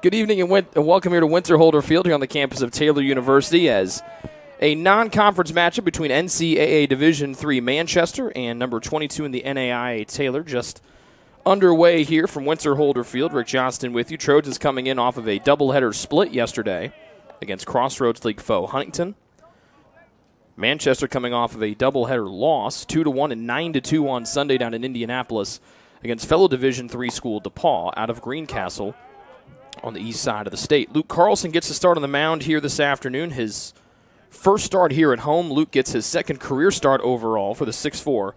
Good evening and welcome here to Winterholder Field here on the campus of Taylor University as a non-conference matchup between NCAA Division III Manchester and number 22 in the NAIA Taylor just underway here from Winterholder Field. Rick Johnston with you. Trojans coming in off of a doubleheader split yesterday against Crossroads League foe Huntington. Manchester coming off of a doubleheader loss, 2-1 and 9-2 on Sunday down in Indianapolis against fellow Division III school DePaul out of Greencastle on the east side of the state. Luke Carlson gets to start on the mound here this afternoon. His first start here at home. Luke gets his second career start overall for the 6'4",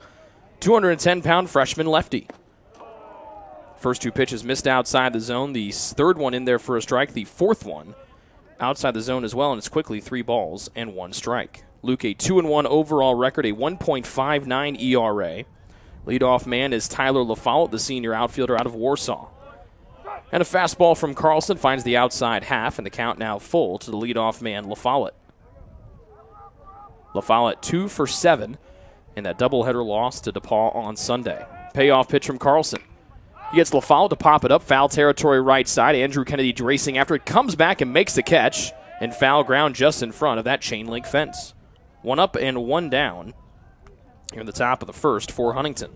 210-pound freshman lefty. First two pitches missed outside the zone. The third one in there for a strike. The fourth one outside the zone as well, and it's quickly 3 balls and 1 strike. Luke, a 2-1 overall record, a 1.59 ERA. Leadoff man is Tyler LaFollette, the senior outfielder out of Warsaw. And a fastball from Carlson finds the outside half, and the count now full to the leadoff man, LaFollette. LaFollette 2 for 7 in that doubleheader loss to DePaul on Sunday. Payoff pitch from Carlson. He gets LaFollette to pop it up, foul territory right side. Andrew Kennedy racing after it, comes back and makes the catch, and foul ground just in front of that chain link fence. 1 up and 1 down here in the top of the first for Huntington.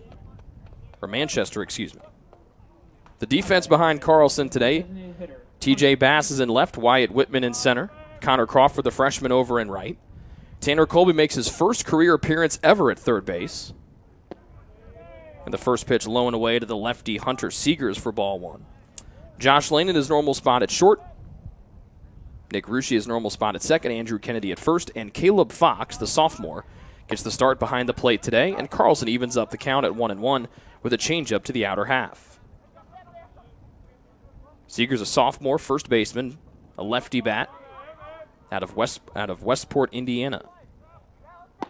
Or Manchester, excuse me. The defense behind Carlson today, T.J. Bass is in left, Wyatt Whitman in center, Connor Crawford, the freshman, over in right. Tanner Colby makes his first career appearance ever at third base. And the first pitch low and away to the lefty Hunter Seegers for ball 1. Josh Lane in his normal spot at short. Nick Ruschi his normal spot at second, Andrew Kennedy at first, and Caleb Fox, the sophomore, gets the start behind the plate today, and Carlson evens up the count at 1-1 with a changeup to the outer half. Seegers, a sophomore first baseman, a lefty bat out of Westport, Indiana.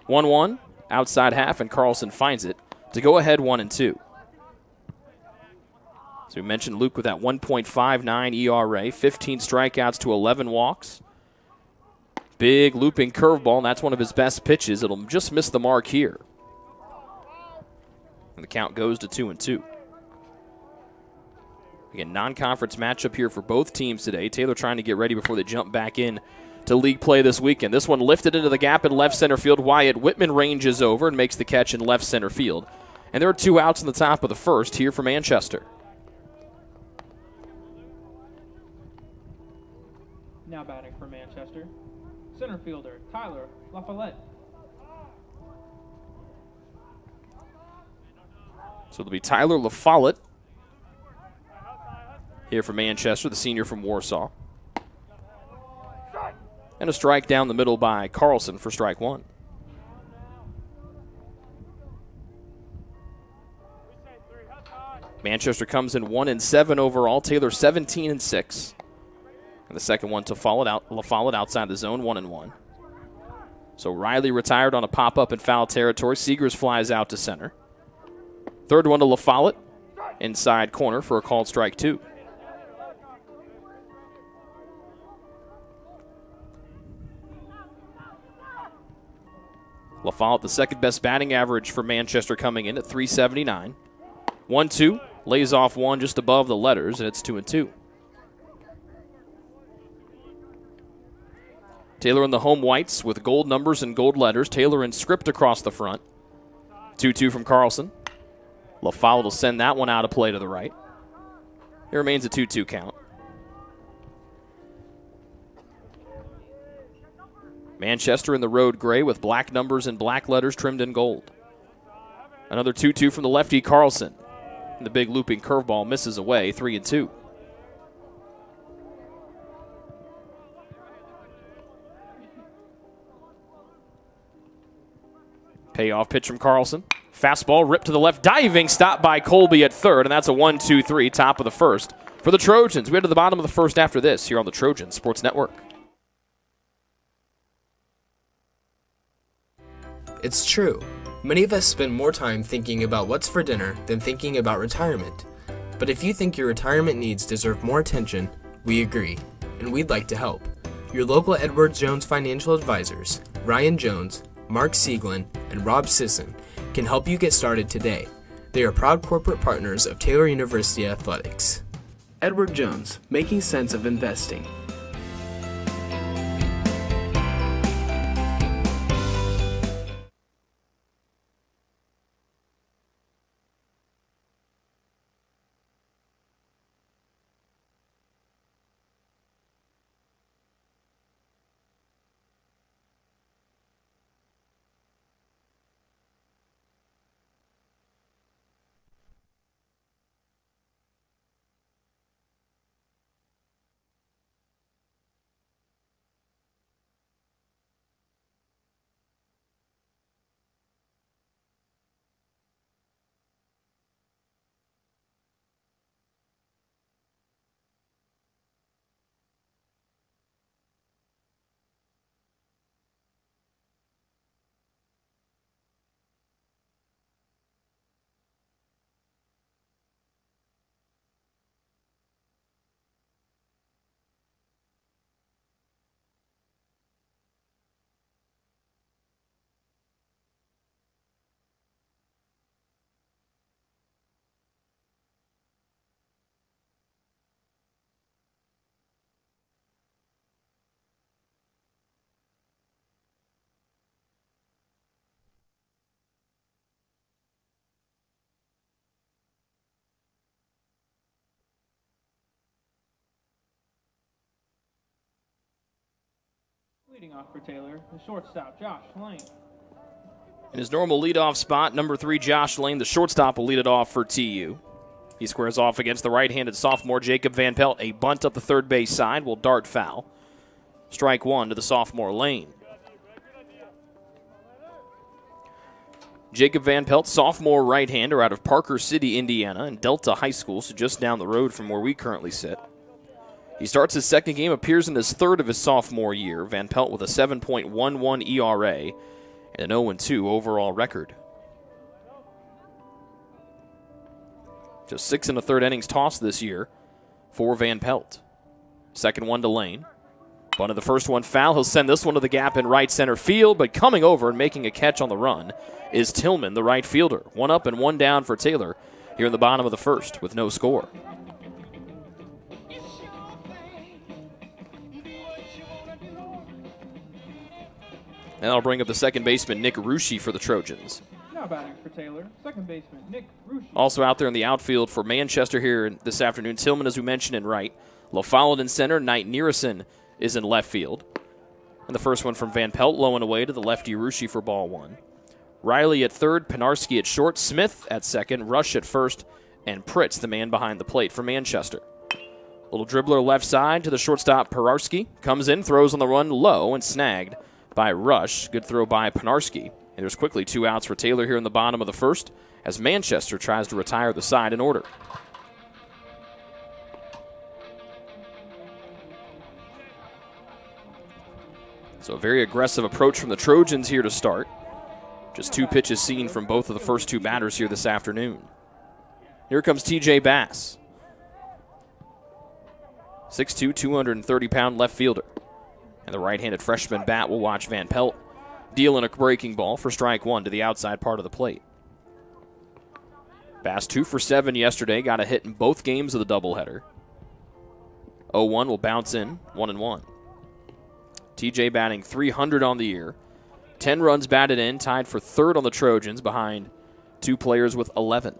1-1, outside half, and Carlson finds it to go ahead 1-2. So we mentioned Luke with that 1.59 ERA, 15 strikeouts to 11 walks. Big looping curveball, and that's one of his best pitches. It'll just miss the mark here. And the count goes to 2-2. Again, non-conference matchup here for both teams today. Taylor trying to get ready before they jump back in to league play this weekend. This one lifted into the gap in left center field. Wyatt Whitman ranges over and makes the catch in left center field. And there are 2 outs in the top of the first here for Manchester. Now batting for Manchester, center fielder Tyler LaFollette. So it'll be Tyler LaFollette here for Manchester, the senior from Warsaw. And a strike down the middle by Carlson for strike 1. Manchester comes in 1-7 overall. Taylor 17-6. And the second one to LaFollette outside the zone, 1-1. So Riley retired on a pop-up in foul territory. Seegers flies out to center. Third one to LaFollette, inside corner for a called strike 2. LaFollette, the second best batting average for Manchester, coming in at .379. 1-2, lays off 1 just above the letters, and it's 2-2. Taylor in the home whites with gold numbers and gold letters. Taylor in script across the front. 2-2 from Carlson. LaFollette will send that one out of play to the right. It remains a 2-2 count. Manchester in the road gray with black numbers and black letters trimmed in gold. Another 2-2 from the lefty Carlson. And the big looping curveball misses away, 3-2. Payoff pitch from Carlson. Fastball ripped to the left, diving stop by Colby at third, and that's a 1-2-3, top of the first for the Trojans. We head to the bottom of the first after this here on the Trojan Sports Network. It's true. Many of us spend more time thinking about what's for dinner than thinking about retirement. But if you think your retirement needs deserve more attention, we agree, and we'd like to help. Your local Edward Jones financial advisors, Ryan Jones, Mark Sieglin, and Rob Sisson, can help you get started today. They are proud corporate partners of Taylor University Athletics. Edward Jones, Making Sense of Investing. Leading off for Taylor, the shortstop, Josh Lane. In his normal leadoff spot, number 3, Josh Lane, the shortstop, will lead it off for TU. He squares off against the right-handed sophomore Jacob Van Pelt. A bunt up the third base side will dart foul. Strike 1 to the sophomore Lane. Jacob Van Pelt, sophomore right-hander out of Parker City, Indiana, and Delta High School, so just down the road from where we currently sit. He starts his second game, appears in his third of his sophomore year. Van Pelt with a 7.11 ERA and an 0-2 overall record. Just 6 1/3 innings tossed this year for Van Pelt. Second one to Lane. Bunt of the first one foul. He'll send this one to the gap in right center field, but coming over and making a catch on the run is Tillman, the right fielder. 1 up and 1 down for Taylor here in the bottom of the first with no score. And that'll bring up the second baseman, Nick Ruschi, for the Trojans. Now batting for Taylor, second baseman, Nick Ruschi. Also out there in the outfield for Manchester here this afternoon, Tillman, as we mentioned, in right. LaFollette in center. Knight Nearison is in left field. And the first one from Van Pelt, low and away to the lefty Ruschi for ball 1. Riley at third, Pinarski at short, Smith at second, Rush at first, and Pritz, the man behind the plate for Manchester. Little dribbler left side to the shortstop, Pinarski. Comes in, throws on the run low, and snagged by Rush. Good throw by Pinarski. And there's quickly 2 outs for Taylor here in the bottom of the first as Manchester tries to retire the side in order. So a very aggressive approach from the Trojans here to start. Just 2 pitches seen from both of the first 2 batters here this afternoon. Here comes TJ Bass. 6'2", 230-pound left fielder. And the right-handed freshman bat will watch Van Pelt deal in a breaking ball for strike 1 to the outside part of the plate. Bass 2 for 7 yesterday, got a hit in both games of the doubleheader. 0-1 will bounce in, 1-1. TJ batting .300 on the year. 10 runs batted in, tied for third on the Trojans behind 2 players with 11.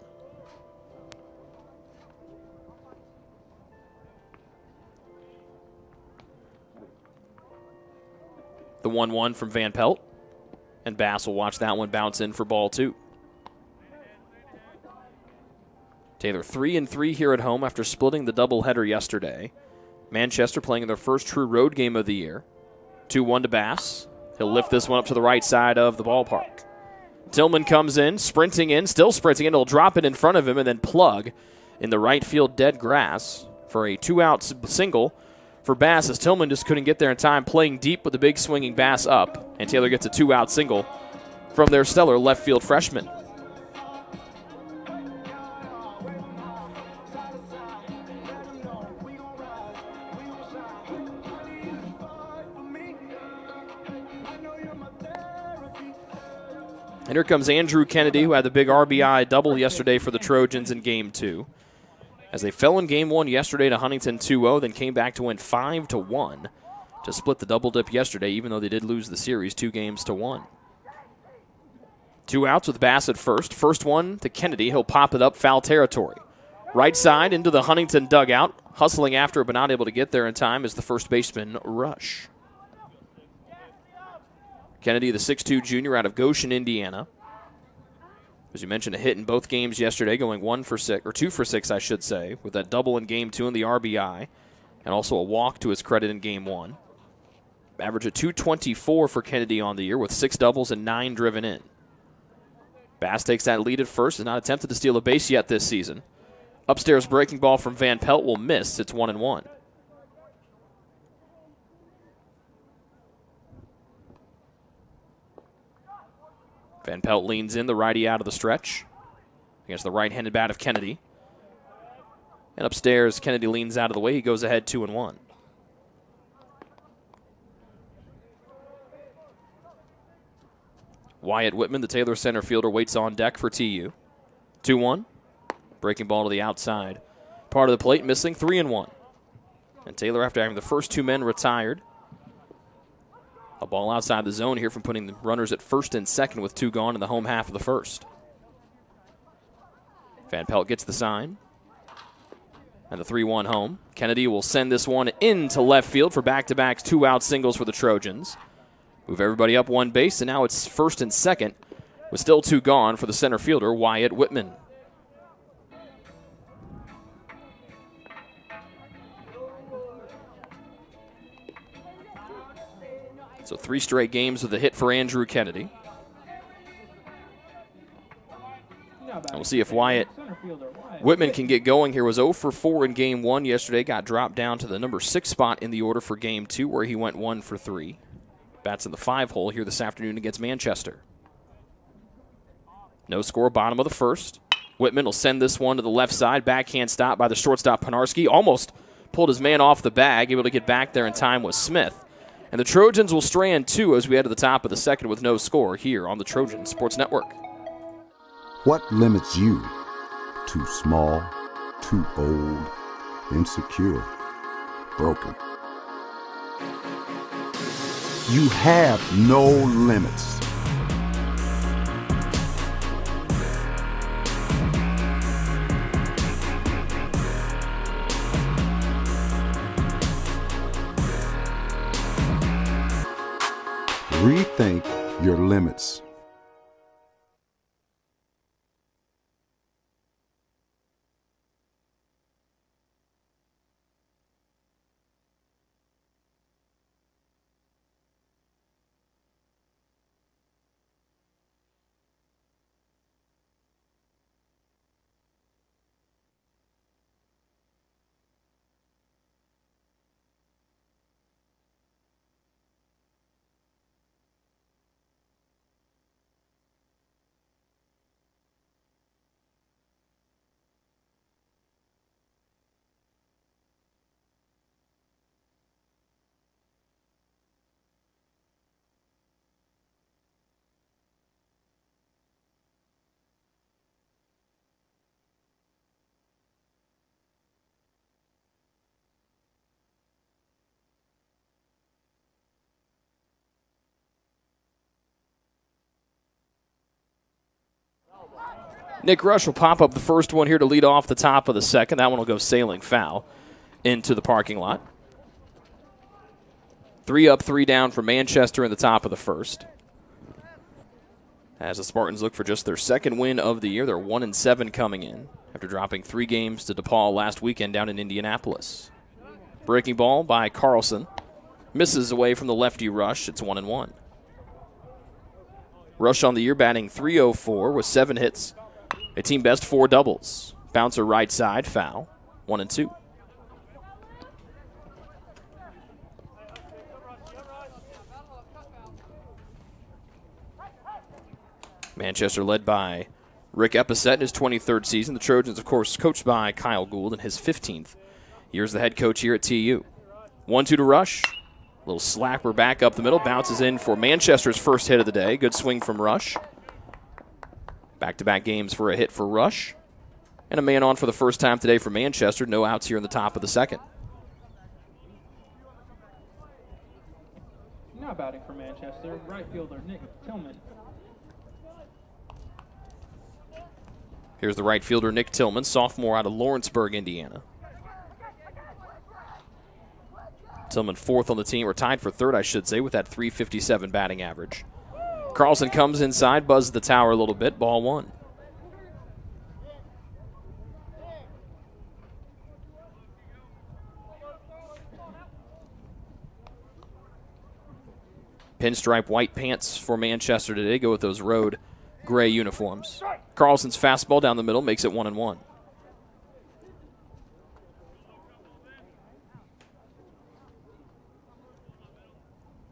The 1-1 from Van Pelt. And Bass will watch that one bounce in for ball 2. Taylor 3-3 here at home after splitting the doubleheader yesterday. Manchester playing in their first true road game of the year. 2-1 to Bass. He'll lift this one up to the right side of the ballpark. Tillman comes in, sprinting in, still sprinting in. He'll drop it in front of him and then plug in the right field dead grass for a 2-out single for Bass, as Tillman just couldn't get there in time, playing deep with the big swinging Bass up. And Taylor gets a 2-out single from their stellar left field freshman. And here comes Andrew Kennedy, who had the big RBI double yesterday for the Trojans in Game 2. as they fell in Game 1 yesterday to Huntington 2-0, then came back to win 5-1 to split the double dip yesterday, even though they did lose the series 2-1. 2 outs with Bass at first. First one to Kennedy. He'll pop it up foul territory. Right side into the Huntington dugout. Hustling after it, but not able to get there in time is the first baseman, Rush. Kennedy, the 6'2 junior out of Goshen, Indiana. As you mentioned, a hit in both games yesterday, going 2 for 6, I should say, with that double in Game 2 and the RBI, and also a walk to his credit in Game 1. Average of .224 for Kennedy on the year, with 6 doubles and 9 driven in. Bass takes that lead at first, has not attempted to steal a base yet this season. Upstairs breaking ball from Van Pelt will miss. It's 1-1. Van Pelt leans in, the righty out of the stretch against the right-handed bat of Kennedy. And upstairs, Kennedy leans out of the way. He goes ahead 2-1. Wyatt Whitman, the Taylor center fielder, waits on deck for TU. 2-1. Breaking ball to the outside. Part of the plate missing, 3-1. And Taylor, after having the first 2 men retired, a ball outside the zone here from putting the runners at first and second with 2 gone in the home half of the first. Van Pelt gets the sign. And the 3-1 home. Kennedy will send this one into left field for back-to-back 2-out singles for the Trojans. Move everybody up 1 base, and now it's first and second with still 2 gone for the center fielder, Wyatt Whitman. So 3 straight games with a hit for Andrew Kennedy. And we'll see if Wyatt Whitman can get going here. Was 0 for 4 in Game 1 yesterday. Got dropped down to the number 6 spot in the order for Game 2, where he went 1 for 3. Bats in the 5 hole here this afternoon against Manchester. No score, bottom of the first. Whitman will send this one to the left side. Backhand stop by the shortstop, Panarski. Almost pulled his man off the bag. Able to get back there in time was Smith. And the Trojans will stray in 2 as we head to the top of the second with no score here on the Trojan Sports Network. What limits you? Too small, too old, insecure, broken. You have no limits. Rethink your limits. Nick Rush will pop up the first one here to lead off the top of the second. That one will go sailing foul into the parking lot. 3 up, 3 down for Manchester in the top of the first. As the Spartans look for just their second win of the year, they're 1-7 coming in after dropping 3 games to DePaul last weekend down in Indianapolis. Breaking ball by Carlson. Misses away from the lefty Rush. It's 1-1. Rush on the year batting .304 with 7 hits. A team best 4 doubles. Bouncer right side, foul. 1-2. Manchester led by Rick Epicette in his 23rd season. The Trojans, of course, coached by Kyle Gould in his 15th year as the head coach here at TU. 1-2 to Rush. Little slapper back up the middle. Bounces in for Manchester's first hit of the day. Good swing from Rush. Back-to-back games for a hit for Rush. And a man on for the first time today for Manchester. No outs here in the top of the second. Now batting for Manchester, right fielder Nick Tillman. Here's the right fielder Nick Tillman, sophomore out of Lawrenceburg, Indiana. Tillman fourth on the team, or tied for third, I should say, with that .357 batting average. Carlson comes inside, buzzes the tower a little bit, ball one. Pinstripe white pants for Manchester today. Go with those road gray uniforms. Carlson's fastball down the middle makes it 1-1.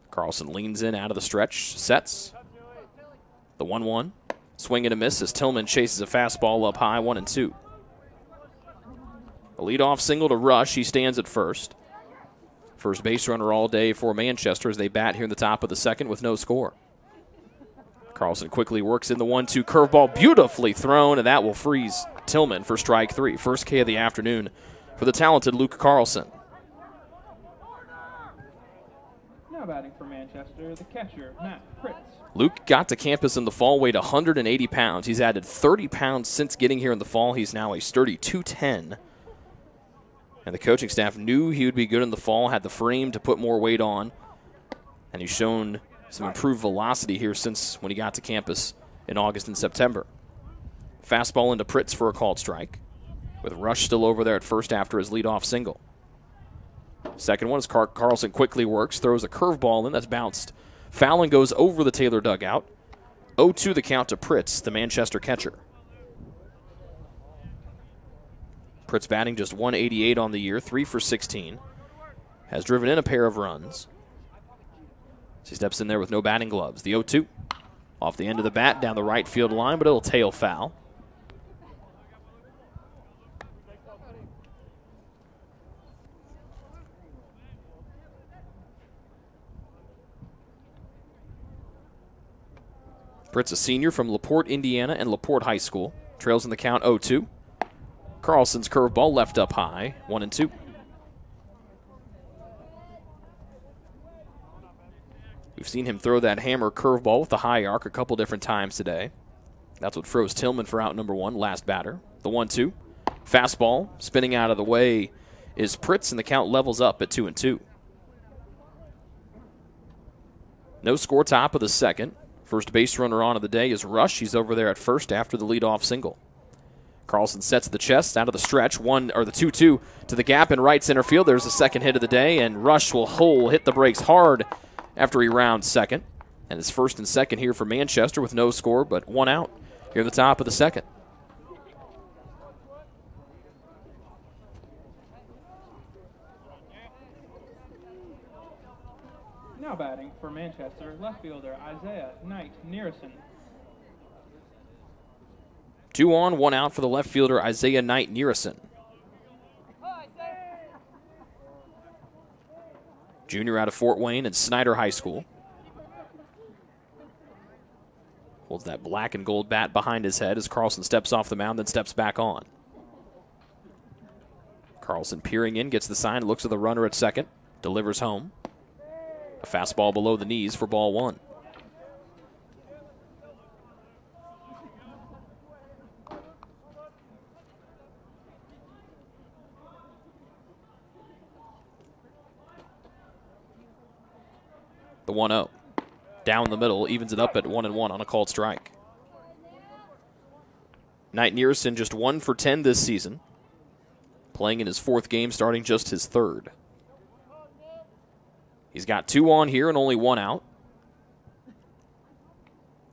Carlson leans in out of the stretch, sets. The 1-1. Swing and a miss as Tillman chases a fastball up high, 1-2. A leadoff single to Rush. He stands at first. First base runner all day for Manchester as they bat here in the top of the second with no score. Carlson quickly works in the 1-2 curveball, beautifully thrown, and that will freeze Tillman for strike three. First K of the afternoon for the talented Luke Carlson. Now batting for Manchester, the catcher, Matt Pritz. Luke got to campus in the fall, weighed 180 pounds. He's added 30 pounds since getting here in the fall. He's now a sturdy 210. And the coaching staff knew he would be good in the fall, had the frame to put more weight on. And he's shown some improved velocity here since when he got to campus in August and September. Fastball into Pritz for a called strike, with Rush still over there at first after his leadoff single. Second one is Carlson quickly works, throws a curveball in that's bounced. Foul and goes over the Taylor dugout. 0-2 the count to Pritz, the Manchester catcher. Pritz batting just 188 on the year, 3 for 16. Has driven in a pair of runs. He steps in there with no batting gloves. The 0-2 off the end of the bat down the right field line, but it'll tail foul. Pritz, a senior from LaPorte, Indiana, and LaPorte High School. Trails in the count 0-2. Carlson's curveball left up high, 1-2. We've seen him throw that hammer curveball with the high arc a couple different times today. That's what froze Tillman for out number one, last batter. The 1-2. Fastball spinning out of the way is Pritz, and the count levels up at 2-2. No score, top of the second. First base runner on of the day is Rush. He's over there at first after the leadoff single. Carlson sets the chest out of the stretch, the 2-2 to the gap in right center field. There's the second hit of the day, and Rush will hit the brakes hard after he rounds second. And it's first and second here for Manchester with no score, but one out here at the top of the second. Now batting for Manchester, left fielder Isaiah Knight Nearson. 2 on, 1 out for the left fielder Isaiah Knight Nearson. Junior out of Fort Wayne and Snyder High School. Holds that black and gold bat behind his head as Carlson steps off the mound, then steps back on. Carlson peering in, gets the sign, looks at the runner at second, delivers home. A fastball below the knees for ball one. The 1-0. Down the middle, evens it up at 1-1 on a called strike. Knight Nearson just 1 for 10 this season. Playing in his fourth game, starting just his third. He's got 2 on here and only 1 out,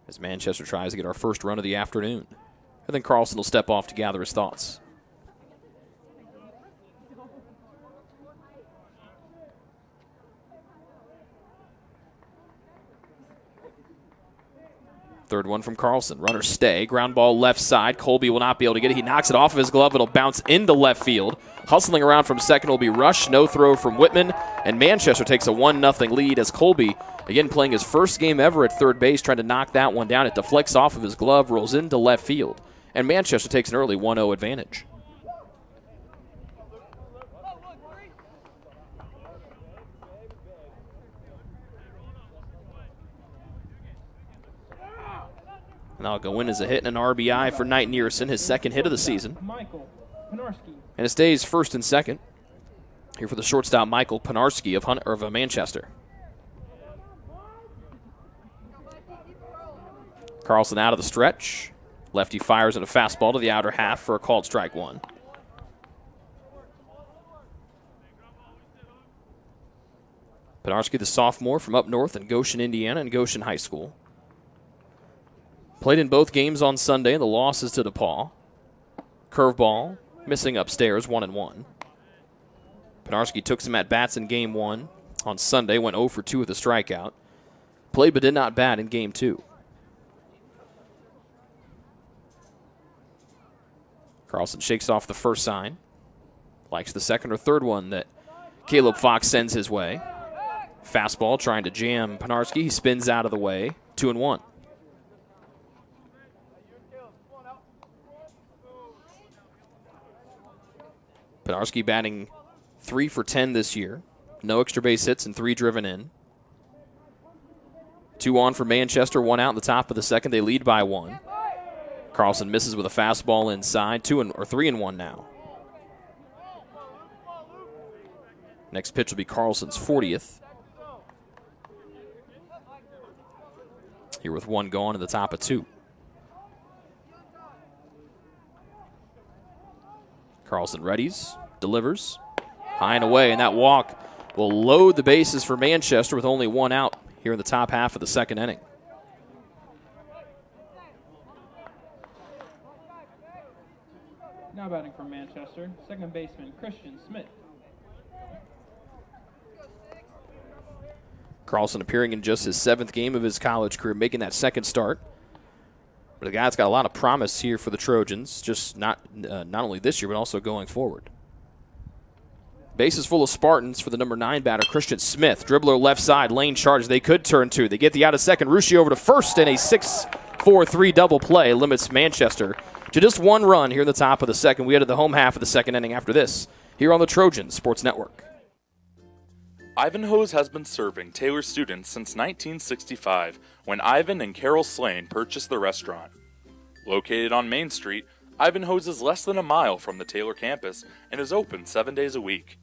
as Manchester tries to get our first run of the afternoon. And then Carlson will step off to gather his thoughts. Third one from Carlson. Runner stay. Ground ball left side. Colby will not be able to get it. He knocks it off of his glove. It'll bounce into left field. Hustling around from second will be Rush. No throw from Whitman. And Manchester takes a 1-0 lead as Colby, again playing his first game ever at third base, trying to knock that one down. It deflects off of his glove, rolls into left field. And Manchester takes an early 1-0 advantage. And that'll go in as a hit and an RBI for Knight Nearson, his second hit of the season. Michael Penarski. And it stays first and second here for the shortstop Michael Penarski of Manchester. Carlson out of the stretch. Lefty fires in a fastball to the outer half for a called strike one. Penarski, the sophomore from up north in Goshen, Indiana, and Goshen High School. Played in both games on Sunday, and the losses to DePaul. Curveball, missing upstairs, 1-1. Penarski took some at-bats in Game 1 on Sunday, went 0 for 2 with a strikeout. Played but did not bat in Game 2. Carlson shakes off the first sign. Likes the second or third one that Caleb Fox sends his way. Fastball trying to jam Penarski. He spins out of the way, 2-1. Penarski batting 3 for 10 this year. No extra base hits and 3 driven in. 2 on for Manchester, 1 out in the top of the second. They lead by 1. Carlson misses with a fastball inside, 3-1 now. Next pitch will be Carlson's 40th. Here with 1 gone in the top of 2. Carlson readies, delivers, high and away, and that walk will load the bases for Manchester with only 1 out here in the top half of the second inning. Now batting for Manchester, second baseman Christian Smith. Carlson appearing in just his 7th game of his college career, making that second start. But the guy's got a lot of promise here for the Trojans, just not only this year, but also going forward. Bases full of Spartans for the number 9 batter, Christian Smith. Dribbler left side, lane charge. They could turn 2. They get the out of second. Rusci over to first, and a 6-4-3 double play limits Manchester to just 1 run here in the top of the second. We head to the home half of the second inning after this, here on the Trojan Sports Network. Ivanhoe's has been serving Taylor students since 1965, when Ivan and Carol Slane purchased the restaurant. Located on Main Street, Ivanhoe's is less than a mile from the Taylor campus and is open 7 days a week.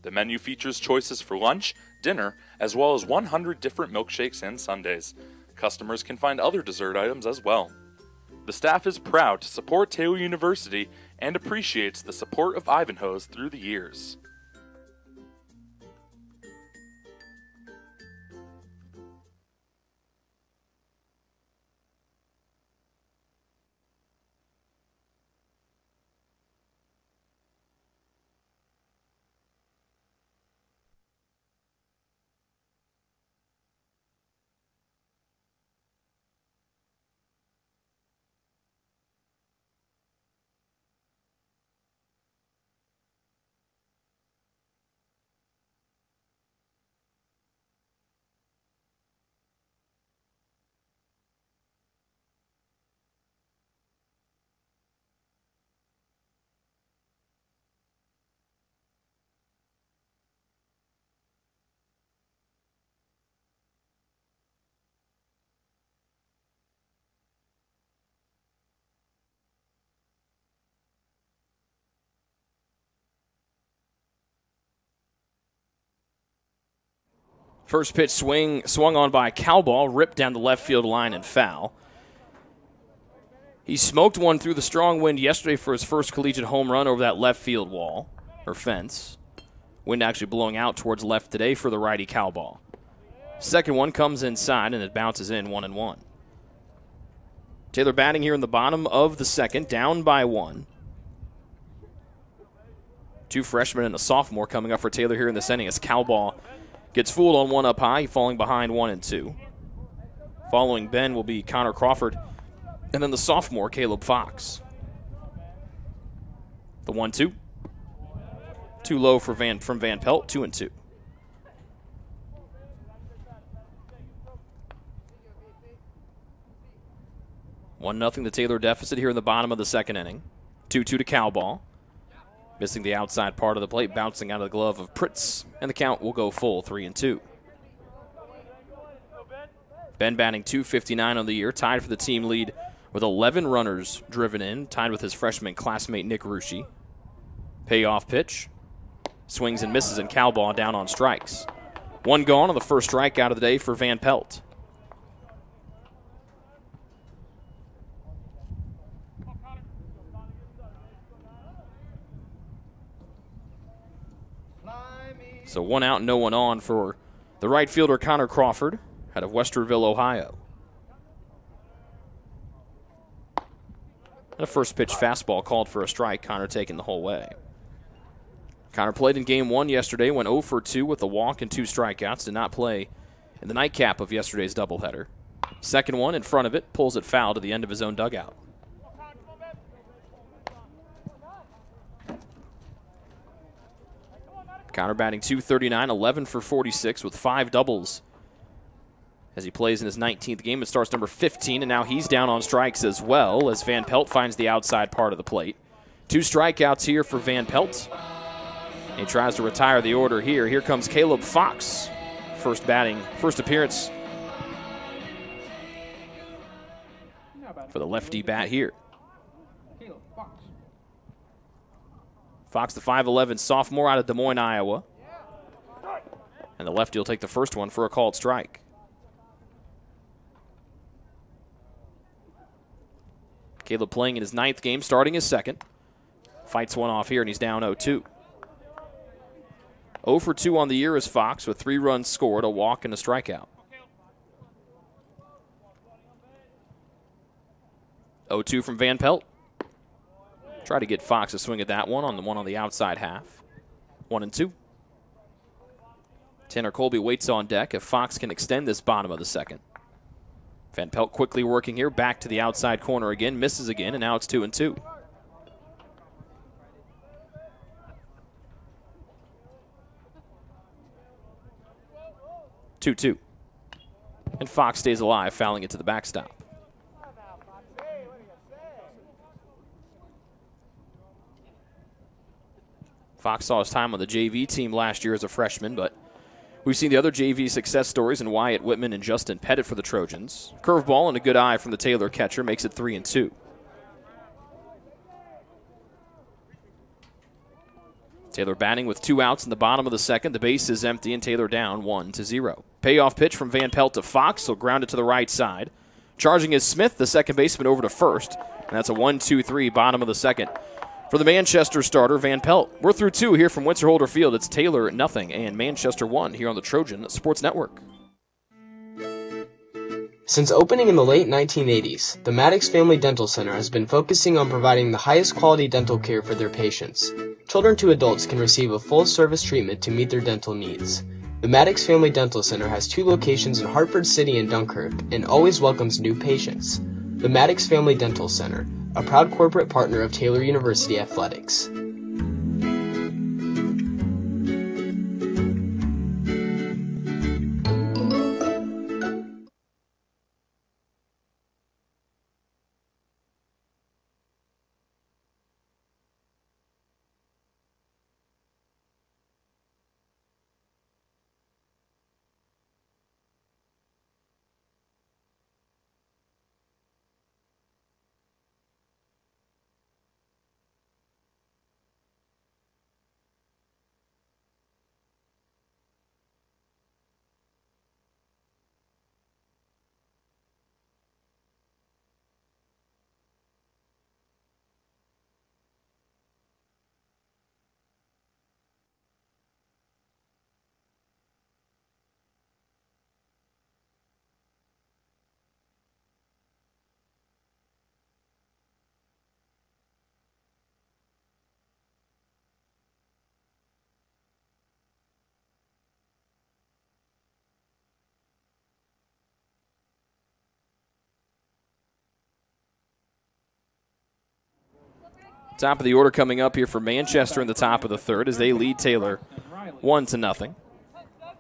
The menu features choices for lunch, dinner, as well as 100 different milkshakes and sundaes. Customers can find other dessert items as well. The staff is proud to support Taylor University and appreciates the support of Ivanhoe's through the years. First pitch swung on by Cowball, ripped down the left field line and foul. He smoked one through the strong wind yesterday for his first collegiate home run over that left field wall, or fence. Wind actually blowing out towards left today for the righty Cowball. Second one comes inside and it bounces in 1-1. Taylor batting here in the bottom of the second, down by 1. 2 freshmen and a sophomore coming up for Taylor here in this inning as Cowball gets fooled on 1 up high, falling behind 1 and 2. Following Ben will be Connor Crawford, and then the sophomore, Caleb Fox. The 1-2. Too low for from Van Pelt, 2-2. 1-0 the Taylor deficit here in the bottom of the second inning. 2-2 to Cowball. Missing the outside part of the plate, bouncing out of the glove of Pritz, and the count will go full, 3-2. Ben batting .259 on the year, tied for the team lead with 11 runners driven in, tied with his freshman classmate Nick Ruschi. Payoff pitch. Swings and misses, and Cowball down on strikes. 1 gone on the first strikeout of the day for Van Pelt. So 1 out, no one on for the right fielder Connor Crawford out of Westerville, Ohio. And a first pitch fastball called for a strike, Connor taking the whole way. Connor played in Game 1 yesterday, went 0 for 2 with a walk and 2 strikeouts, did not play in the nightcap of yesterday's doubleheader. Second one in front of it, pulls it foul to the end of his own dugout. Connor batting .239, 11 for 46 with 5 doubles as he plays in his 19th game. It starts number 15, and now he's down on strikes as well as Van Pelt finds the outside part of the plate. 2 strikeouts here for Van Pelt. He tries to retire the order here. Here comes Caleb Fox. First appearance for the lefty bat here. Fox, the 5'11 sophomore out of Des Moines, Iowa. And the lefty will take the first one for a called strike. Caleb playing in his 9th game, starting his 2nd. Fights one off here, and he's down 0-2. 0 for 2 on the year is Fox with 3 runs scored, a walk, and a strikeout. 0-2 from Van Pelt. Try to get Fox a swing at that one on the outside half. 1-2. Tanner Colby waits on deck if Fox can extend this bottom of the second. Van Pelt quickly working here, back to the outside corner again, misses again, and now it's 2-2. And Fox stays alive, fouling it to the backstop. Fox saw his time on the JV team last year as a freshman, but we've seen the other JV success stories in Wyatt Whitman and Justin Pettit for the Trojans. Curveball and a good eye from the Taylor catcher makes it 3-2. Taylor batting with 2 outs in the bottom of the second. The base is empty, and Taylor down 1-0. Payoff pitch from Van Pelt to Fox. He'll ground it to the right side. Charging is Smith, the second baseman, over to first. And that's a 1-2-3 bottom of the second. For the Manchester starter, Van Pelt. We're through 2 here from Winter-Holder Field. It's Taylor 0 and Manchester 1 here on the Trojan Sports Network. Since opening in the late 1980s, the Maddox Family Dental Center has been focusing on providing the highest quality dental care for their patients. Children to adults can receive a full-service treatment to meet their dental needs. The Maddox Family Dental Center has 2 locations in Hartford City and Dunkirk and always welcomes new patients. The Maddox Family Dental Center, a proud corporate partner of Taylor University Athletics. Top of the order coming up here for Manchester in the top of the third as they lead Taylor 1-0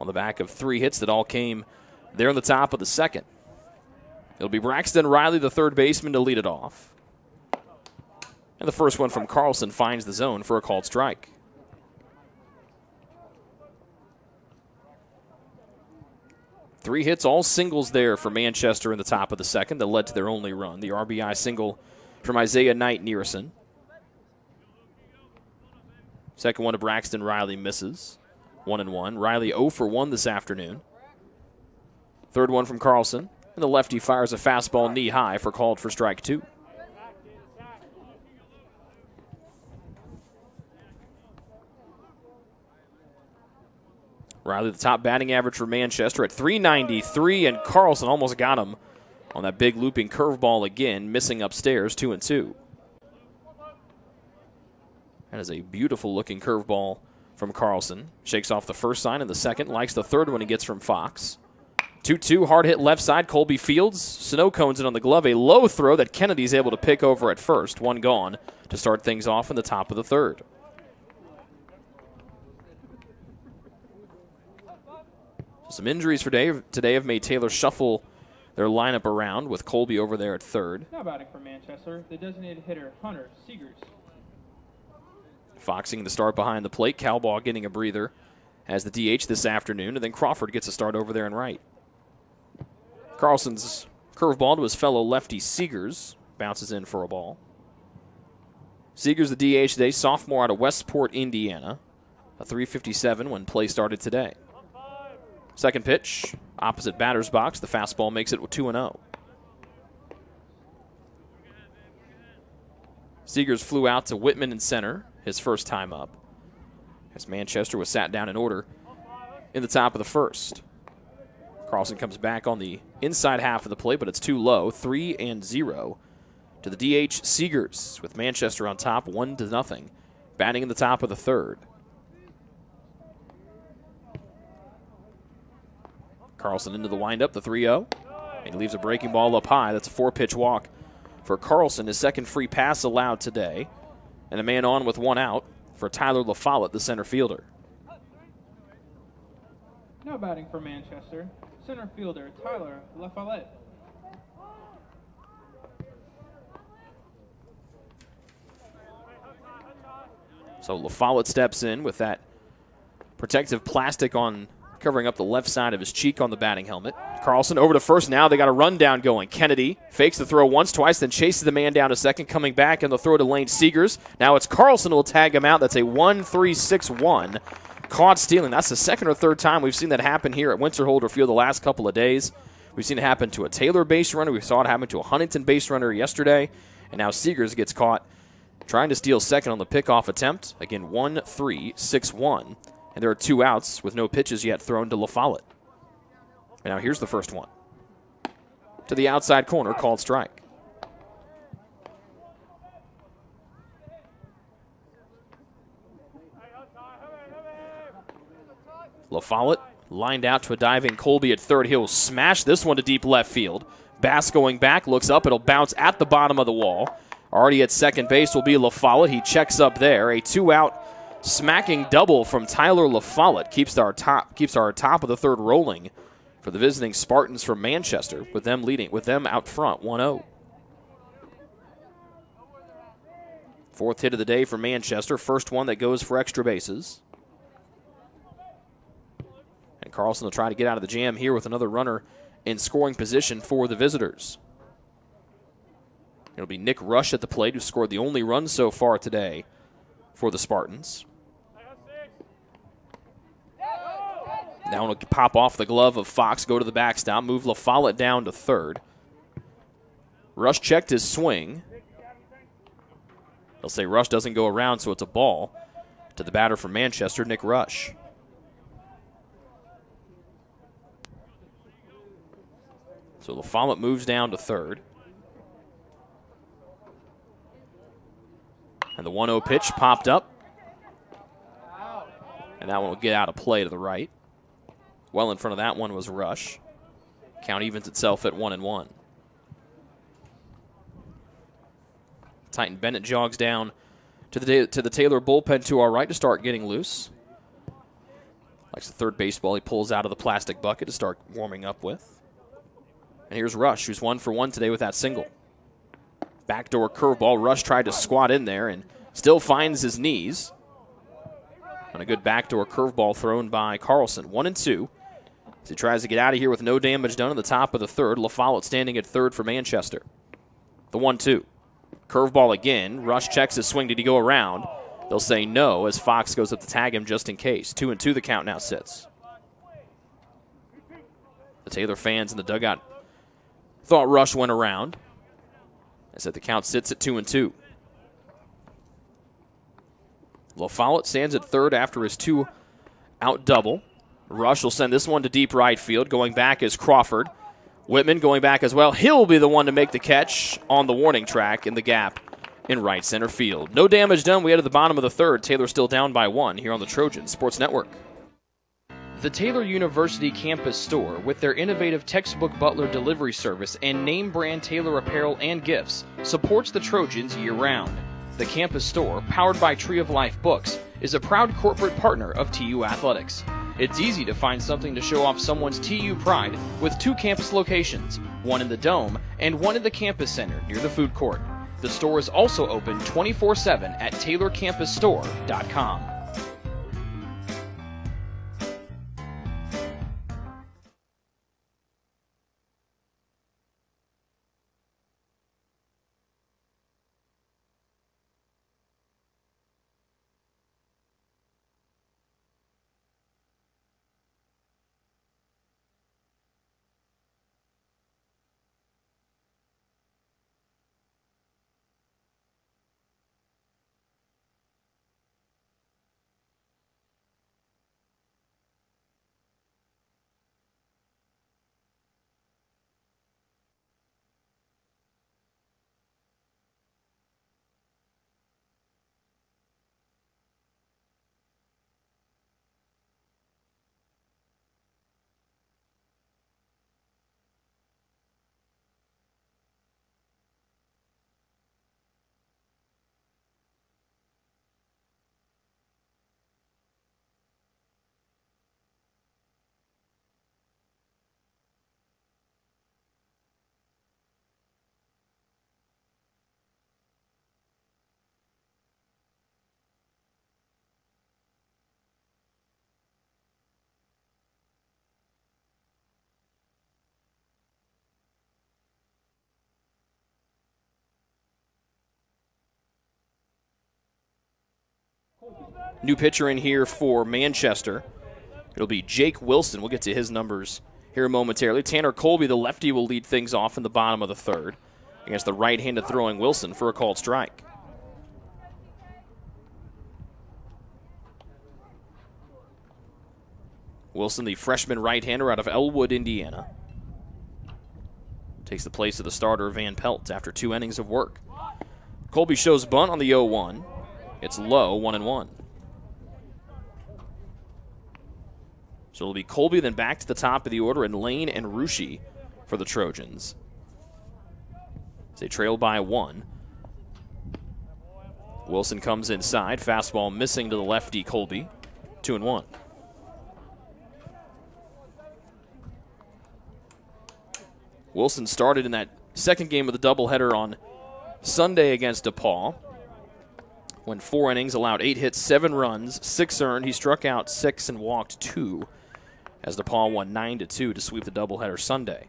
on the back of 3 hits that all came there in the top of the second. It'll be Braxton Riley, the third baseman, to lead it off. And the first one from Carlson finds the zone for a called strike. Three hits, all singles there for Manchester in the top of the second that led to their only run. The RBI single from Isaiah Knight Nearson. Second one to Braxton Riley misses. 1-1. Riley 0 for 1 this afternoon. Third one from Carlson. And the lefty fires a fastball knee high for called for strike 2. Riley, the top batting average for Manchester at .393, and Carlson almost got him on that big looping curveball again, missing upstairs, 2-2. That is a beautiful looking curveball from Carlson. Shakes off the first sign in the second, likes the third one he gets from Fox. 2-2, hard hit left side, Colby Fields. Snow cones it on the glove, a low throw that Kennedy's able to pick over at first. One gone to start things off in the top of the third. Some injuries for today have made Taylor shuffle their lineup around with Colby over there at third. Now batting for Manchester, the designated hitter, Hunter Seegers. Foxing the start behind the plate. Cowball getting a breather as the DH this afternoon, and then Crawford gets a start over there in right. Carlson's curveball to his fellow lefty Seegers bounces in for a ball. Seegers, the DH today, sophomore out of Westport, Indiana. A .357 when play started today. Second pitch, opposite batter's box. The fastball makes it 2-0. Seegers flew out to Whitman in center, his first time up, as Manchester was sat down in order in the top of the first. Carlson comes back on the inside half of the plate, but it's too low. 3-0 to the DH Seegers, with Manchester on top, 1-0, batting in the top of the third. Carlson into the windup, the 3-0. And he leaves a breaking ball up high. That's a 4-pitch walk for Carlson. His second free pass allowed today. And a man on with one out for Tyler LaFollette, the center fielder. Now batting for Manchester, center fielder Tyler LaFollette. So LaFollette steps in with that protective plastic on, covering up the left side of his cheek on the batting helmet. Carlson over to first now. They got a rundown going. Kennedy fakes the throw once, twice, then chases the man down to second, coming back, and the throw to Lane Seegers. Now it's Carlson who will tag him out. That's a 1-3-6-1. Caught stealing. That's the second or third time we've seen that happen here at Winter-Holder Field the last couple of days. We've seen it happen to a Taylor base runner. We saw it happen to a Huntington base runner yesterday. And now Seegers gets caught trying to steal second on the pickoff attempt. Again, 1-3-6-1. And there are two outs with no pitches yet thrown to LaFollette. And now here's the first one. To the outside corner, called strike. LaFollette lined out to a diving Colby at third. He'll smash this one to deep left field. Bass going back, looks up. It'll bounce at the bottom of the wall. Already at second base will be LaFollette. He checks up there. A two-out smacking double from Tyler LaFollette keeps our top of the third rolling for the visiting Spartans from Manchester, with them out front 1-0. Fourth hit of the day for Manchester, first one that goes for extra bases. And Carlson will try to get out of the jam here with another runner in scoring position for the visitors. It'll be Nick Rush at the plate, who scored the only run so far today for the Spartans. Now it'll pop off the glove of Fox, go to the backstop, move LaFollette down to third. Rush checked his swing. They'll say Rush doesn't go around, so it's a ball to the batter from Manchester, Nick Rush. So LaFollette moves down to third. And the 1-0 pitch popped up. And that one will get out of play to the right. Well in front of that one was Rush. Count evens itself at 1-1. Titan Bennett jogs down to the Taylor bullpen to our right to start getting loose. Likes the third baseball he pulls out of the plastic bucket to start warming up with. And here's Rush, who's 1 for 1 today with that single. Backdoor curveball. Rush tried to squat in there and still finds his knees. On a good backdoor curveball thrown by Carlson. 1-2. As he tries to get out of here with no damage done in the top of the third. LaFollette standing at third for Manchester. The 1-2. Curveball again. Rush checks his swing. Did he go around? They'll say no as Fox goes up to tag him just in case. 2-2 the count now sits. The Taylor fans in the dugout thought Rush went around. I said the count sits at 2-2. LaFollette stands at third after his 2-out double. Rush will send this one to deep right field. Going back is Crawford. Whitman going back as well. He'll be the one to make the catch on the warning track in the gap in right center field. No damage done. We head to the bottom of the third. Taylor still down by 1 here on the Trojan Sports Network. The Taylor University campus store, with their innovative textbook butler delivery service and name brand Taylor apparel and gifts, supports the Trojans year-round. The campus store, powered by Tree of Life Books, is a proud corporate partner of TU Athletics. It's easy to find something to show off someone's TU pride with 2 campus locations, one in the Dome and one in the campus center near the food court. The store is also open 24/7 at TaylorCampusStore.com. New pitcher in here for Manchester. It'll be Jake Wilson. We'll get to his numbers here momentarily. Tanner Colby, the lefty, will lead things off in the bottom of the third against the right-handed throwing Wilson for a called strike. Wilson, the freshman right-hander out of Elwood, Indiana, takes the place of the starter Van Pelt after 2 innings of work. Colby shows bunt on the 0-1. It's low, 1-1. So it'll be Colby, then back to the top of the order, and Lane and Rushi for the Trojans. They trail by 1. Wilson comes inside. Fastball missing to the lefty Colby. 2-1. Wilson started in that second game of the doubleheader on Sunday against DePaul. Went 4 innings, allowed 8 hits, 7 runs, 6 earned. He struck out 6 and walked 2 as DePaul won 9-2 to sweep the doubleheader Sunday.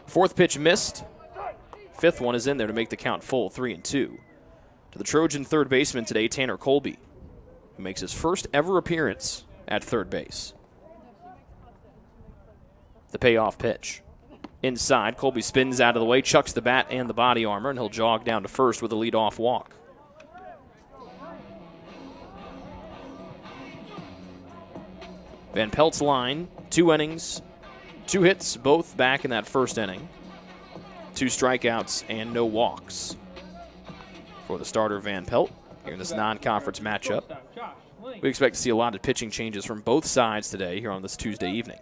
4th pitch missed. 5th one is in there to make the count full, 3-2. To the Trojan third baseman today, Tanner Colby, who makes his first ever appearance at third base. The payoff pitch. Inside, Colby spins out of the way, chucks the bat and the body armor, and he'll jog down to first with a leadoff walk. Van Pelt's line, 2 innings, 2 hits, both back in that first inning. 2 strikeouts and no walks for the starter Van Pelt here in this non-conference matchup. We expect to see a lot of pitching changes from both sides today here on this Tuesday evening.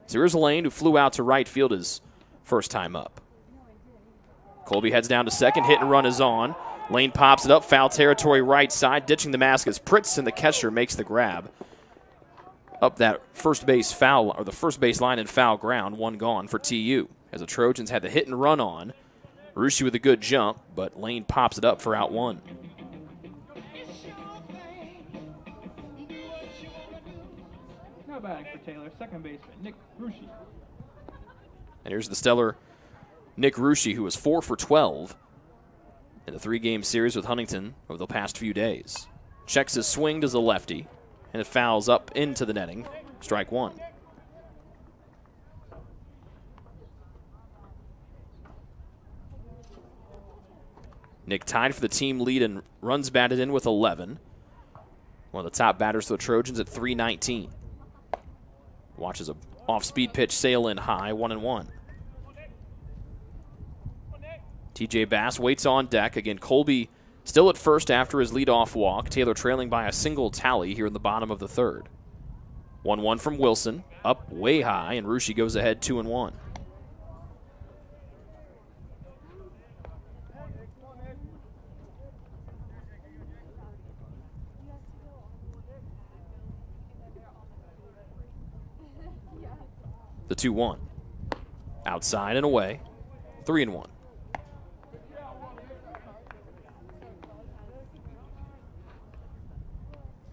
So here's Lane, who flew out to right field his first time up. Colby heads down to second, hit and run is on. Lane pops it up, foul territory right side, ditching the mask as Pritz, and the catcher makes the grab. up that first base foul, or the first base line in foul ground, one gone for TU. As the Trojans had the hit and run on. Russi with a good jump, but Lane pops it up for out one. Now batting for Taylor, second baseman Nick Russi. And here's the stellar Nick Russi, who was 4 for 12 in the 3-game series with Huntington over the past few days. Checks his swing to the lefty, and it fouls up into the netting. Strike one. Nick tied for the team lead in runs batted in with 11. One of the top batters for the Trojans at .319. Watches a off-speed pitch sail in high, 1-1. TJ Bass waits on deck. Again, Colby still at first after his leadoff walk. Taylor trailing by a single tally here in the bottom of the third. 1-1 from Wilson, up way high, and Russi goes ahead 2-1. The 2-1. Outside and away. 3-1.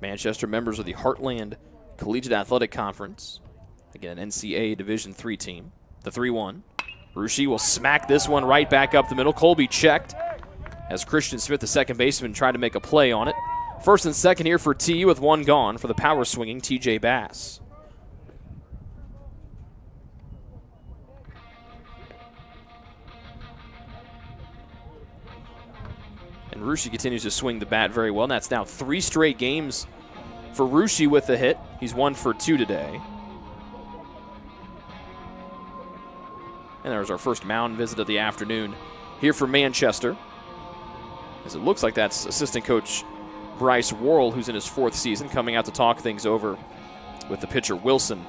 Manchester members of the Heartland Collegiate Athletic Conference. Again, NCAA Division III team. The 3-1. Russi will smack this one right back up the middle. Colby checked as Christian Smith, the second baseman, tried to make a play on it. First and second here for TU with one gone for the power swinging TJ Bass. And Russi continues to swing the bat very well. And that's now 3 straight games for Russi with the hit. He's 1 for 2 today. And there's our first mound visit of the afternoon here for Manchester. As it looks like that's assistant coach Bryce Worrell, who's in his 4th season, coming out to talk things over with the pitcher Wilson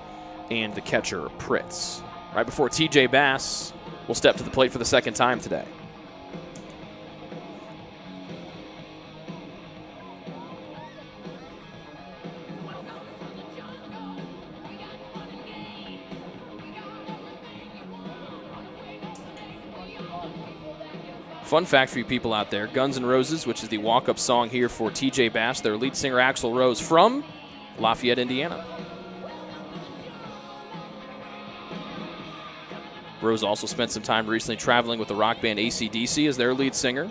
and the catcher Pritz. Right before TJ Bass will step to the plate for the second time today. Fun fact for you people out there, Guns N' Roses, which is the walk-up song here for TJ Bass, their lead singer Axl Rose from Lafayette, Indiana. Rose also spent some time recently traveling with the rock band AC/DC as their lead singer.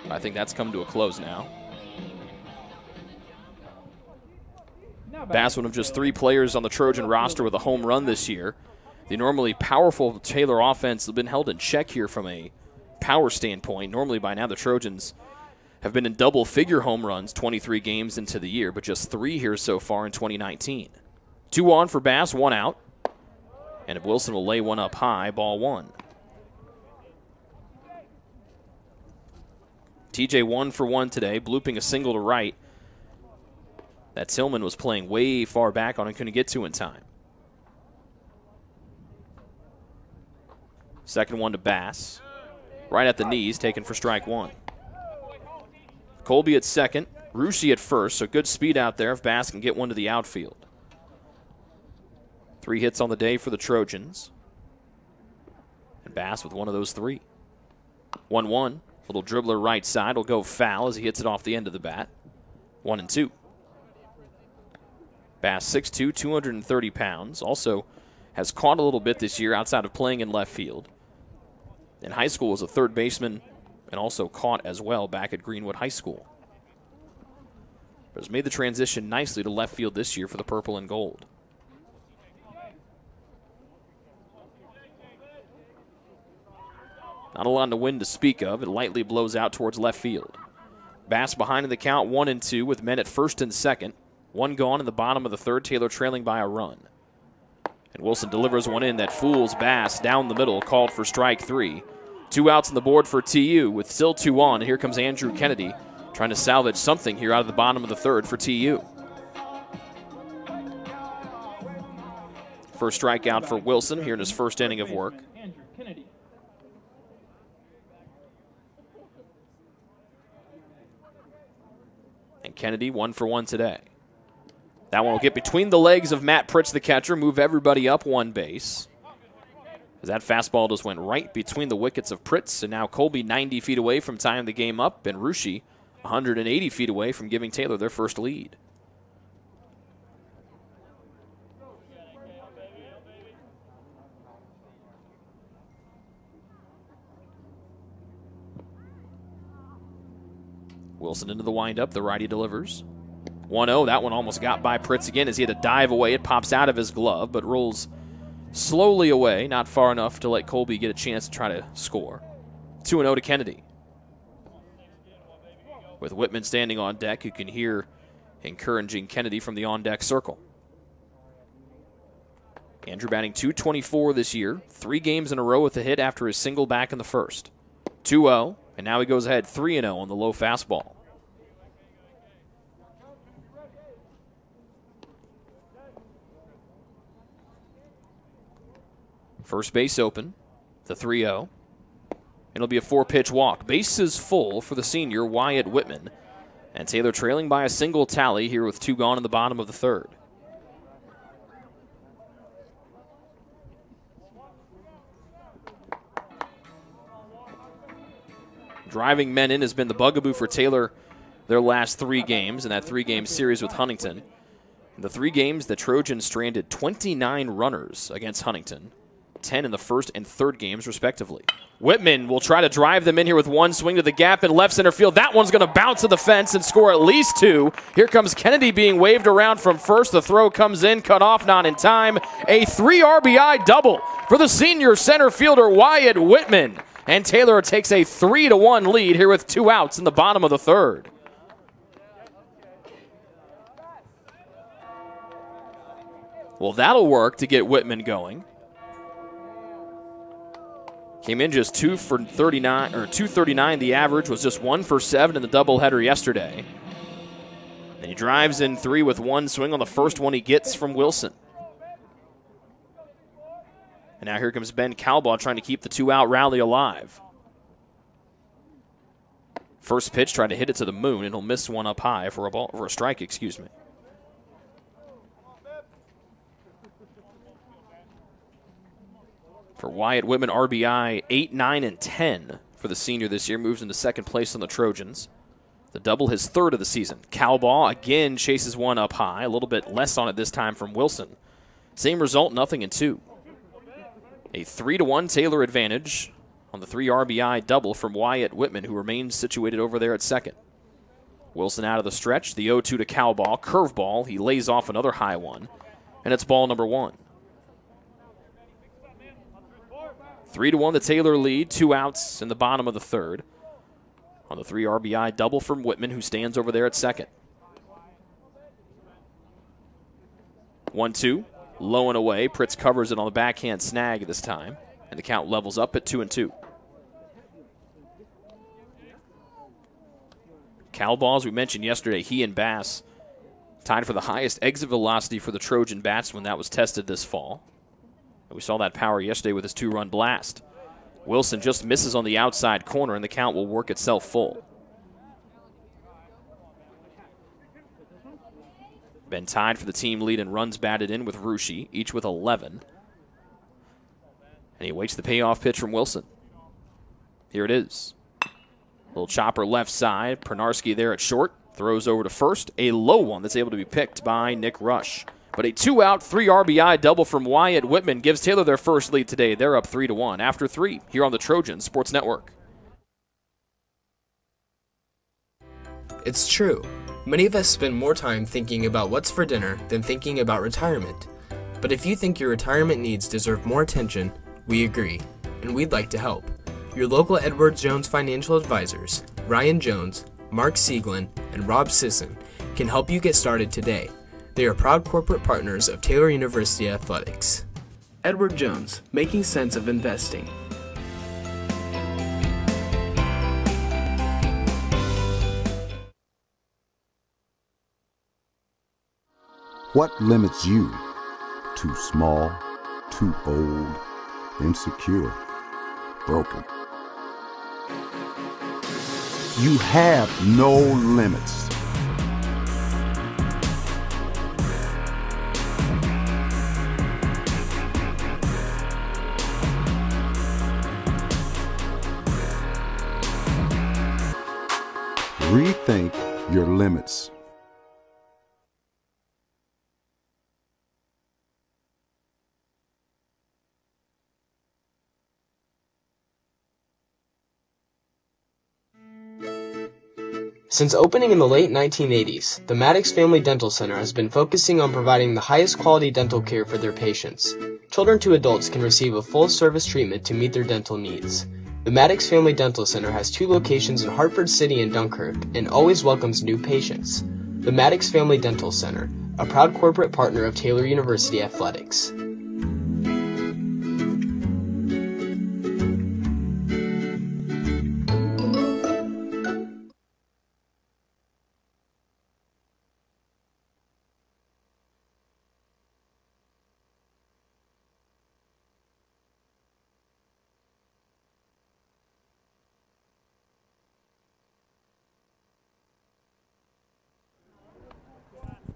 I think that's come to a close now. Bass, one of just 3 players on the Trojan roster with a home run this year. The normally powerful Taylor offense has been held in check here from a power standpoint. Normally by now the Trojans have been in double-figure home runs 23 games into the year, but just 3 here so far in 2019. 2 on for Bass, 1 out. And if Wilson will lay one up high, ball 1. TJ 1 for 1 today, blooping a single to right that Tillman was playing way far back on and couldn't get to in time. Second one to Bass. Right at the knees, taken for strike 1. Colby at second, Russi at first, so good speed out there if Bass can get one to the outfield. 3 hits on the day for the Trojans. And Bass with one of those 3. 1-1, little dribbler right side will go foul as he hits it off the end of the bat. 1-2. Bass 6'2", 230 pounds, also has caught a little bit this year outside of playing in left field. In high school was a third baseman and also caught as well back at Greenwood High School. But has made the transition nicely to left field this year for the purple and gold. Not a lot in the wind to speak of. It lightly blows out towards left field. Bass behind in the count, 1-2 with men at first and second. 1 gone in the bottom of the third, Taylor trailing by a run. And Wilson delivers one in that fools Bass down the middle, called for strike 3. 2 outs on the board for TU with still 2 on. And here comes Andrew Kennedy trying to salvage something here out of the bottom of the third for TU. First strikeout for Wilson here in his first inning of work. Andrew Kennedy. And Kennedy 1 for 1 today. That one will get between the legs of Matt Pritz, the catcher, move everybody up one base. As that fastball just went right between the wickets of Pritz, and now Colby 90 feet away from tying the game up, and Ruschi 180 feet away from giving Taylor their first lead. Wilson into the windup. The righty delivers. 1-0. That one almost got by Pritz again as he had to dive away. It pops out of his glove, but rolls slowly away, not far enough to let Colby get a chance to try to score. 2-0 to Kennedy. With Whitman standing on deck, you can hear encouraging Kennedy from the on-deck circle. Andrew batting .224 this year. 3 games in a row with a hit after his single back in the first. 2-0. And now he goes ahead 3-0 on the low fastball. First base open, the 3-0. It'll be a 4-pitch walk. Bases full for the senior, Wyatt Whitman. And Taylor trailing by a single tally here with 2 gone in the bottom of the third. Driving men in has been the bugaboo for Taylor their last 3 games in that 3-game series with Huntington. In the 3 games, the Trojans stranded 29 runners against Huntington, 10 in the first and third games, respectively. Whitman will try to drive them in here with one swing to the gap in left center field. That one's going to bounce to the fence and score at least 2. Here comes Kennedy being waved around from first. The throw comes in, cut off, not in time. A 3 RBI double for the senior center fielder, Wyatt Whitman. And Taylor takes a 3-1 lead here with 2 outs in the bottom of the third. Well, that'll work to get Whitman going. Came in just 2 for 39, or 239. The average was just 1 for 7 in the doubleheader yesterday. And he drives in 3 with 1 swing on the first one he gets from Wilson. And now here comes Ben Calbaugh trying to keep the 2-out rally alive. First pitch, tried to hit it to the moon, and he'll miss one up high for a strike, excuse me. For Wyatt Whitman, RBI 8, 9, and 10 for the senior this year. Moves into second place on the Trojans. The double, his 3rd of the season. Calbaugh again chases one up high. A little bit less on it this time from Wilson. Same result, nothing in 2. A 3-1 Taylor advantage on the 3 RBI double from Wyatt Whitman, who remains situated over there at second. Wilson out of the stretch. The 0-2 to Calbaugh. Curveball. He lays off another high one. And it's ball number 1. 3-1 the Taylor lead. 2 outs in the bottom of the third. On the 3 RBI double from Whitman, who stands over there at second. 1-2. Low and away. Pritz covers it on the backhand snag this time. And the count levels up at 2-2. Calbaugh, as we mentioned yesterday, he and Bass tied for the highest exit velocity for the Trojan bats when that was tested this fall. And we saw that power yesterday with his 2-run blast. Wilson just misses on the outside corner, and the count will work itself full. Been tied for the team lead in runs batted in with Ruschi, each with 11. And he waits the payoff pitch from Wilson. Here it is. Little chopper left side. Pernarski there at short. Throws over to first. A low one that's able to be picked by Nick Rush. But a 2-out, 3 RBI double from Wyatt Whitman gives Taylor their first lead today. They're up 3-1 after 3 here on the Trojan Sports Network. It's true. Many of us spend more time thinking about what's for dinner than thinking about retirement. But if you think your retirement needs deserve more attention, we agree, and we'd like to help. Your local Edward Jones financial advisors, Ryan Jones, Mark Sieglin, and Rob Sisson, can help you get started today. They are proud corporate partners of Taylor University Athletics. Edward Jones, making sense of investing. What limits you? Too small, too old, insecure, broken. You have no limits. Rethink your limits. Since opening in the late 1980s, the Maddox Family Dental Center has been focusing on providing the highest quality dental care for their patients. Children to adults can receive a full-service treatment to meet their dental needs. The Maddox Family Dental Center has 2 locations in Hartford City and Dunkirk and always welcomes new patients. The Maddox Family Dental Center, a proud corporate partner of Taylor University Athletics.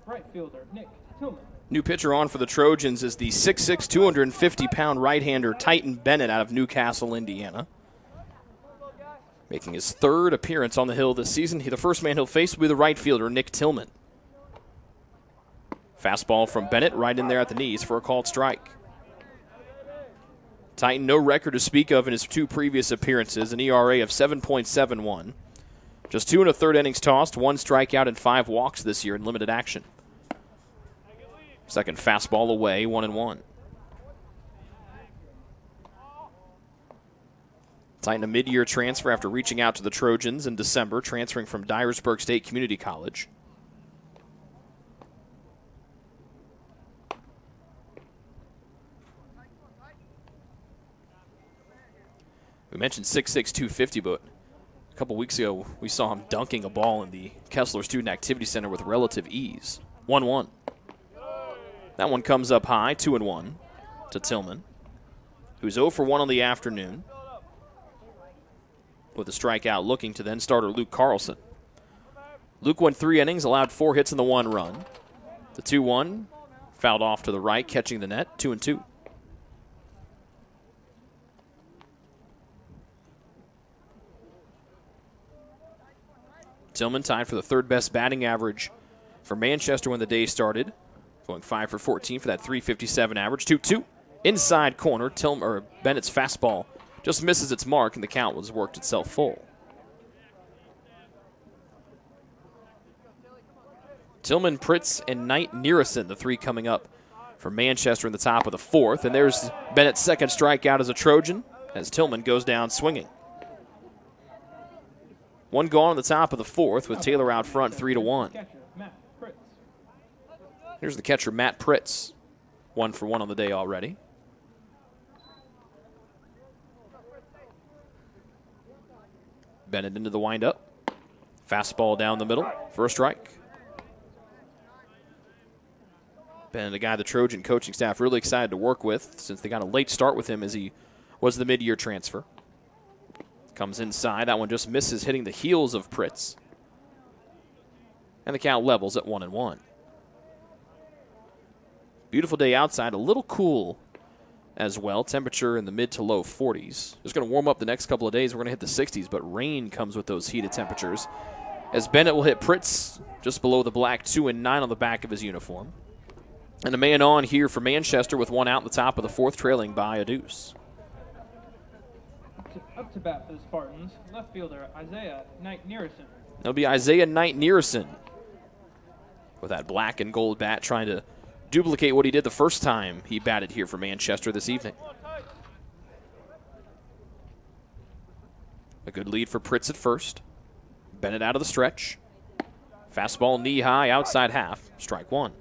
Right fielder, Nick Tillman. New pitcher on for the Trojans is the 6'6", 250-pound right-hander Titan Bennett out of Newcastle, Indiana. Making his 3rd appearance on the hill this season. The first man he'll face will be the right fielder, Nick Tillman. Fastball from Bennett right in there at the knees for a called strike. Titan, no record to speak of in his 2 previous appearances, an ERA of 7.71. Just 2 1/3 innings tossed, 1 strikeout and 5 walks this year in limited action. Second fastball away, 1-1. Titan, a mid-year transfer after reaching out to the Trojans in December, transferring from Dyersburg State Community College. We mentioned 6'6", 250, but a couple weeks ago we saw him dunking a ball in the Kessler Student Activity Center with relative ease. 1-1. That one comes up high, 2-1 to Tillman, who's 0 for 1 on the afternoon, with a strikeout looking to then starter Luke Carlson. Luke went 3 innings, allowed 4 hits and the 1 run. The 2-1 fouled off to the right, catching the net, 2-2. Tillman tied for the 3rd best batting average for Manchester when the day started, going 5 for 14 for that .357 average. 2-2 inside corner. Bennett's fastball just misses its mark, and the count was worked itself full. Tillman, Pritz, and Knight Nearison, the 3 coming up for Manchester in the top of the 4th. And there's Bennett's second strikeout as a Trojan, as Tillman goes down swinging. 1 gone on the top of the 4th with Taylor out front 3-1. Here's the catcher, Matt Pritz. 1 for 1 on the day already. Bennett into the windup. Fastball down the middle for a strike. Bennett, a guy the Trojan coaching staff really excited to work with since they got a late start with him as he was the mid-year transfer. Comes inside. That one just misses, hitting the heels of Pritz. And the count levels at 1-1. Beautiful day outside, a little cool as well. Temperature in the mid to low 40s. It's going to warm up the next couple of days. We're going to hit the 60s, but rain comes with those heated temperatures. As Bennett will hit Pritz just below the black 2-9 on the back of his uniform. And a man on here for Manchester with 1 out in the top of the 4th, trailing by a deuce. Up to bat for the Spartans, left fielder Isaiah Knight Nearison. That'll be Isaiah Knight Nearison with that black and gold bat, trying to duplicate what he did the first time he batted here for Manchester this evening. A good lead for Pritz at first. Bennett out of the stretch. Fastball knee high, outside half, strike 1.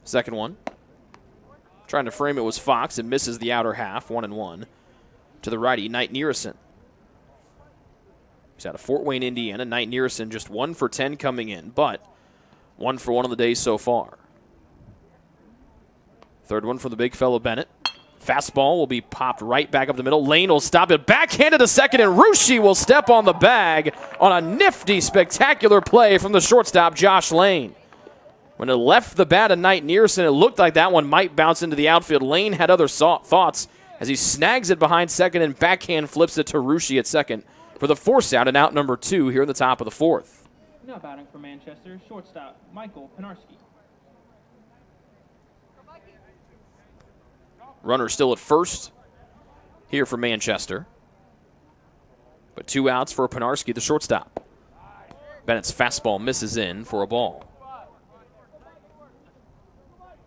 Second one. Trying to frame it was Fox and misses the outer half, 1-1. To the righty, Knight Nearison. He's out of Fort Wayne, Indiana. Knight Nearison just 1 for 10 coming in, but 1 for 1 on the day so far. Third one for the big fellow Bennett. Fastball will be popped right back up the middle. Lane will stop it. Backhanded to second, and Ruschi will step on the bag on a nifty, spectacular play from the shortstop, Josh Lane. When it left the bat of Knight Nearson, it looked like that one might bounce into the outfield. Lane had other thoughts as he snags it behind second and backhand flips it to Ruschi at second for the force out and out number 2 here in the top of the 4th. Now batting for Manchester, shortstop Michael Penarski. Runner still at first here for Manchester. But 2 outs for Penarski, the shortstop. Bennett's fastball misses in for a ball.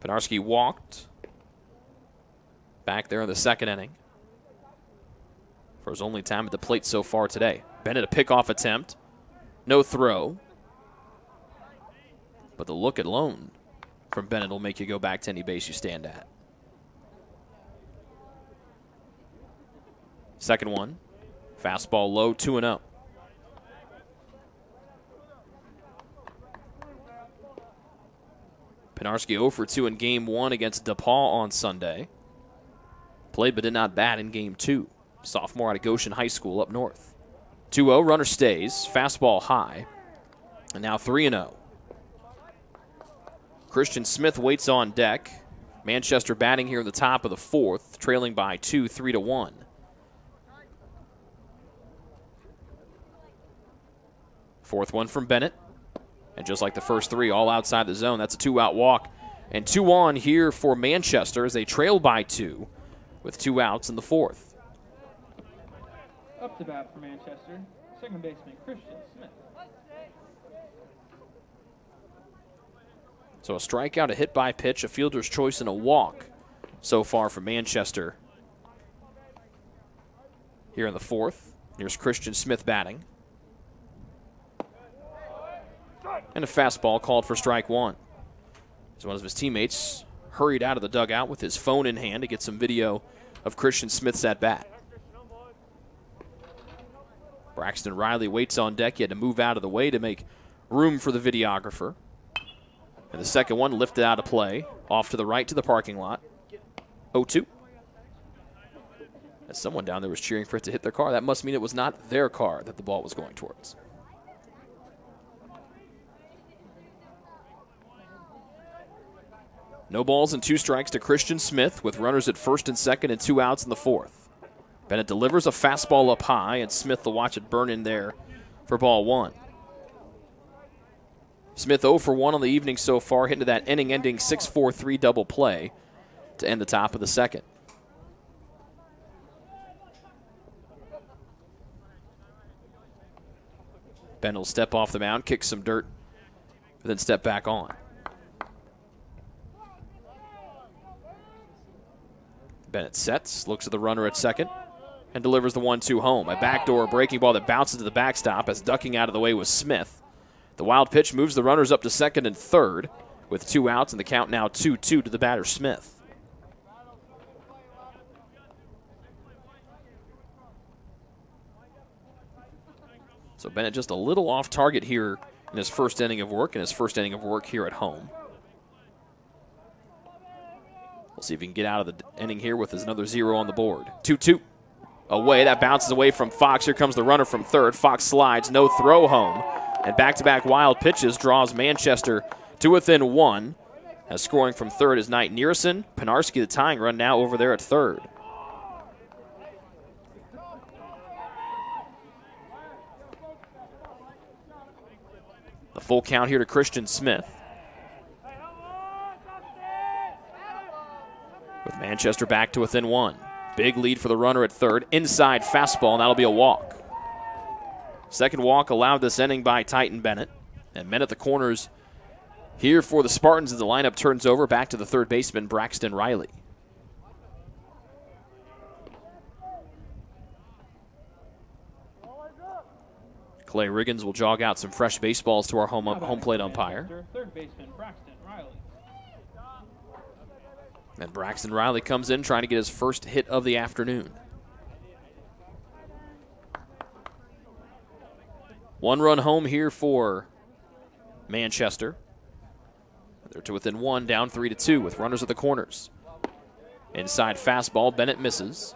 Penarski walked back there in the 2nd inning for his only time at the plate so far today. Bennett a pickoff attempt. No throw. But the look alone from Bennett will make you go back to any base you stand at. 2nd one. Fastball low, 2-0. Penarski 0 for 2 in Game 1 against DePaul on Sunday. Played but did not bat in Game 2. Sophomore out of Goshen High School up north. 2-0, runner stays. Fastball high. And now 3-0. Christian Smith waits on deck. Manchester batting here in the top of the 4th, trailing by 2, 3-1. Fourth one from Bennett. And just like the first 3, all outside the zone. That's a 2-out walk. And 2 on here for Manchester as they trail by 2 with 2 outs in the 4th. Up to bat for Manchester, second baseman Christian Smith. So a strikeout, a hit by pitch, a fielder's choice, and a walk so far for Manchester. Here in the 4th, here's Christian Smith batting. And a fastball called for strike 1. As one of his teammates hurried out of the dugout with his phone in hand to get some video of Christian Smith's at-bat. Braxton Riley waits on deck. He had to move out of the way to make room for the videographer. And the second one lifted out of play, off to the right to the parking lot. 0-2. As someone down there was cheering for it to hit their car, that must mean it was not their car that the ball was going towards. No balls and 2 strikes to Christian Smith with runners at first and second and 2 outs in the 4th. Bennett delivers a fastball up high, and Smith will watch it burn in there for ball 1. Smith 0 for 1 on the evening so far, hitting to that inning-ending 6-4-3 double play to end the top of the 2nd. Bennett will step off the mound, kick some dirt, and then step back on. Bennett sets, looks at the runner at second, and delivers the 1-2 home. A backdoor breaking ball that bounces to the backstop as ducking out of the way was Smith. The wild pitch moves the runners up to second and third with 2 outs, and the count now 2-2 to the batter, Smith. So Bennett just a little off target here in his first inning of work, here at home. We'll see if he can get out of the inning here with another 0 on the board. 2-2. Away. That bounces away from Fox. Here comes the runner from third. Fox slides. No throw home. And back-to-back wild pitches draws Manchester to within 1. As scoring from third is Knight Nearson. Penarski, the tying run, now over there at third. The full count here to Christian Smith. With Manchester back to within 1. Big lead for the runner at third. Inside fastball, and that'll be a walk. Second walk allowed this inning by Titan Bennett. And men at the corners here for the Spartans as the lineup turns over. Back to the third baseman, Braxton Riley. Clay Riggins will jog out some fresh baseballs to our home plate umpire. Third baseman Braxton Riley. And Braxton Riley comes in trying to get his first hit of the afternoon. 1 run home here for Manchester. They're to within 1, down 3-2 with runners at the corners. Inside fastball, Bennett misses.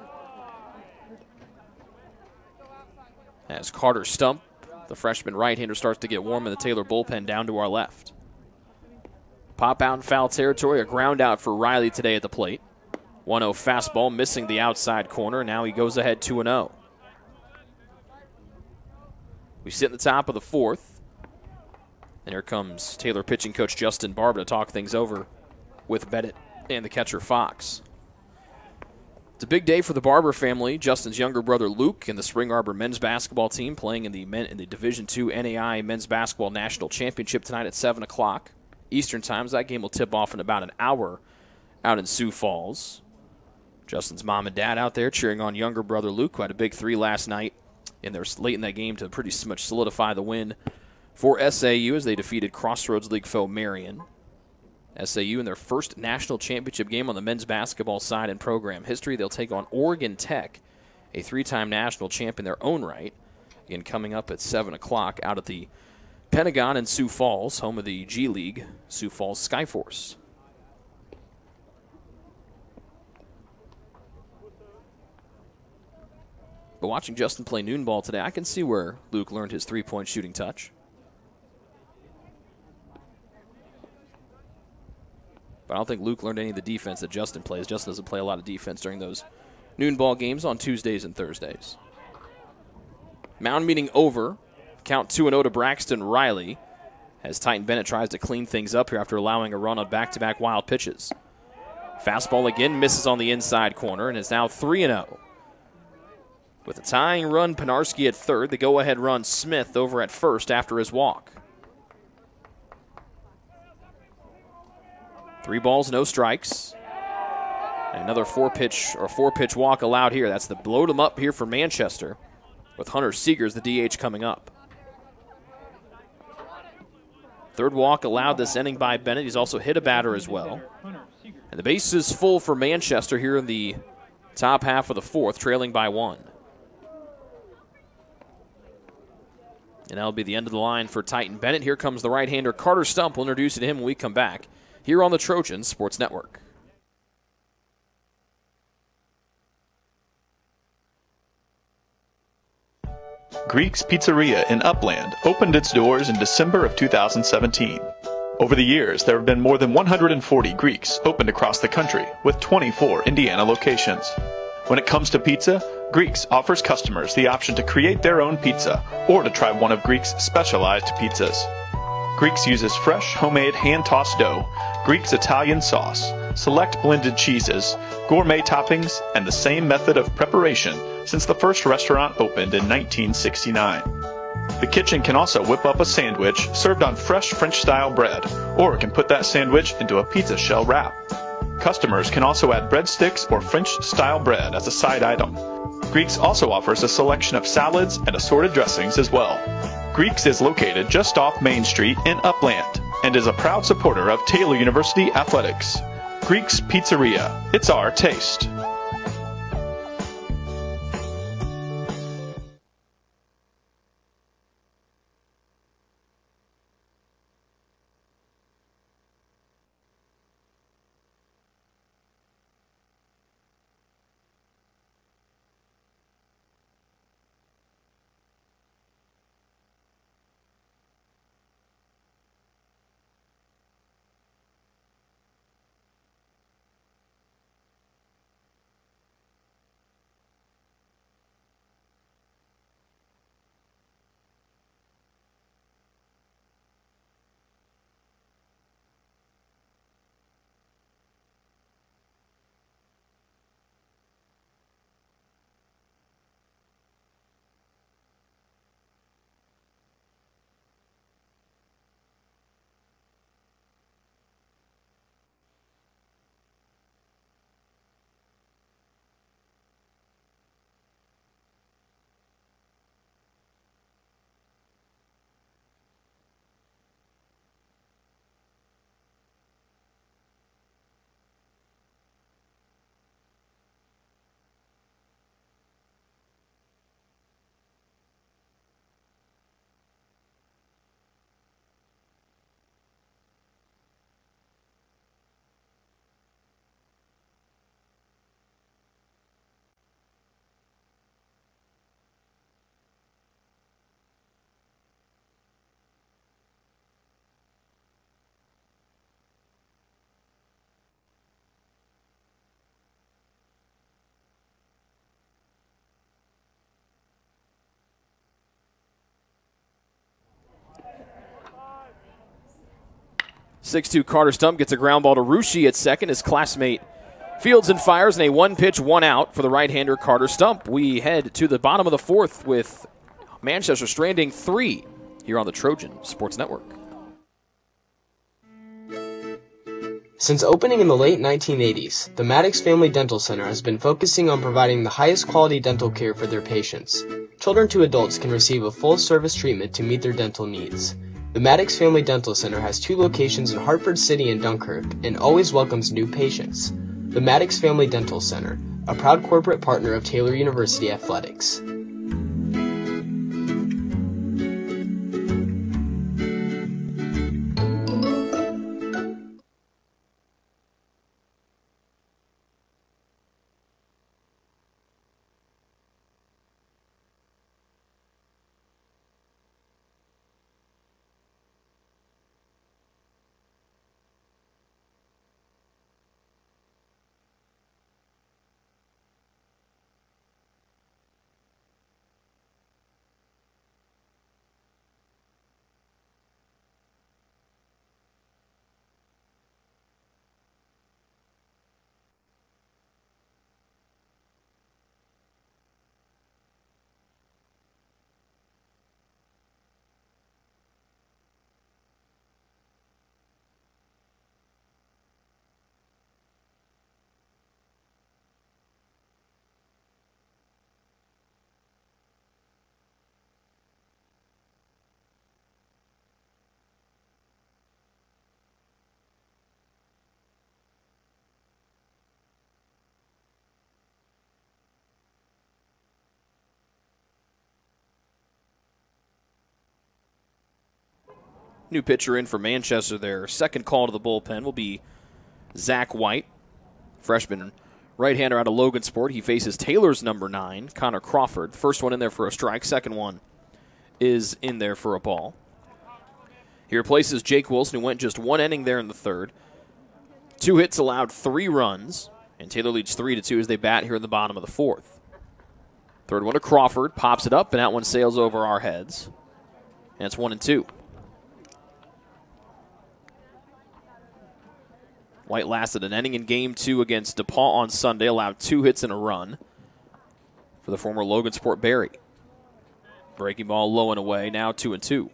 As Carter Stump, the freshman right-hander, starts to get warm in the Taylor bullpen down to our left. Pop out in foul territory, a ground out for Riley today at the plate. 1-0 fastball, missing the outside corner. Now he goes ahead 2-0. We sit in the top of the fourth. And here comes Taylor pitching coach Justin Barber to talk things over with Bennett and the catcher Fox. It's a big day for the Barber family. Justin's younger brother Luke and the Spring Arbor men's basketball team playing in the Division II NAI Men's Basketball National Championship tonight at 7 o'clock Eastern Time. That game will tip off in about an hour out in Sioux Falls. Justin's mom and dad out there cheering on younger brother Luke, who had a big 3 last night, and they're late in that game to pretty much solidify the win for SAU as they defeated Crossroads League foe Marion. SAU in their first national championship game on the men's basketball side in program history. They'll take on Oregon Tech, a 3-time national champ in their own right. Again, coming up at 7 o'clock out at the Pentagon in Sioux Falls, home of the G League, Sioux Falls Skyforce. But watching Justin play noon ball today, I can see where Luke learned his three-point shooting touch. But I don't think Luke learned any of the defense that Justin plays. Justin doesn't play a lot of defense during those noon ball games on Tuesdays and Thursdays. Mound meeting over. Count 2-0 to Braxton Riley as Titan Bennett tries to clean things up here after allowing a run on back-to-back wild pitches. Fastball again misses on the inside corner and is now 3-0. With a tying run, Penarski at third. The go-ahead run, Smith over at first after his walk. 3 balls, no strikes. And another four-pitch walk allowed here. That's the blowed him up here for Manchester with Hunter Seegers, the DH, coming up. 3rd walk allowed this inning by Bennett. He's also hit a batter as well. And the base is full for Manchester here in the top half of the 4th, trailing by 1. And that'll be the end of the line for Titan Bennett. Here comes the right-hander Carter Stump. We'll introduce you to him when we come back here on the Trojan Sports Network. Greek's Pizzeria in Upland opened its doors in December of 2017. Over the years, there have been more than 140 Greeks opened across the country, with 24 Indiana locations. When it comes to pizza, Greeks offers customers the option to create their own pizza or to try one of Greek's specialized pizzas. Greeks uses fresh, homemade, hand-tossed dough, Greek's Italian sauce, select blended cheeses, gourmet toppings, and the same method of preparation since the first restaurant opened in 1969. The kitchen can also whip up a sandwich served on fresh French-style bread, or can put that sandwich into a pizza shell wrap. Customers can also add breadsticks or French-style bread as a side item. Greeks also offers a selection of salads and assorted dressings as well. Greeks is located just off Main Street in Upland and is a proud supporter of Taylor University Athletics. Greek's Pizzeria. It's our taste. 6'2" Carter Stump gets a ground ball to Ruschi at second. His classmate fields and fires in a 1-pitch, 1-out for the right-hander Carter Stump. We head to the bottom of the fourth with Manchester stranding 3 here on the Trojan Sports Network. Since opening in the late 1980s, the Maddox Family Dental Center has been focusing on providing the highest quality dental care for their patients. Children to adults can receive a full-service treatment to meet their dental needs. The Maddox Family Dental Center has 2 locations in Hartford City and Dunkirk and always welcomes new patients. The Maddox Family Dental Center, a proud corporate partner of Taylor University Athletics. New pitcher in for Manchester there. Second call to the bullpen will be Zach White, freshman right-hander out of Logansport. He faces Taylor's number 9, Connor Crawford. First one in there for a strike. Second one is in there for a ball. He replaces Jake Wilson, who went just 1 inning there in the third. 2 hits allowed, 3 runs, and Taylor leads 3-2 as they bat here in the bottom of the fourth. Third one to Crawford, pops it up, and that one sails over our heads. And it's 1-2. White lasted an inning in Game 2 against DePaul on Sunday, allowed 2 hits and a run for the former Logansport Berry. Breaking ball low and away, now 2-2.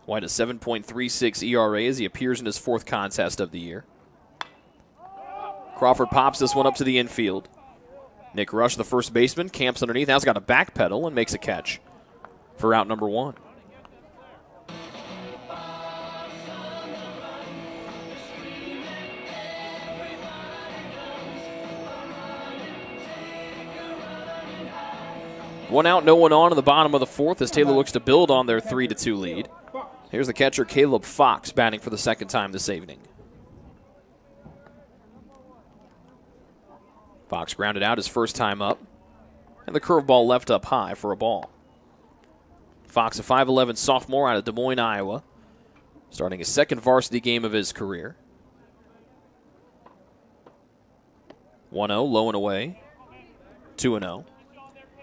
White a 7.36 ERA as he appears in his 4th contest of the year. Crawford pops this one up to the infield. Nick Rush, the first baseman, camps underneath. Now's got a backpedal and makes a catch for out number 1. One out, no one on in the bottom of the fourth as Taylor looks to build on their 3-2 lead. Here's the catcher, Caleb Fox, batting for the second time this evening. Fox grounded out his first time up, and the curveball left up high for a ball. Fox, a 5'11 sophomore out of Des Moines, Iowa, starting his second varsity game of his career. 1-0, low and away, 2-0.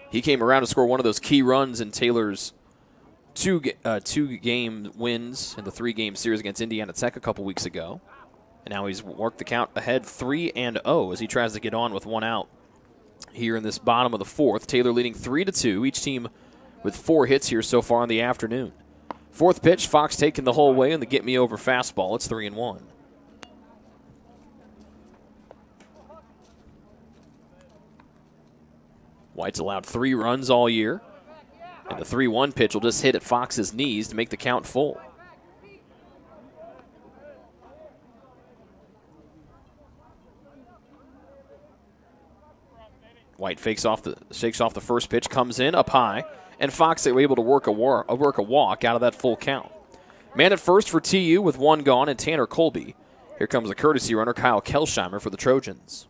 He came around to score one of those key runs in Taylor's two-game wins in the 3-game series against Indiana Tech a couple weeks ago. And now he's worked the count ahead 3-0 as he tries to get on with 1 out here in this bottom of the fourth. Taylor leading 3-2, each team with 4 hits here so far in the afternoon. Fourth pitch, Fox taking the whole way in the get-me-over fastball. It's 3-1. White's allowed 3 runs all year. And the 3-1 pitch will just hit at Fox's knees to make the count full. White shakes off the first pitch, comes in up high, and Fox are able to work a walk out of that full count. Man at first for TU with 1 gone and Tanner Colby. Here comes the courtesy runner, Kyle Kelsheimer, for the Trojans.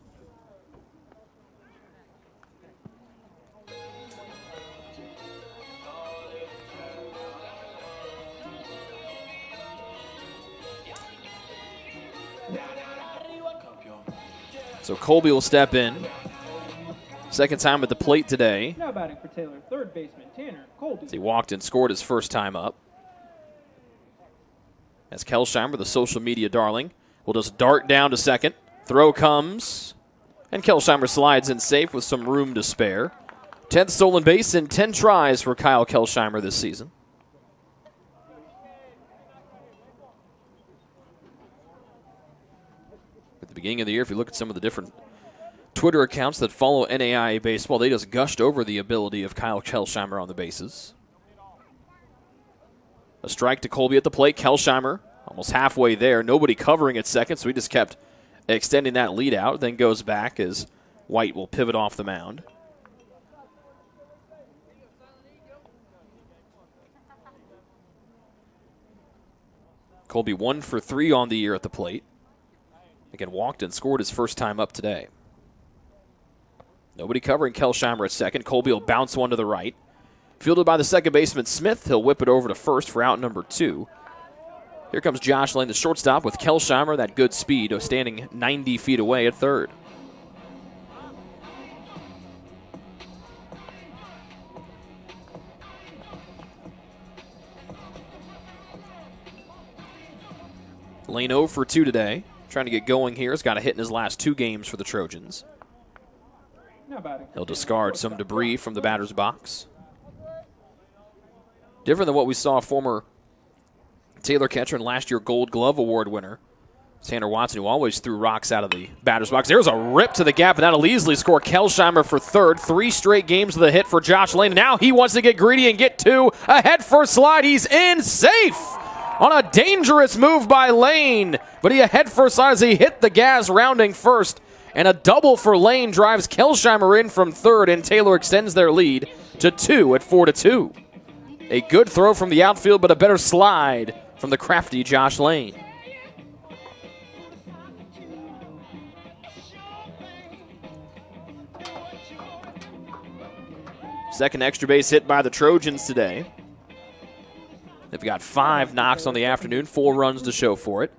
So Colby will step in. Second time at the plate today. Now batting for Taylor, third baseman Tanner Colby. He walked and scored his first time up. As Kelsheimer, the social media darling, will just dart down to second. Throw comes, and Kelsheimer slides in safe with some room to spare. 10th stolen base in 10 tries for Kyle Kelsheimer this season. At the beginning of the year, if you look at some of the different Twitter accounts that follow NAIA baseball, they just gushed over the ability of Kyle Kelsheimer on the bases. A strike to Colby at the plate. Kelsheimer almost halfway there. Nobody covering at second, so he just kept extending that lead out. Then goes back as White will pivot off the mound. Colby 1 for 3 on the year at the plate. Again, walked and scored his first time up today. Nobody covering Kelsheimer at second. Colby will bounce one to the right. Fielded by the second baseman Smith. He'll whip it over to first for out number 2. Here comes Josh Lane, the shortstop, with Kelsheimer, that good speed, standing 90 feet away at third. Lane 0 for 2 today. Trying to get going here. He's got a hit in his last 2 games for the Trojans. He'll discard some debris from the batter's box. Different than what we saw former Taylor catcher and last year Gold Glove Award winner Tanner Watson, who always threw rocks out of the batter's box. There's a rip to the gap, and that'll easily score Kelsheimer for third. 3 straight games with a hit for Josh Lane. Now he wants to get greedy and get 2. A head first slide. He's in safe on a dangerous move by Lane. But he a head first slide as he hit the gas rounding first. And a double for Lane drives Kelsheimer in from third, and Taylor extends their lead to 2 at 4-2. A good throw from the outfield, but a better slide from the crafty Josh Lane. Second extra base hit by the Trojans today. They've got 5 knocks on the afternoon, 4 runs to show for it.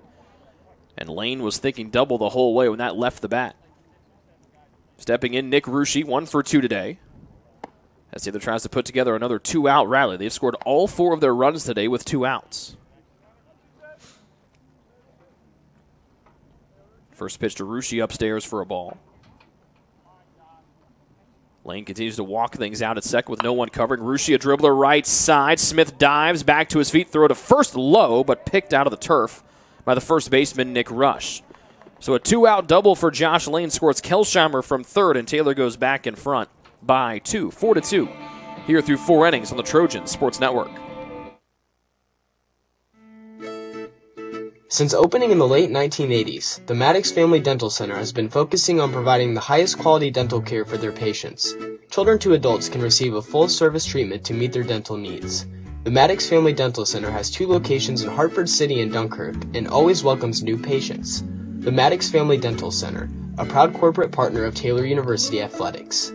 And Lane was thinking double the whole way when that left the bat. Stepping in, Nick Ruschi, 1 for 2 today. As Taylor tries to put together another 2-out rally. They've scored all 4 of their runs today with 2 outs. First pitch to Ruschi upstairs for a ball. Lane continues to walk things out at second with no one covering. Ruschi, a dribbler right side. Smith dives back to his feet. Throw to first low, but picked out of the turf by the first baseman, Nick Rush. So a 2-out double for Josh Lane scores Kelsheimer from third, and Taylor goes back in front by 2, 4-2. Here through 4 innings on the Trojans Sports Network. Since opening in the late 1980s, the Maddox Family Dental Center has been focusing on providing the highest quality dental care for their patients. Children to adults can receive a full-service treatment to meet their dental needs. The Maddox Family Dental Center has 2 locations in Hartford City and Dunkirk and always welcomes new patients. The Maddox Family Dental Center, a proud corporate partner of Taylor University Athletics.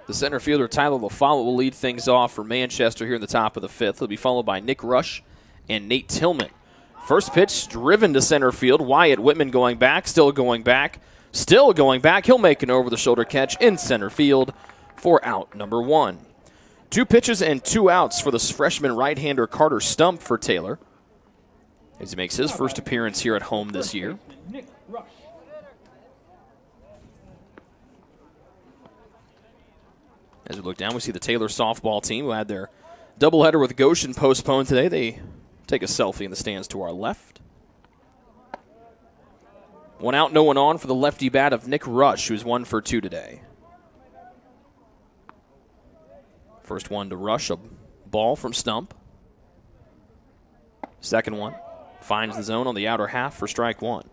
The center fielder, Tyler LaFollette, will lead things off for Manchester here in the top of the 5th. He'll be followed by Nick Rush and Nate Tillman. First pitch driven to center field. Wyatt Whitman going back, still going back, still going back. He'll make an over-the-shoulder catch in center field for out number 1. 2 pitches and 2 outs for the freshman right-hander Carter Stump for Taylor. as he makes his first appearance here at home this year. Nick Rush. As we look down, we see the Taylor softball team who had their doubleheader with Goshen postponed today. They take a selfie in the stands to our left. 1 out, no one on for the lefty bat of Nick Rush, who's 1 for 2 today. First one to Rush, a ball from Stump. Second one finds the zone on the outer half for strike 1.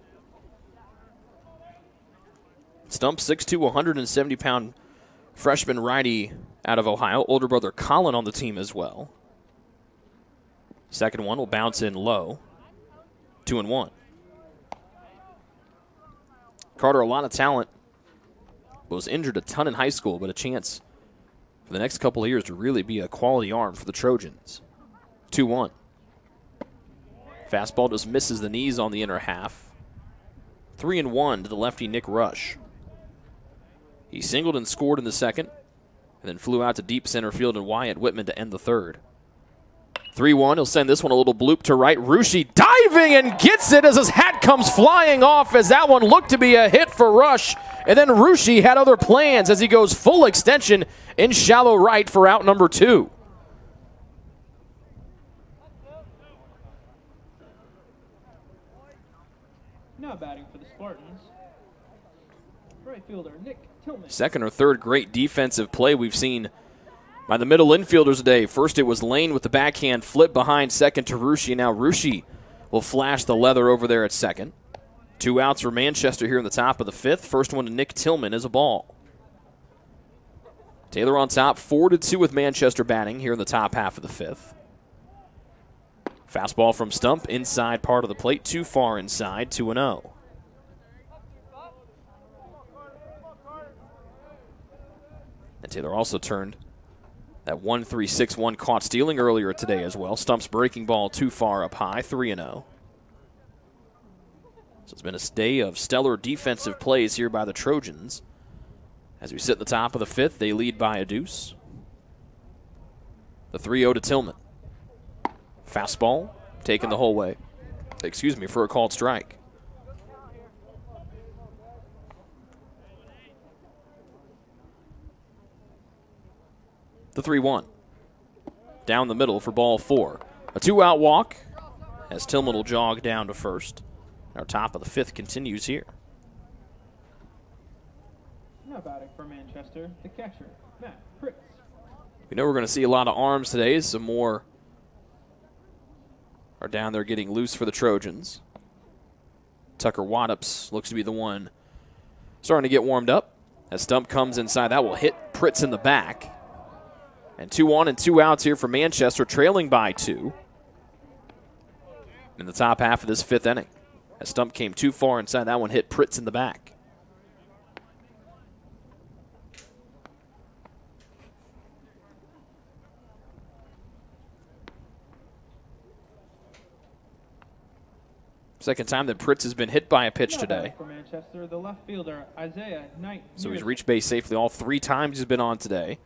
Stump, 6'2", 170-pound freshman righty out of Ohio. Older brother Colin on the team as well. Second one will bounce in low. 2-1. Carter, a lot of talent. Was injured a ton in high school, but a chance for the next couple of years to really be a quality arm for the Trojans. 2-1. Fastball just misses the knees on the inner half. 3-1 to the lefty Nick Rush. He singled and scored in the second, and then flew out to deep center field and Wyatt Whitman to end the third. 3-1, he'll send this one a little bloop to right. Ruschi diving and gets it as his hat comes flying off, as that one looked to be a hit for Rush. And then Ruschi had other plans as he goes full extension in shallow right for out number 2. Now batting for the Spartans, right fielder Nick Tillman. Second or third great defensive play we've seen by the middle infielders today. First it was Lane with the backhand flip behind second to Ruschi. Now Ruschi will flash the leather over there at second. 2 outs for Manchester here in the top of the 5th. First one to Nick Tillman is a ball. Taylor on top, 4-2 with Manchester batting here in the top half of the 5th. Fastball from Stump, inside part of the plate, too far inside, 2-0. And Taylor also turned that 1-3-6-1 caught stealing earlier today as well. Stump's breaking ball too far up high, 3-0. So it's been a day of stellar defensive plays here by the Trojans. As we sit at the top of the 5th, they lead by a deuce. The 3-0 to Tillman. Fastball taken the whole way. Excuse me, for a called strike. The 3-1. Down the middle for ball 4. A 2-out walk as Tillman will jog down to first. Our top of the 5th continues here. Now batting for Manchester, the catcher, Matt Pritz. We know we're going to see a lot of arms today. Some more are down there getting loose for the Trojans. Tucker Waddups looks to be the one starting to get warmed up. As Stump comes inside, that will hit Pritz in the back. And 2 on and 2 outs here for Manchester, trailing by 2 in the top half of this 5th inning. As Stump came too far inside, that one hit Pritz in the back. Second time that Pritz has been hit by a pitch today. For Manchester, the left fielder, Isaiah Knight. So he's reached base safely all 3 times he's been on today.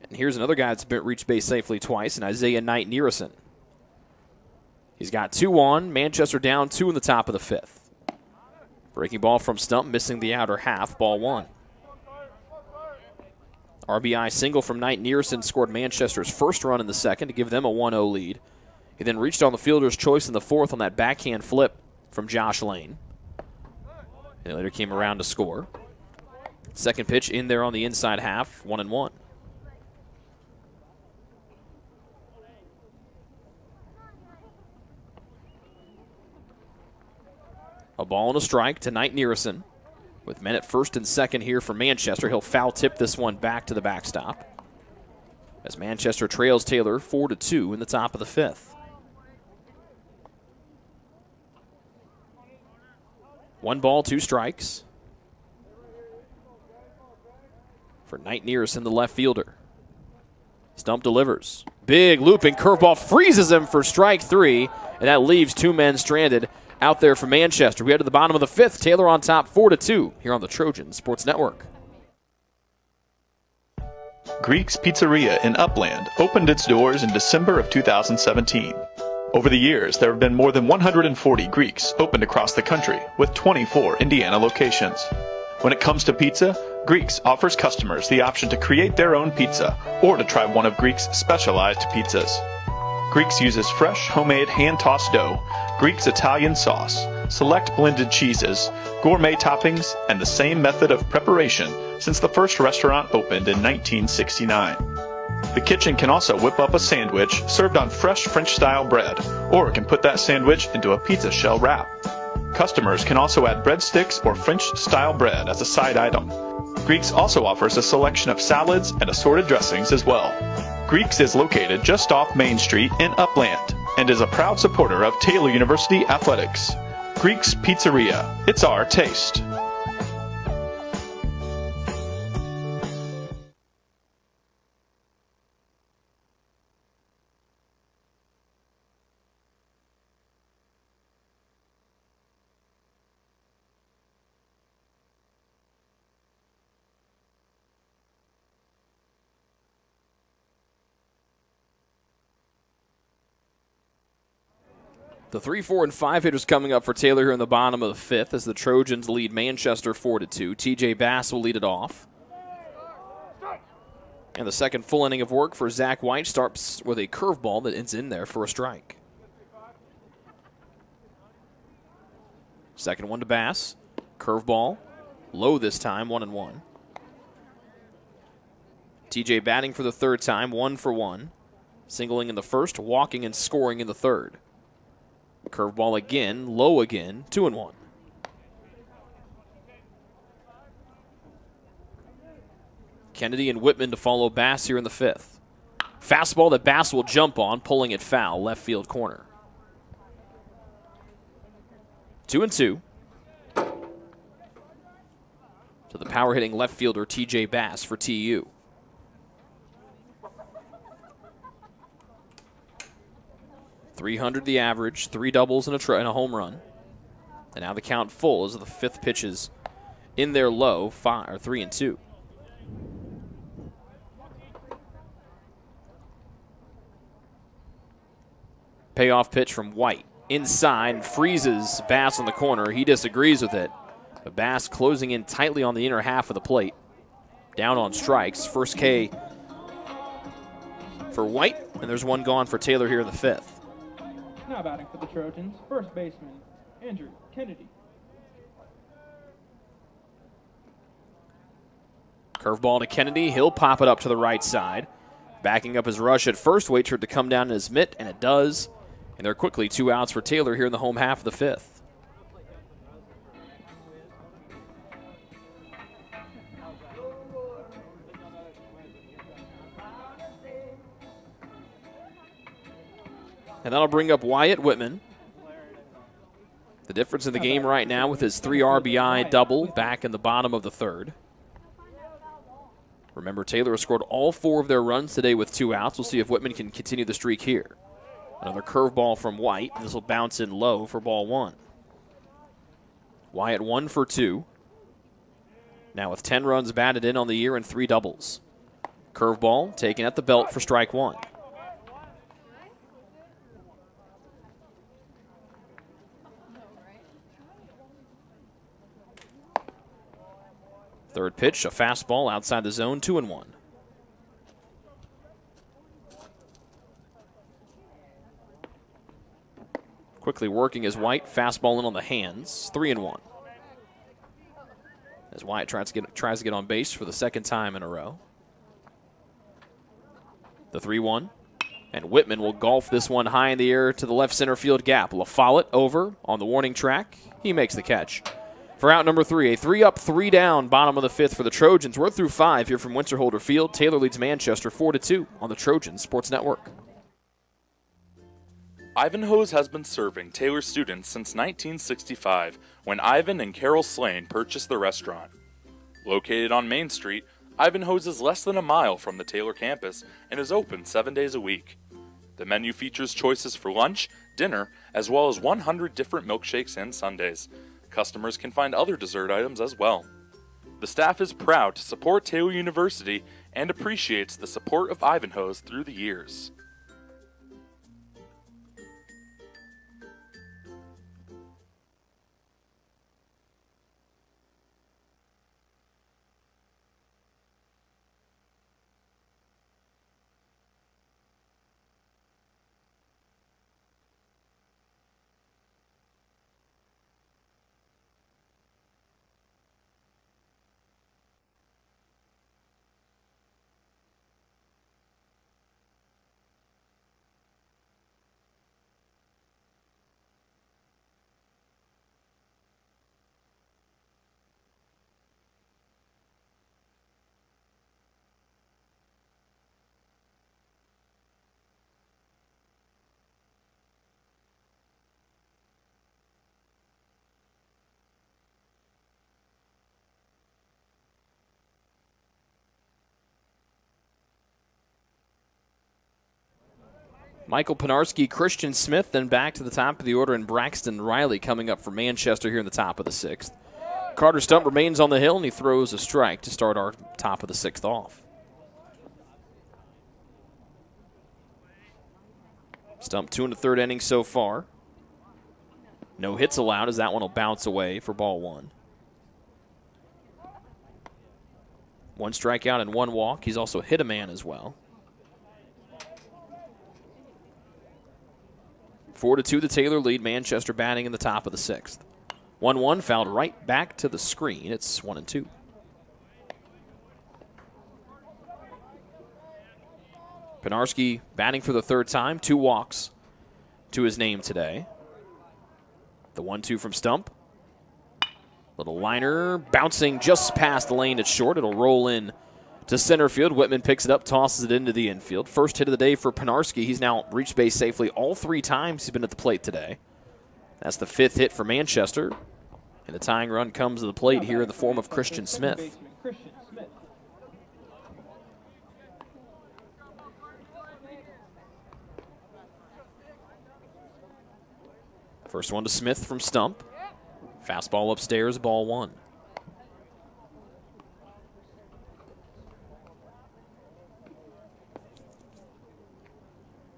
And here's another guy that's reached base safely twice, and Isaiah Knight Nearison. He's got 2 on, Manchester down 2 in the top of the 5th. Breaking ball from Stump, missing the outer half, ball 1. RBI single from Knight Nearison scored Manchester's first run in the second to give them a 1-0 lead. He then reached on the fielder's choice in the 4th on that backhand flip from Josh Lane. He later came around to score. Second pitch in there on the inside half, 1-1. A ball and a strike to Knight Nearison. With men at first and second here for Manchester, he'll foul tip this one back to the backstop. As Manchester trails Taylor 4-2 in the top of the 5th. 1 ball, 2 strikes. For Knight Nearison, the left fielder. Stump delivers. Big looping curveball freezes him for strike 3, and that leaves 2 men stranded out there for Manchester. We head to the bottom of the 5th. Taylor on top 4-2 here on the Trojan Sports Network. Greek's Pizzeria in Upland opened its doors in December of 2017. Over the years, there have been more than 140 Greeks opened across the country, with 24 Indiana locations. When it comes to pizza, Greeks offers customers the option to create their own pizza or to try one of Greeks' specialized pizzas. Greeks uses fresh, homemade, hand-tossed dough, Greeks Italian sauce, select blended cheeses, gourmet toppings, and the same method of preparation since the first restaurant opened in 1969. The kitchen can also whip up a sandwich served on fresh French-style bread, or it can put that sandwich into a pizza shell wrap. Customers can also add breadsticks or French-style bread as a side item. Greeks also offers a selection of salads and assorted dressings as well. Greeks is located just off Main Street in Upland and is a proud supporter of Taylor University Athletics. Greeks Pizzeria, it's our taste. The 3, 4, and 5 hitters coming up for Taylor here in the bottom of the fifth as the Trojans lead Manchester 4-2. TJ Bass will lead it off. And the second full inning of work for Zach White starts with a curveball that ends in there for a strike. Second one to Bass. Curveball. Low this time, 1-1. TJ batting for the third time, 1 for 1. Singling in the first, walking and scoring in the third. Curveball again, low again, 2-1. Kennedy and Whitman to follow Bass here in the fifth. Fastball that Bass will jump on, pulling it foul, left field corner. 2-2. To the power hitting left fielder TJ Bass for TU. .300 the average, 3 doubles and a home run. And now the count full as the fifth pitches in there low, 3-2. Payoff pitch from White. Inside, freezes Bass on the corner. He disagrees with it. But Bass closing in tightly on the inner half of the plate. Down on strikes. First K for White, and there's one gone for Taylor here in the fifth. Now batting for the Trojans, first baseman, Andrew Kennedy. Curveball to Kennedy. He'll pop it up to the right side. Backing up his rush at first, waits for it to come down in his mitt, and it does. And there are quickly 2 outs for Taylor here in the home half of the fifth. And that'll bring up Wyatt Whitman. The difference in the game right now with his 3 RBI double back in the bottom of the third. Remember, Taylor has scored all 4 of their runs today with 2 outs. We'll see if Whitman can continue the streak here. Another curveball from White. This will bounce in low for ball 1. Wyatt 1 for 2. Now with 10 runs batted in on the year and 3 doubles. Curveball taken at the belt for strike 1. Third pitch, a fastball outside the zone, 2-1. Quickly working as White, fastball in on the hands, 3-1. As White tries to get on base for the second time in a row. The 3-1, and Whitman will golf this one high in the air to the left center field gap. LaFollette over on the warning track. He makes the catch. For out number 3, a 3-up, 3-down, bottom of the fifth for the Trojans. We're through 5 here from Winterholder Field. Taylor leads Manchester 4-2 on the Trojans Sports Network. Ivanhoe's has been serving Taylor students since 1965, when Ivan and Carol Slane purchased the restaurant. Located on Main Street, Ivanhoe's is less than a mile from the Taylor campus and is open 7 days a week. The menu features choices for lunch, dinner, as well as 100 different milkshakes and sundaes. Customers can find other dessert items as well. The staff is proud to support Taylor University and appreciates the support of Ivanhoe's through the years. Michael Penarski, Christian Smith, then back to the top of the order, and Braxton Riley coming up for Manchester here in the top of the 6th. Carter Stump remains on the hill, and he throws a strike to start our top of the 6th off. Stump 2 1/3 innings so far. No hits allowed as that one will bounce away for ball 1. 1 strikeout and 1 walk. He's also hit a man as well. 4-2 the Taylor lead. Manchester batting in the top of the 6th. 1-1 fouled right back to the screen. It's 1-2. Penarski batting for the 3rd time. 2 walks to his name today. The 1-2 from Stump. Little liner bouncing just past the lane. It's short. It'll roll in to center field. Whitman picks it up, tosses it into the infield. First hit of the day for Penarski. He's now reached base safely all 3 times he's been at the plate today. That's the 5th hit for Manchester. And the tying run comes to the plate here in the form of Christian Smith. First one to Smith from Stump. Fastball upstairs, ball 1.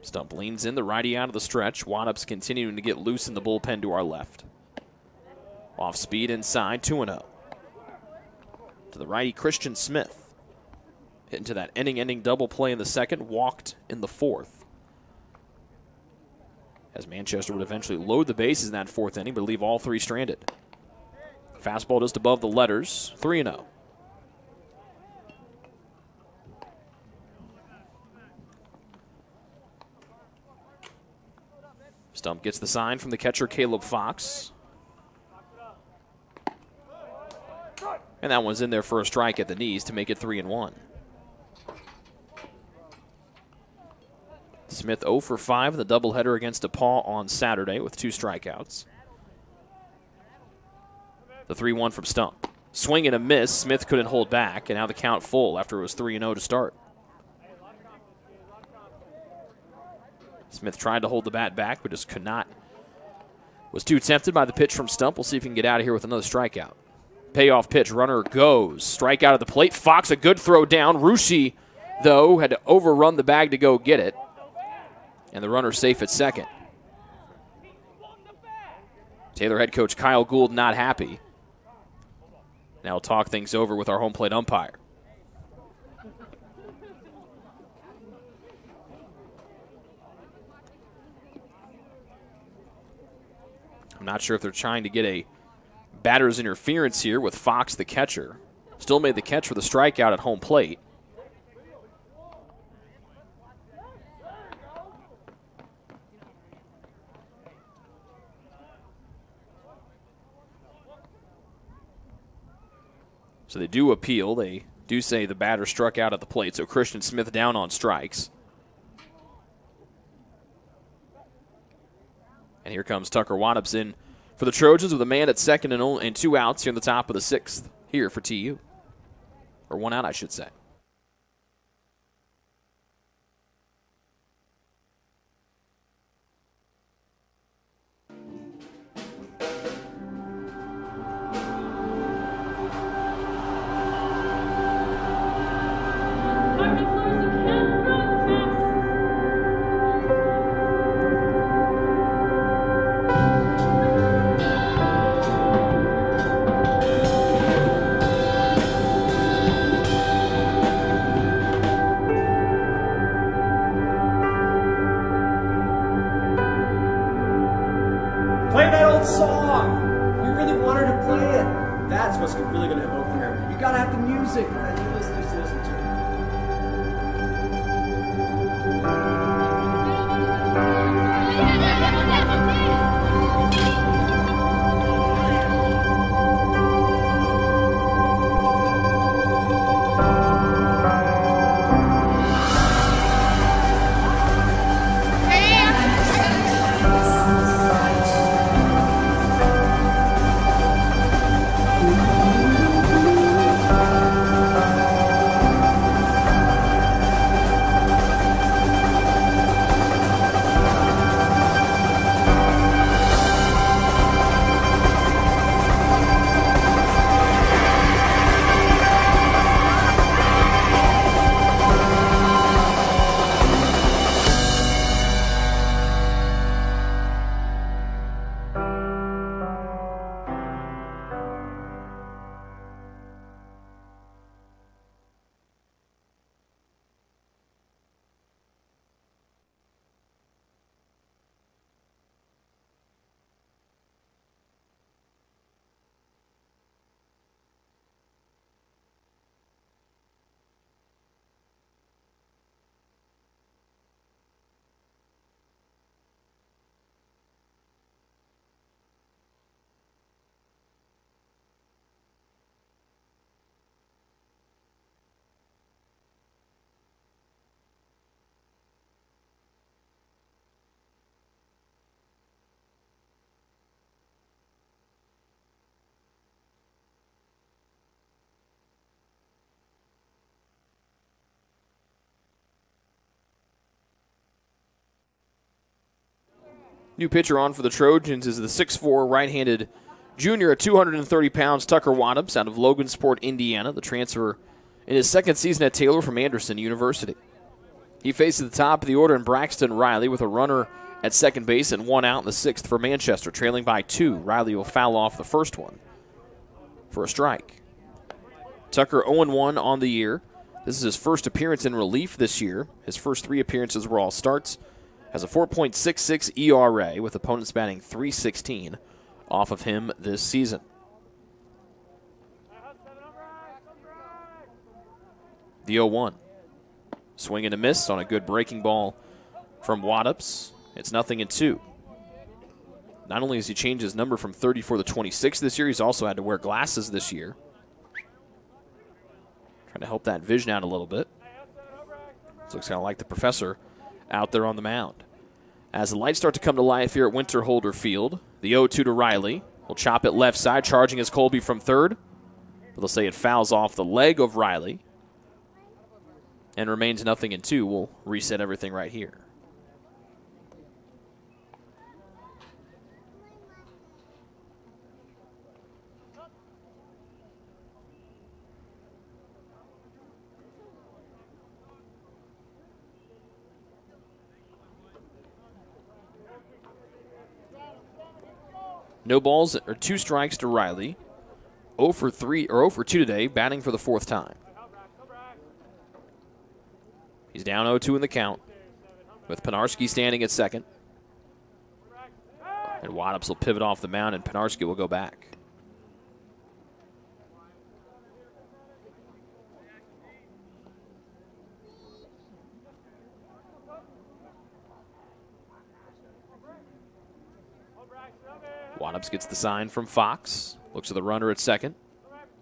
Stump leans in, the righty out of the stretch. Waddups continuing to get loose in the bullpen to our left. Off speed inside, 2-0. To the righty, Christian Smith. Hit into that inning-ending double play in the 2nd, walked in the 4th. As Manchester would eventually load the bases in that 4th inning, but leave all 3 stranded. Fastball just above the letters, 3-0. Stump gets the sign from the catcher, Caleb Fox. And that one's in there for a strike at the knees to make it 3-1. Smith 0 for 5 in the doubleheader against DePaul on Saturday with 2 strikeouts. The 3-1 from Stump. Swing and a miss. Smith couldn't hold back, and now the count full after it was 3-0 to start. Smith tried to hold the bat back, but just could not. Was too tempted by the pitch from Stump. We'll see if he can get out of here with another strikeout. Payoff pitch. Runner goes. Strikeout at the plate. Fox, a good throw down. Ruschi, though, had to overrun the bag to go get it. And the runner safe at 2nd. Taylor head coach Kyle Gould not happy. Now we'll talk things over with our home plate umpire. I'm not sure if they're trying to get a batter's interference here with Fox, the catcher. Still made the catch for the strikeout at home plate. So they do appeal. They do say the batter struck out at the plate, so Christian Smith down on strikes. And here comes Tucker Waddups in for the Trojans with a man at 2nd and 2 outs here in the top of the 6th here for TU. Or 1 out, I should say. Play that old song. We really want her to play it. That's what's really going to evoke the memory. You got to have the music that you listeners to listen to. New pitcher on for the Trojans is the 6'4", right-handed junior at 230 pounds, Tucker Waddups, out of Logansport, Indiana, the transfer in his second season at Taylor from Anderson University. He faces the top of the order in Braxton Riley with a runner at second base and 1 out in the 6th for Manchester, trailing by 2. Riley will foul off the first one for a strike. Tucker 0-1 on the year. This is his first appearance in relief this year. His first 3 appearances were all starts. Has a 4.66 ERA with opponents batting .316 off of him this season. The 0-1. Swing and a miss on a good breaking ball from Waddups. It's 0-2. Not only has he changed his number from 34 to 26 this year, he's also had to wear glasses this year. Trying to help that vision out a little bit. This looks kind of like the professor out there on the mound. As the lights start to come to life here at Winterholder Field, the 0-2 to Riley. Will chop it left side, charging is Colby from third. But they'll say it fouls off the leg of Riley. And remains 0-2. We'll reset everything right here. No balls or 2 strikes to Riley. 0 for 2 today, batting for the 4th time. He's down 0-2 in the count, with Penarski standing at second. And Waddups will pivot off the mound, and Penarski will go back. Waddups gets the sign from Fox. Looks at the runner at second.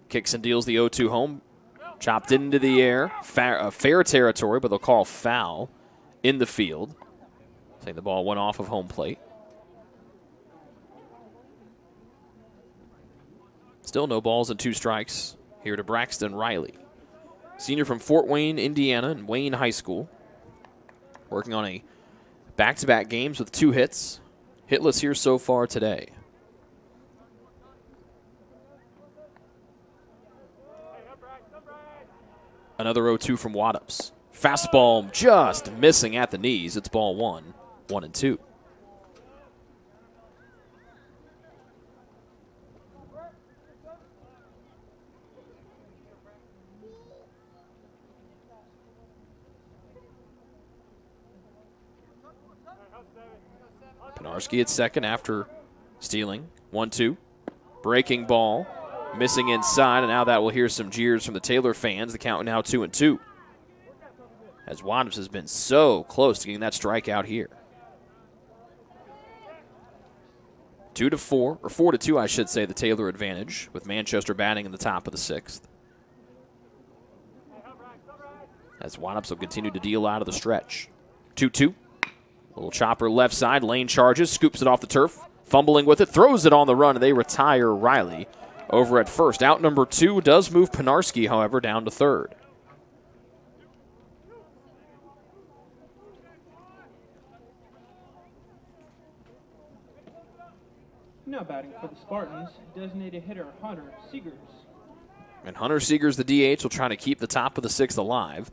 Kicks and deals the 0-2 home. Chopped into the air. Fair territory, but they'll call foul in the field. I think the ball went off of home plate. Still no balls and 2 strikes here to Braxton Riley. Senior from Fort Wayne, Indiana, and Wayne High School. Working on a back-to-back games with 2 hits. Hitless here so far today. Another 0-2 from Waddups. Fastball just missing at the knees. It's ball 1, 1-2. Penarski at second after stealing. 1-2. Breaking ball. Missing inside, and now that will hear some jeers from the Taylor fans. The count now 2-2. As Waddups has been so close to getting that strikeout here. 2-4, or 4-2, I should say, the Taylor advantage, with Manchester batting in the top of the 6th. As Waddups will continue to deal out of the stretch. 2-2. Little chopper left side, lane charges, scoops it off the turf, fumbling with it, throws it on the run, and they retire Riley over at first. Out number 2 does move Penarski, however, down to third. Now batting for the Spartans, designated hitter Hunter Seegers. And Hunter Seegers, the DH, will try to keep the top of the 6th alive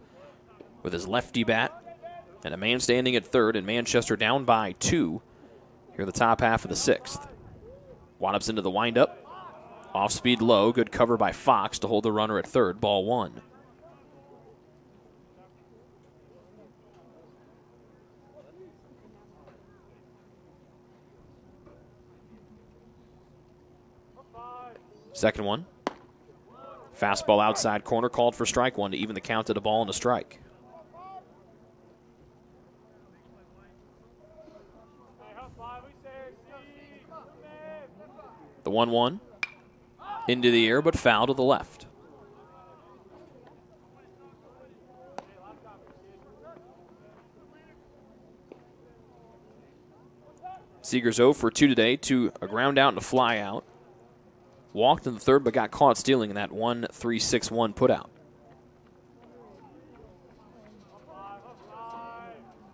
with his lefty bat. And a man standing at third, and Manchester down by 2 here in the top half of the 6th. Waddups into the windup. Off speed low. Good cover by Fox to hold the runner at third. Ball 1. Second one. Fastball outside corner, called for strike 1 to even the count at a ball and a strike. The 1-1 into the air, but foul to the left. Seegers 0 for 2 today, to a ground out and a fly out. Walked in the third, but got caught stealing in that 1-3-6-1 putout.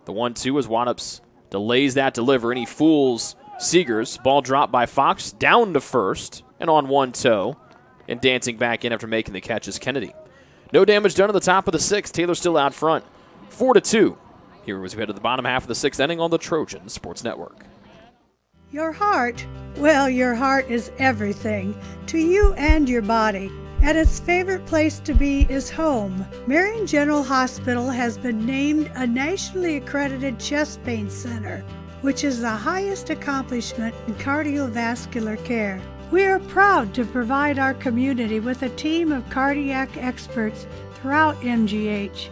The 1-2 as Waddups delays that delivery, and he fools Seegers. Ball dropped by Fox, down to first, and on one toe, and dancing back in after making the catch is Kennedy. No damage done at the top of the sixth. Taylor still out front, 4-2. Here as we head to the bottom half of the sixth inning on the Trojan Sports Network. Your heart, well, your heart is everything to you and your body. And its favorite place to be is home. Marion General Hospital has been named a nationally accredited chest pain center, which is the highest accomplishment in cardiovascular care. We are proud to provide our community with a team of cardiac experts throughout MGH.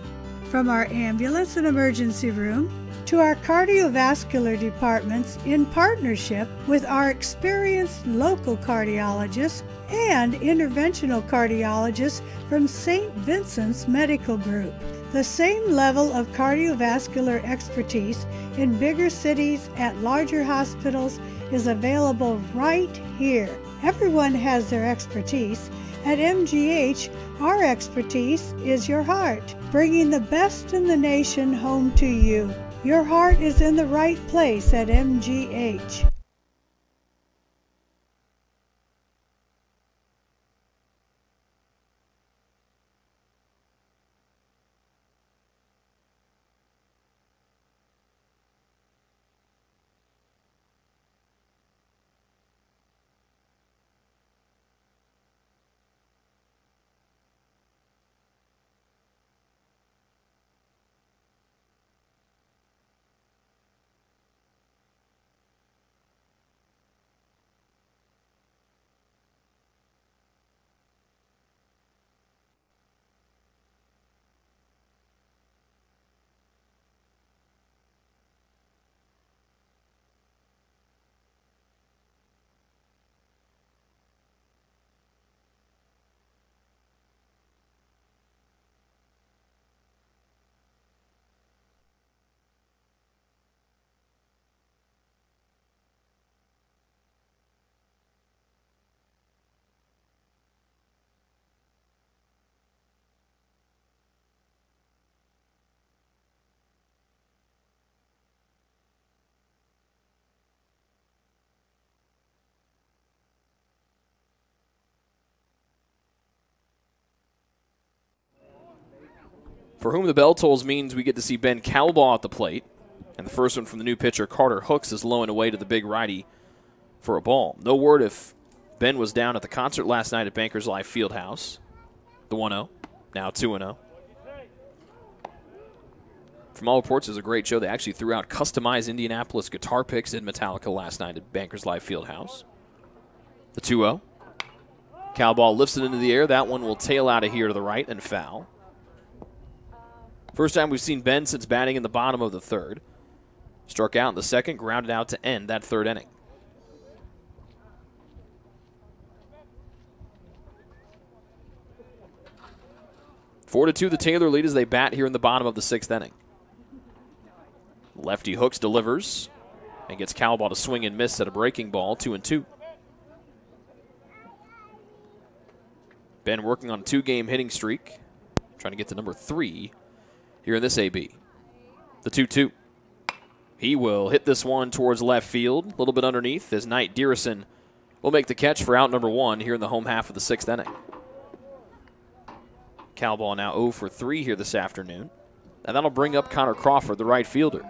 From our ambulance and emergency room to our cardiovascular departments in partnership with our experienced local cardiologists and interventional cardiologists from St. Vincent's Medical Group. The same level of cardiovascular expertise in bigger cities at larger hospitals is available right here. Everyone has their expertise. At MGH, our expertise is your heart, bringing the best in the nation home to you. Your heart is in the right place at MGH. For whom the bell tolls means we get to see Ben Calbaugh at the plate. And the first one from the new pitcher, Carter Hooks, is low and away to the big righty for a ball. No word if Ben was down at the concert last night at Bankers Life Fieldhouse. The 1-0, now 2-0. From all reports, it was a great show. They actually threw out customized Indianapolis guitar picks in Metallica last night at Bankers Life Fieldhouse. The 2-0. Calbaugh lifts it into the air. That one will tail out of here to the right and foul. First time we've seen Ben since batting in the bottom of the third. Struck out in the second, grounded out to end that third inning. Four to 2 the Taylor lead as they bat here in the bottom of the sixth inning. Lefty Hooks delivers and gets Calbaugh to swing and miss at a breaking ball, 2-2. Ben working on a 2-game hitting streak, trying to get to number 3 here in this AB. The 2-2. He will hit this one towards left field, a little bit underneath, as Knight Dearison will make the catch for out number 1 here in the home half of the sixth inning. Calbaugh now 0 for 3 here this afternoon. And that'll bring up Connor Crawford, the right fielder.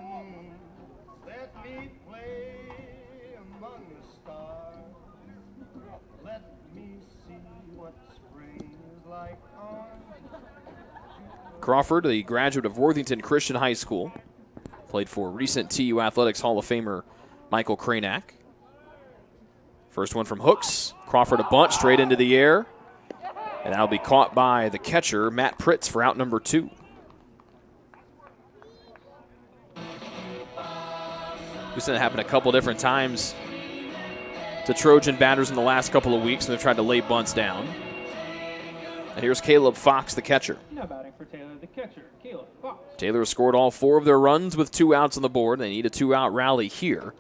Crawford, a graduate of Worthington Christian High School, played for recent TU Athletics Hall of Famer Michael Cranack. First one from Hooks. Crawford a bunt straight into the air. And that'll be caught by the catcher, Matt Pritz, for out number 2. We've seen it happen a couple different times to Trojan batters in the last couple of weeks, and they've tried to lay bunts down. And here's Caleb Fox, the catcher. Now batting for Taylor, the catcher, Caleb Fox. Taylor has scored all 4 of their runs with 2 outs on the board. They need a 2-out rally here,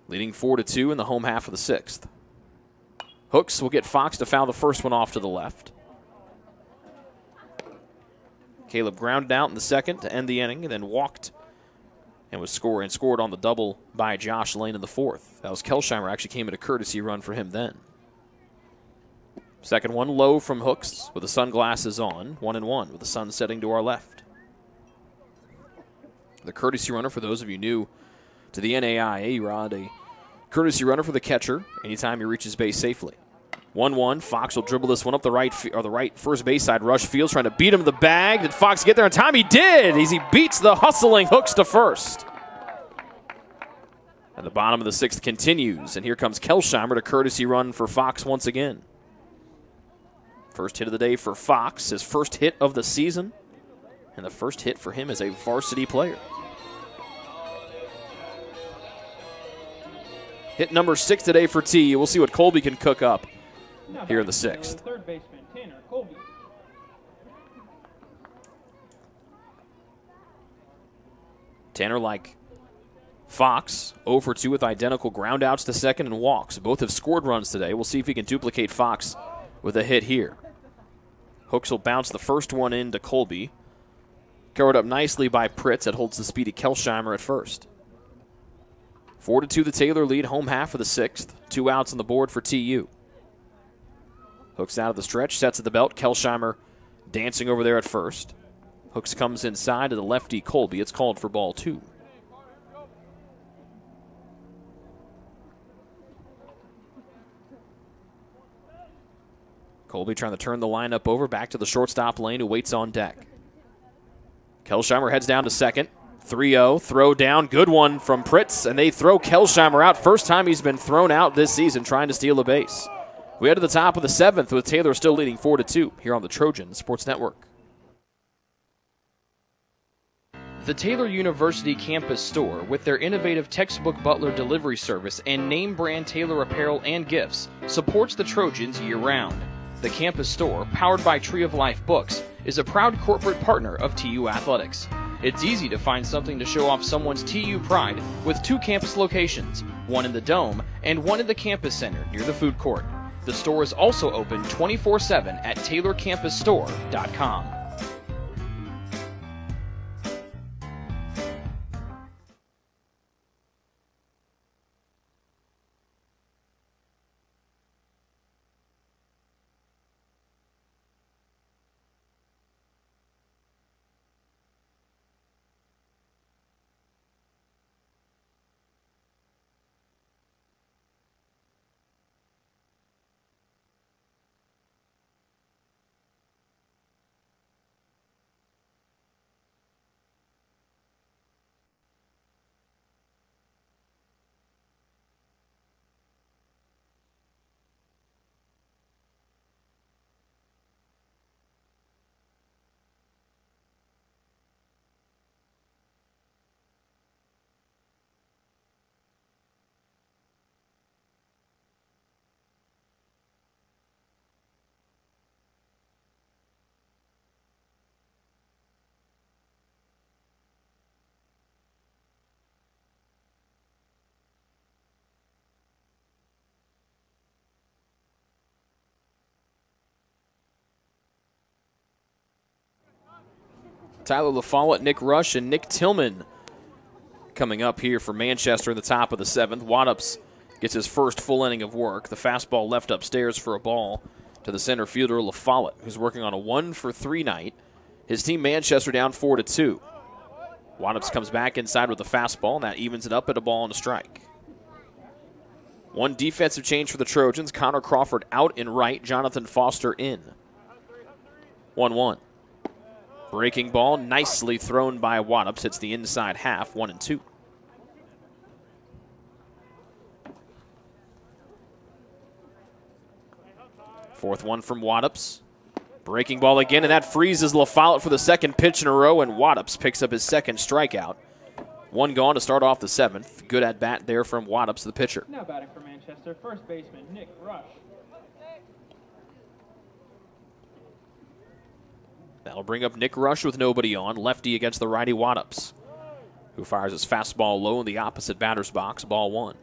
leading 4-2 in the home half of the sixth. Hooks will get Fox to foul the first one off to the left. Caleb grounded out in the second to end the inning and then walked and scored on the double by Josh Lane in the fourth. That was Kelsheimer. Actually came in a courtesy run for him then. Second one low from Hooks with the sunglasses on. 1-1 with the sun setting to our left. The courtesy runner, for those of you new to the NAIA, Rod, a courtesy runner for the catcher anytime he reaches base safely. 1-1. Fox will dribble this one up the right first base side. Rush Fields trying to beat him to the bag. Did Fox get there in time? He did. As he beats the hustling Hooks to first. And the bottom of the sixth continues. And here comes Kelsheimer to courtesy run for Fox once again. First hit of the day for Fox. His first hit of the season. And the first hit for him as a varsity player. Hit number 6 today for T. We'll see what Colby can cook up here in the sixth. Third baseman Tanner Colby. Tanner, like Fox, 0 for 2 with identical ground outs to second and walks. Both have scored runs today. We'll see if he can duplicate Fox with a hit here. Hooks will bounce the first one in to Colby. Covered up nicely by Pritz. That holds the speedy Kelsheimer at first. 4-2 the Taylor lead, home half of the sixth. 2 outs on the board for TU. Hooks out of the stretch, sets at the belt. Kelsheimer dancing over there at first. Hooks comes inside to the lefty Colby. It's called for ball 2. Colby trying to turn the lineup over back to the shortstop lane who waits on deck. Kelsheimer heads down to second. 3-0, throw down, good one from Pritz, and they throw Kelsheimer out. First time he's been thrown out this season trying to steal a base. We head to the top of the seventh with Taylor still leading 4-2 here on the Trojan Sports Network. The Taylor University campus store, with their innovative textbook butler delivery service and name brand Taylor apparel and gifts, supports the Trojans year-round. The campus store, powered by Tree of Life Books, is a proud corporate partner of TU Athletics. It's easy to find something to show off someone's TU pride with 2 campus locations, one in the Dome and one in the campus center near the food court. The store is also open 24/7 at TaylorCampusStore.com. Tyler LaFollette, Nick Rush, and Nick Tillman coming up here for Manchester in the top of the seventh. Waddups gets his first full inning of work. The fastball left upstairs for a ball to the center fielder LaFollette, who's working on a 1-for-3 night. His team Manchester down 4-2. Waddups comes back inside with the fastball, and that evens it up at a ball and a strike. One defensive change for the Trojans. Connor Crawford out in right, Jonathan Foster in. 1-1. Breaking ball, nicely thrown by Waddups. Hits the inside half, 1-2. Fourth one from Waddups. Breaking ball again, and that freezes LaFollette for the second pitch in a row, and Waddups picks up his second strikeout. One gone to start off the seventh. Good at bat there from Waddups, the pitcher. Now batting for Manchester, first baseman Nick Rush. That'll bring up Nick Rush with nobody on. Lefty against the righty Waddups, who fires his fastball low in the opposite batter's box. Ball 1.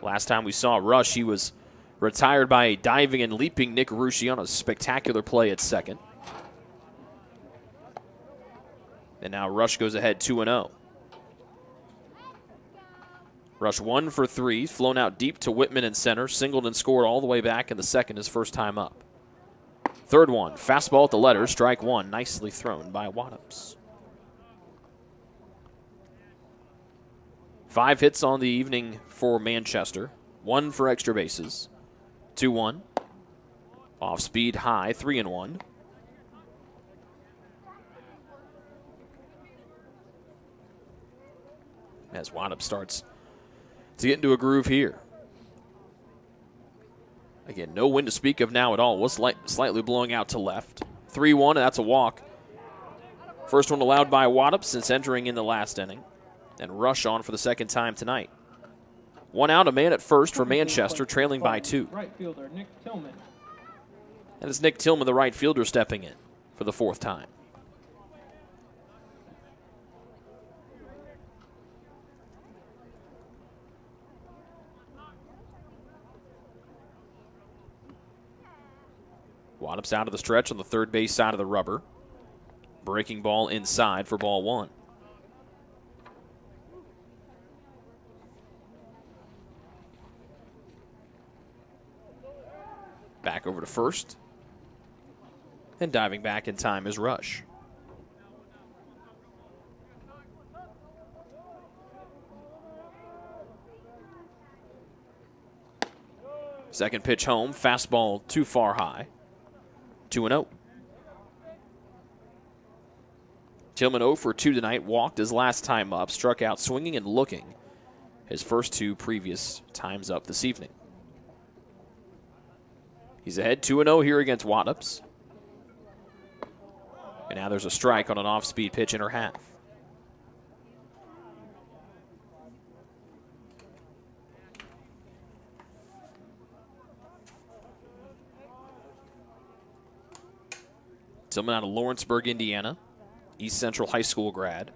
Last time we saw Rush, he was retired by a diving and leaping Nick Rusci on a spectacular play at second. And now Rush goes ahead 2-0. Rush 1 for 3, flown out deep to Whitman in center, singled and scored all the way back in the second, his first time up. Third one, fastball at the letters, strike one, nicely thrown by Waddups. 5 hits on the evening for Manchester, 1 for extra bases, 2-1. Off speed high, 3-1. As Waddup starts to get into a groove here. Again, no wind to speak of now at all. Was slightly blowing out to left. 3-1, and that's a walk. First one allowed by Waddup since entering in the last inning. And Rush on for the second time tonight. 1 out, a man at first for Manchester, trailing by 2. Right fielder Nick Tillman. And it's Nick Tillman, the right fielder, stepping in for the 4th time. Waddup's out of the stretch on the third base side of the rubber. Breaking ball inside for ball 1. Back over to first. And diving back in time is Rush. Second pitch home, fastball too far high. 2-0. Tillman 0 for 2 tonight, walked his last time up, struck out swinging and looking his first 2 previous times up this evening. He's ahead 2-0 here against Waddups. And now there's a strike on an off-speed pitch inner half. Tillman out of Lawrenceburg, Indiana. East Central High School grad.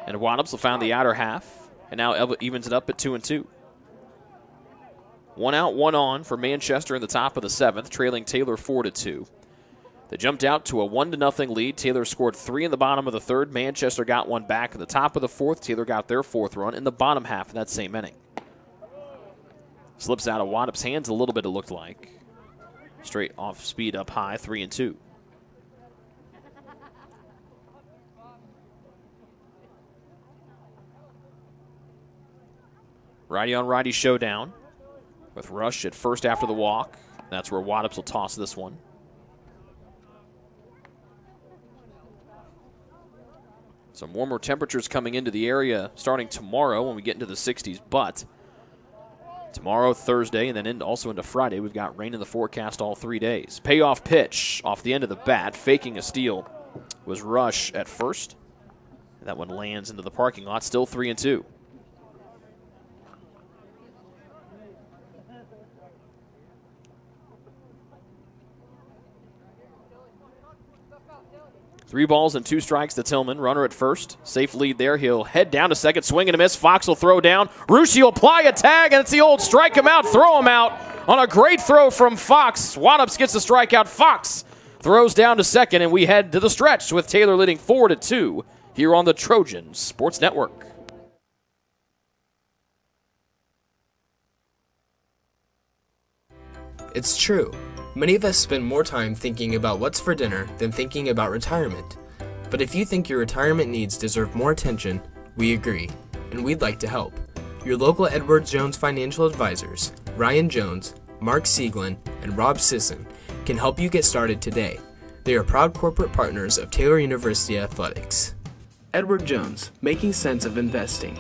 And Waddups will find the outer half. And now evens it up at 2-2. 1 out, 1 on for Manchester in the top of the 7th, trailing Taylor 4-2. They jumped out to a 1-0 lead. Taylor scored 3 in the bottom of the 3rd. Manchester got 1 back in the top of the 4th. Taylor got their 4th run in the bottom half of that same inning. Slips out of Waddup's hands a little bit, it looked like. Straight off speed up high, 3-2. Righty on righty showdown with Rush at first after the walk. That's where Waddups will toss this one. Some warmer temperatures coming into the area starting tomorrow when we get into the 60s, but tomorrow, Thursday, and then also into Friday, we've got rain in the forecast all 3 days. Payoff pitch off the end of the bat, faking a steal, was Rush at first. That one lands into the parking lot, still 3-2. Three balls and 2 strikes to Tillman. Runner at first. Safe lead there. He'll head down to second. Swing and a miss. Fox will throw down. Ruschi will apply a tag, and it's the old strike him out, throw him out on a great throw from Fox. Waddups gets the strikeout. Fox throws down to second, and we head to the stretch with Taylor leading 4-2 here on the Trojan Sports Network. It's true. Many of us spend more time thinking about what's for dinner than thinking about retirement. But if you think your retirement needs deserve more attention, we agree, and we'd like to help. Your local Edward Jones financial advisors, Ryan Jones, Mark Sieglin, and Rob Sisson, can help you get started today. They are proud corporate partners of Taylor University Athletics. Edward Jones, making sense of investing.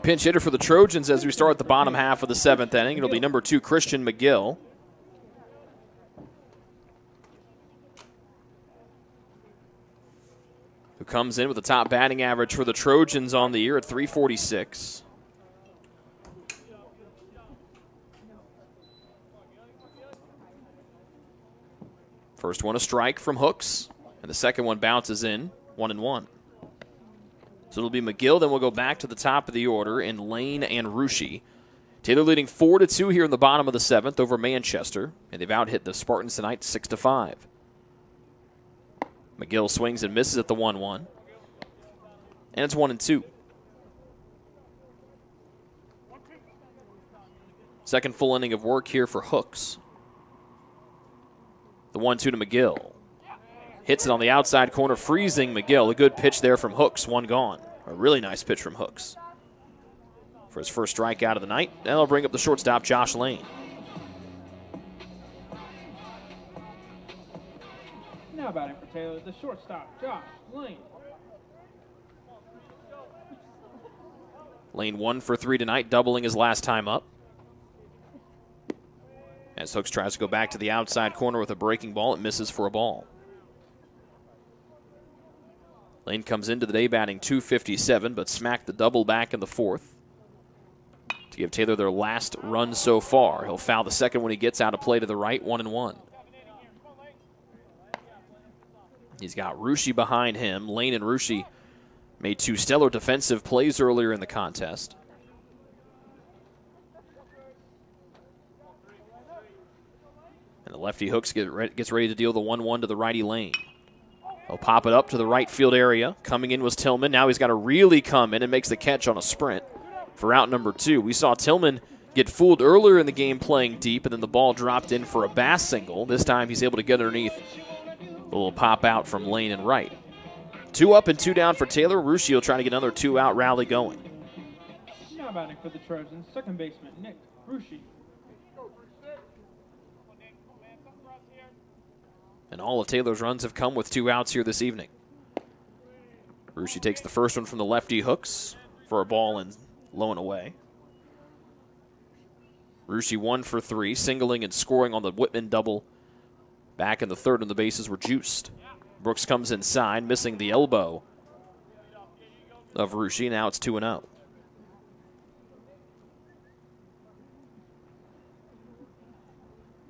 Pinch hitter for the Trojans as we start the bottom half of the 7th inning. It'll be number 2, Christian McGill. Who comes in with the top batting average for the Trojans on the year at .346. First one a strike from Hooks, and the second one bounces in, 1-1. So it'll be McGill, then we'll go back to the top of the order in Lane and Ruschi. Taylor leading 4-2 here in the bottom of the 7th over Manchester, and they've out-hit the Spartans tonight 6-5. McGill swings and misses at the 1-1, and it's 1-2. Second full inning of work here for Hooks. The 1-2 to McGill. Hits it on the outside corner, freezing McGill. A good pitch there from Hooks, one gone. A really nice pitch from Hooks for his first strikeout of the night. And they'll bring up the shortstop, Josh Lane. Now batting for Taylor, the shortstop, Josh Lane. Lane 1 for 3 tonight, doubling his last time up. As Hooks tries to go back to the outside corner with a breaking ball, it misses for a ball. Lane comes into the day batting .257, but smacked the double back in the 4th to give Taylor their last run so far. He'll foul the second when he gets out of play to the right, 1-1. He's got Ruschi behind him. Lane and Ruschi made 2 stellar defensive plays earlier in the contest. And the lefty Hooks gets ready to deal the 1-1 to the righty Lane. He'll pop it up to the right field area. Coming in was Tillman. Now he's got to really come in and makes the catch on a sprint for out number 2. We saw Tillman get fooled earlier in the game playing deep, and then the ball dropped in for a Bass single. This time he's able to get underneath. A little pop out from Lane and right. 2 up and 2 down for Taylor. Ruschi will try to get another 2-out rally going. Now batting for the Trojans, second baseman Nick Ruschi. And all of Taylor's runs have come with 2 outs here this evening. Ruschi takes the first one from the lefty Hooks for a ball and low and away. Ruschi 1 for 3, singling and scoring on the Whitman double. Back in the 3rd, and the bases were juiced. Brooks comes inside, missing the elbow of Ruschi. Now it's 2-0.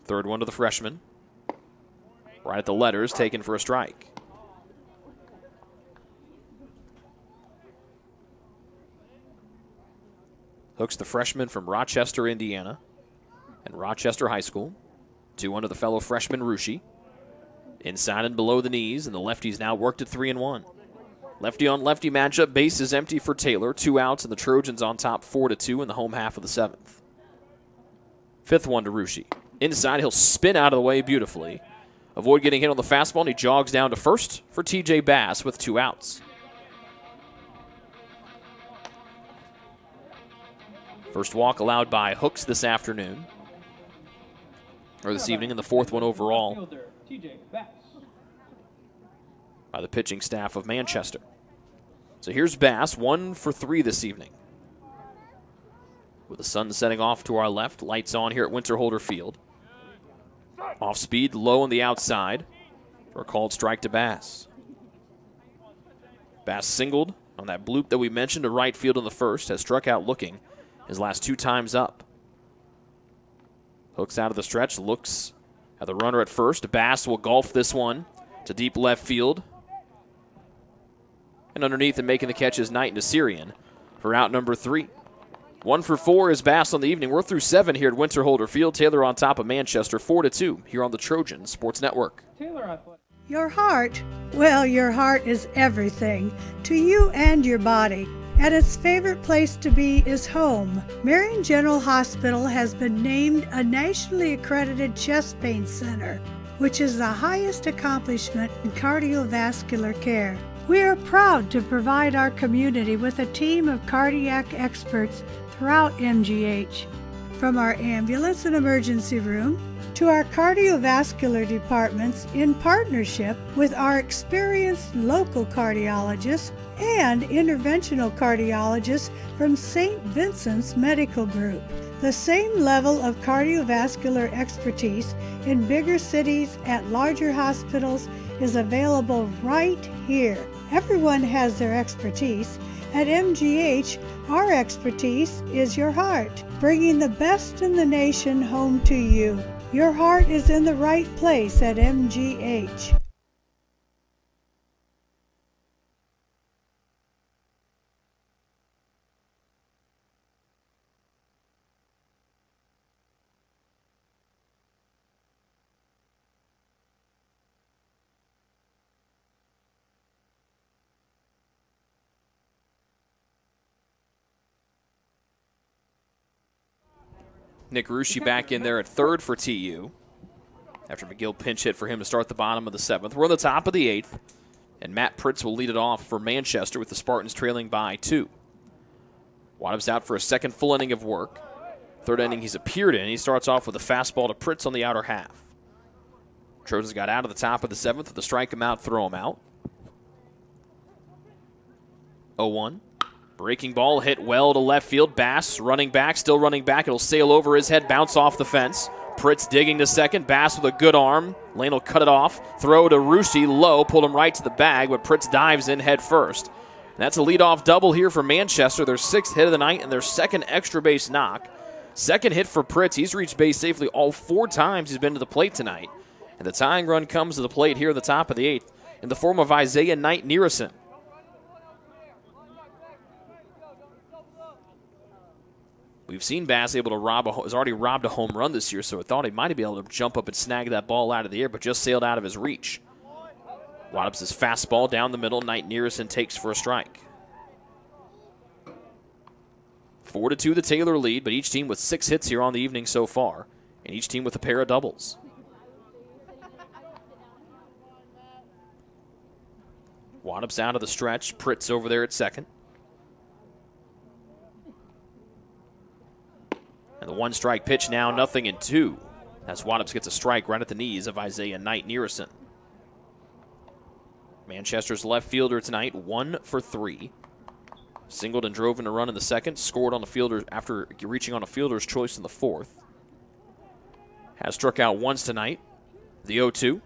Third one to the freshman. Right at the letters, taken for a strike. Hooks, the freshman from Rochester, Indiana, and Rochester High School. 2-1 to the fellow freshman, Ruschi. Inside and below the knees, and the lefty's now worked at 3-1. Lefty-on-lefty matchup, bases empty for Taylor. 2 outs, and the Trojans on top 4-2 in the home half of the 7th. 5th one to Ruschi. Inside, he'll spin out of the way beautifully. Avoid getting hit on the fastball, and he jogs down to first for T.J. Bass with 2 outs. First walk allowed by Hooks this afternoon, or this evening, and the 4th one overall by the pitching staff of Manchester. So here's Bass, 1 for 3 this evening. With the sun setting off to our left, lights on here at Winterholder Field. Off speed, low on the outside for a called strike to Bass. Bass singled on that bloop that we mentioned to right field in the 1st, has struck out looking his last 2 times up. Hooks out of the stretch, looks at the runner at first. Bass will golf this one to deep left field. And underneath and making the catch is Knight Nasirian for out number 3. 1 for 4 is Bass on the evening. We're through 7 here at Winterholder Field. Taylor on top of Manchester, 4-2 here on the Trojan Sports Network. Taylor Athletic. Your heart, well, your heart is everything to you and your body. And its favorite place to be is home. Marion General Hospital has been named a nationally accredited chest pain center, which is the highest accomplishment in cardiovascular care. We are proud to provide our community with a team of cardiac experts throughout MGH. from our ambulance and emergency room to our cardiovascular departments in partnership with our experienced local cardiologists and interventional cardiologists from St. Vincent's Medical Group. The same level of cardiovascular expertise in bigger cities at larger hospitals is available right here. Everyone has their expertise. At MGH, our expertise is your heart, bringing the best in the nation home to you. Your heart is in the right place at MGH. Nick Rusci back in there at third for TU after McGill pinch hit for him to start the bottom of the seventh. We're on the top of the eighth, and Matt Pritz will lead it off for Manchester with the Spartans trailing by 2. Wadhams out for a second full inning of work. Third inning he's appeared in. He starts off with a fastball to Pritz on the outer half. Trojans got out of the top of the seventh with a strike him out, throw him out. 0-1. Breaking ball hit well to left field. Bass running back, still running back. It'll sail over his head, bounce off the fence. Pritz digging to second. Bass with a good arm. Lane will cut it off. Throw to Rusci, low, pulled him right to the bag, but Pritz dives in head first. And that's a leadoff double here for Manchester. Their 6th hit of the night and their 2nd extra base knock. 2nd hit for Pritz. He's reached base safely all 4 times he's been to the plate tonight. And the tying run comes to the plate here at the top of the 8th in the form of Isaiah Knight Nearison. We've seen Bass able to has already robbed a home run this year, so I thought he might be able to jump up and snag that ball out of the air, but just sailed out of his reach. Wadhams' fastball down the middle. Knight Nearison takes for a strike. 4-2 the Taylor lead, but each team with 6 hits here on the evening so far, and each team with a pair of doubles. Wadhams out of the stretch. Pritz over there at second. And the 1-strike pitch now, 0-2. As Wadhams gets a strike right at the knees of Isaiah Knight Nearison. Manchester's left fielder tonight, 1 for 3. Singled and drove in a run in the 2nd. Scored on the fielder after reaching on a fielder's choice in the 4th. Has struck out once tonight. The 0-2.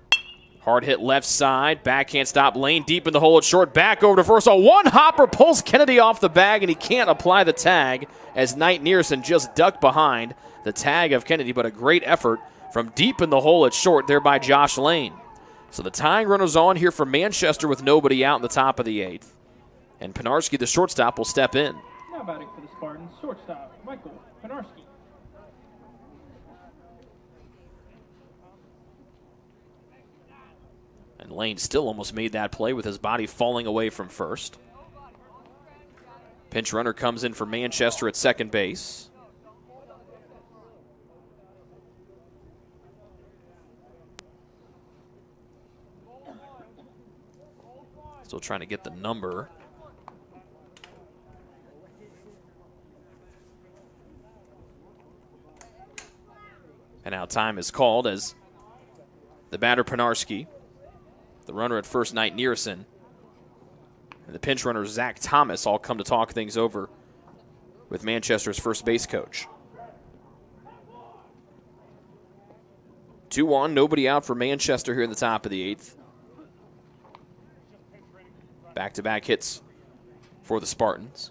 Hard hit left side. Backhand stop. Lane deep in the hole at short. Back over to first. A one-hopper pulls Kennedy off the bag, and he can't apply the tag as Knight Nearison just ducked behind the tag of Kennedy, but a great effort from deep in the hole at short there by Josh Lane. So the tying runner's on here for Manchester with nobody out in the top of the 8th. And Penarski, the shortstop, will step in. Now batting for the Spartans, shortstop, Michael Penarski. And Lane still almost made that play with his body falling away from first. Pinch runner comes in for Manchester at second base. Still trying to get the number. And now time is called as the batter Penarski, the runner at first, Knight Nearison, and the pinch runner, Zach Thomas, all come to talk things over with Manchester's first base coach. 2-1, nobody out for Manchester here in the top of the 8th. Back-to-back hits for the Spartans.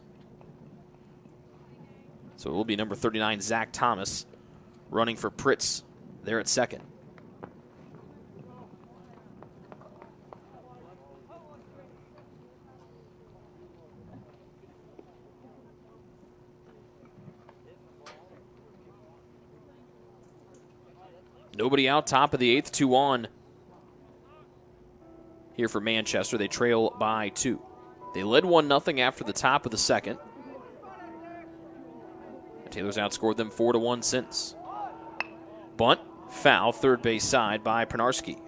So it will be number 39, Zach Thomas, running for Pritz there at second. Nobody out, top of the 8th, 2-on here for Manchester. They trail by 2. They led 1-0 after the top of the 2nd. The Taylors outscored them 4-1 since. Bunt, foul, third base side by Penarski.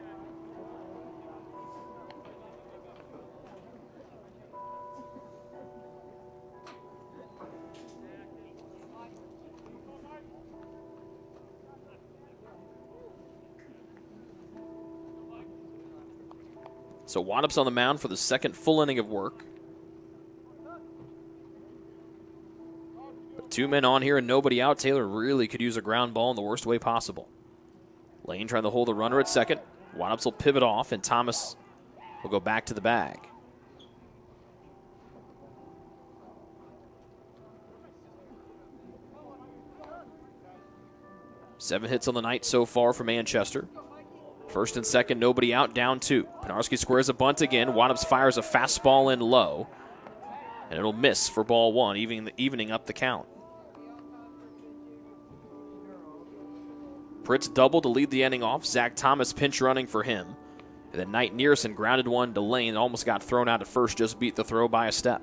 So Waddups on the mound for the second full inning of work. But 2 men on here and nobody out. Taylor really could use a ground ball in the worst way possible. Lane trying to hold the runner at second. Waddups will pivot off, and Thomas will go back to the bag. Seven hits on the night so far for Manchester. First and second, nobody out, down 2. Penarski squares a bunt again. Waddups fires a fastball in low, and it'll miss for ball 1, evening up the count. Pritz doubled to lead the inning off. Zach Thomas pinch running for him. And then Knight Nearson grounded one to Lane. Almost got thrown out at first, just beat the throw by a step.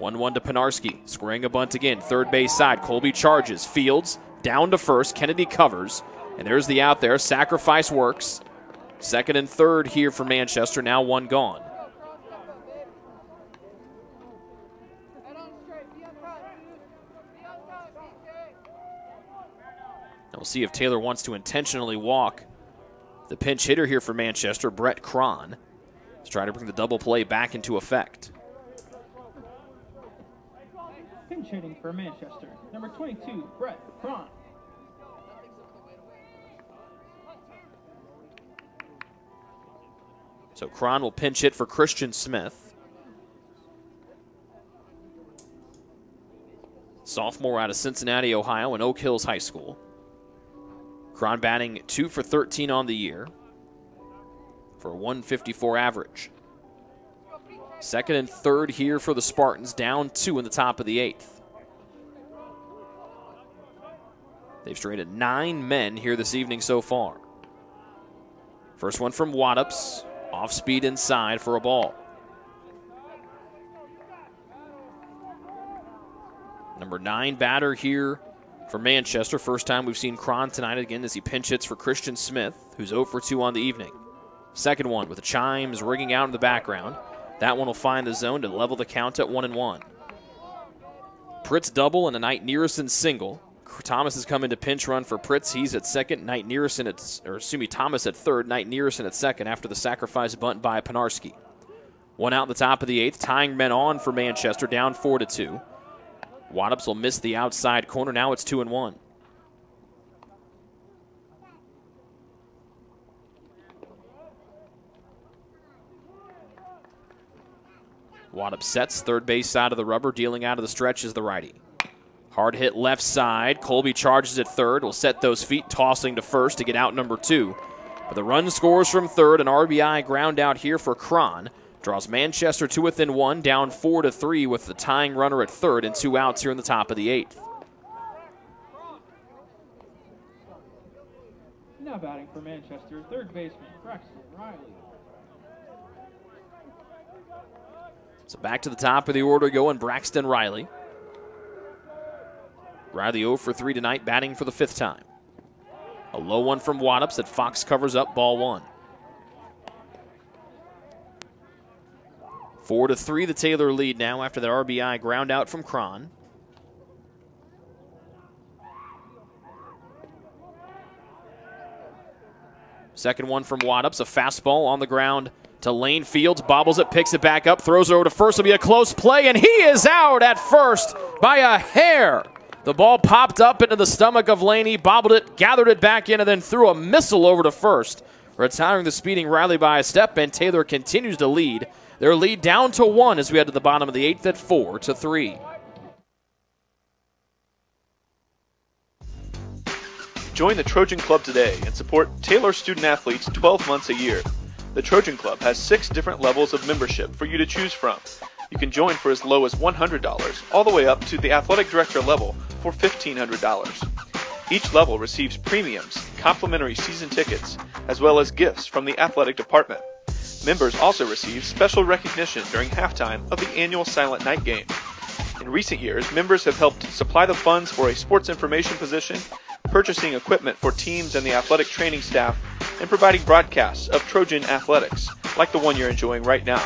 1-1 to Penarski. Squaring a bunt again. Third base side. Colby charges. Fields down to first. Kennedy covers. And there's the out there. Sacrifice works. Second and third here for Manchester. Now 1 gone. We'll see if Taylor wants to intentionally walk the pinch hitter here for Manchester, Brett Cron, to try to bring the double play back into effect. Pinch hitting for Manchester, number 22, Brett Cron. So Cron will pinch hit for Christian Smith. Sophomore out of Cincinnati, Ohio, and Oak Hills High School. Cron batting 2 for 13 on the year for a 154 average. Second and third here for the Spartans, down 2 in the top of the 8th. They've stranded 9 men here this evening so far. First one from Waddups, off speed inside for a ball. Number 9 batter here for Manchester. First time we've seen Cron tonight again as he pinch hits for Christian Smith, who's 0 for 2 on the evening. Second one with the chimes ringing out in the background. That one will find the zone to level the count at 1-1. Pritz double and a Knight Nearson single. Thomas has come into pinch run for Pritz. He's at second. Thomas at third. Knight Nearson at second after the sacrifice bunt by Penarski. 1 out in the top of the 8th. Tying men on for Manchester, down 4-2. Waddups will miss the outside corner. Now it's 2-1. Waddup sets, third base side of the rubber, dealing out of the stretch is the righty. Hard hit left side. Colby charges at third. Will set those feet, tossing to first to get out number 2. But the run scores from third. An RBI ground out here for Cron. Draws Manchester to within 1, down 4-3 with the tying runner at third and 2 outs here in the top of the 8th. Now batting for Manchester, third baseman Braxton Riley. So back to the top of the order going Braxton Riley. Riley 0 for 3 tonight, batting for the 5th time. A low one from Waddups that Fox covers up, ball 1. 4-3 the Taylor lead now after that RBI ground out from Cron. Second one from Waddups, a fastball on the ground to Lane. Fields, bobbles it, picks it back up, throws it over to first. It'll be a close play, and he is out at first by a hair. The ball popped up into the stomach of Lane. He bobbled it, gathered it back in, and then threw a missile over to first, retiring the speeding Riley by a step, and Taylor continues to lead. Their lead down to 1 as we head to the bottom of the 8th at 4-3. Join the Trojan Club today and support Taylor student athletes 12 months a year. The Trojan Club has 6 different levels of membership for you to choose from. You can join for as low as $100, all the way up to the athletic director level for $1,500. Each level receives premiums, complimentary season tickets, as well as gifts from the athletic department. Members also receive special recognition during halftime of the annual Silent Night game. In recent years, members have helped supply the funds for a sports information position, purchasing equipment for teams and the athletic training staff, and providing broadcasts of Trojan athletics, like the one you're enjoying right now.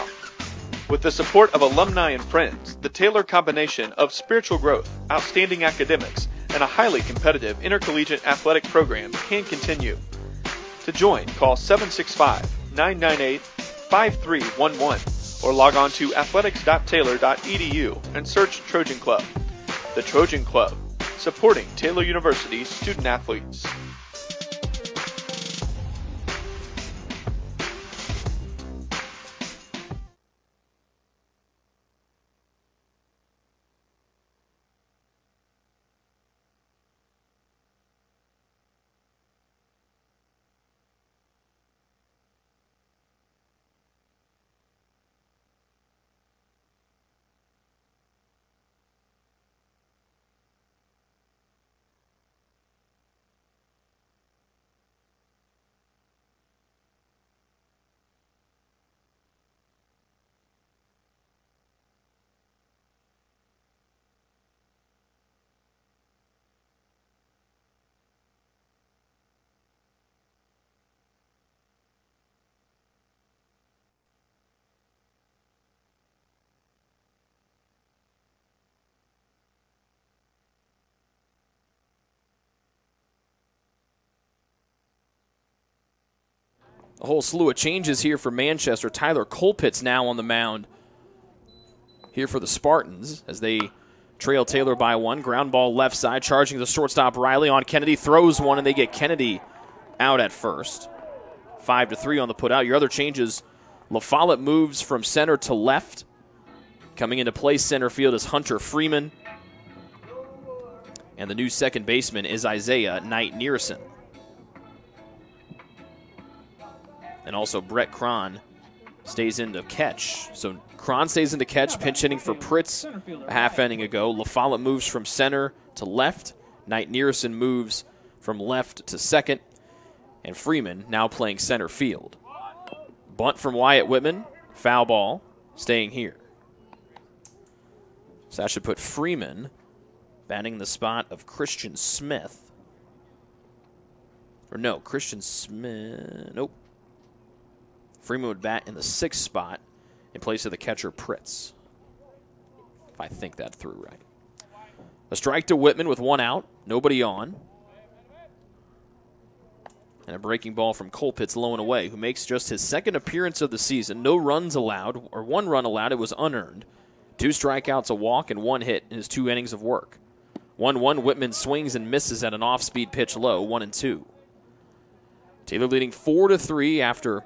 With the support of alumni and friends, the Taylor combination of spiritual growth, outstanding academics, and a highly competitive intercollegiate athletic program can continue. To join, call 765-9 888-998-5311 or log on to athletics.taylor.edu and search Trojan Club. The Trojan Club, supporting Taylor University student athletes. A whole slew of changes here for Manchester. Tyler Colpitts now on the mound here for the Spartans as they trail Taylor by one. Ground ball left side, charging the shortstop Riley on Kennedy. Throws one, and they get Kennedy out at first. 5-3 on the put out. Your other changes, LaFollette moves from center to left. Coming into play center field is Hunter Freeman. And the new second baseman is Isaiah Knight-Nearson. And also Brett Cron stays in to catch. So Cron stays in to catch, pinch hitting for Pritz a half inning ago. LaFollette moves from center to left. Knight-Nearson moves from left to second. And Freeman now playing center field. Bunt from Wyatt Whitman. Foul ball. Staying here. So that should put Freeman batting in the spot of Christian Smith. Or no, Christian Smith. Nope. Freeman would bat in the sixth spot in place of the catcher Pritz. If I think that through right. A strike to Whitman with one out. Nobody on. And a breaking ball from Colpitts low and away, who makes just his second appearance of the season. No runs allowed, or one run allowed. It was unearned. 2 strikeouts, a walk, and 1 hit in his 2 innings of work. 1-1, Whitman swings and misses at an off-speed pitch low, 1-2. Taylor leading 4-3 after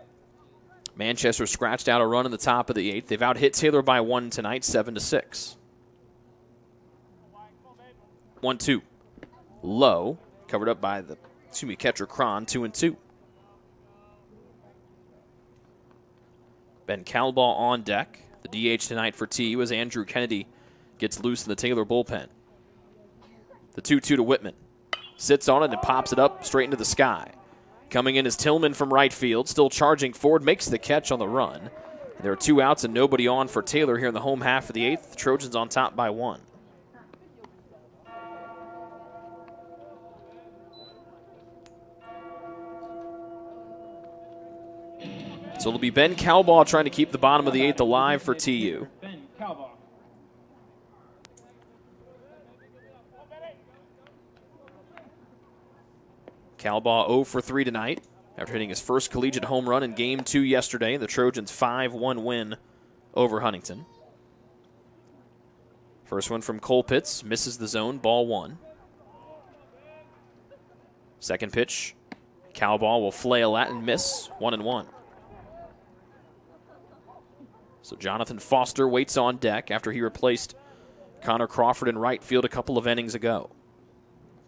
Manchester scratched out a run in the top of the 8th. They've out-hit Taylor by 1 tonight, 7-6. 1-2. Low, covered up by the catcher Cron, 2-2. Ben Calbaugh on deck. The DH tonight for TU as Andrew Kennedy gets loose in the Taylor bullpen. The 2-2 to Whitman. Sits on it and pops it up straight into the sky. Coming in is Tillman from right field, still charging forward, makes the catch on the run. There are 2 outs and nobody on for Taylor here in the home half of the 8th. The Trojans on top by 1. So it'll be Ben Calbaugh trying to keep the bottom of the 8th alive for TU. Ben Calbaugh. Calbaugh 0 for 3 tonight after hitting his first collegiate home run in Game 2 yesterday. The Trojans' 5-1 win over Huntington. First one from Colpitts, misses the zone, ball 1. Second pitch, Calbaugh will flail at and miss, 1-1. So Jonathan Foster waits on deck after he replaced Connor Crawford in right field a couple of innings ago.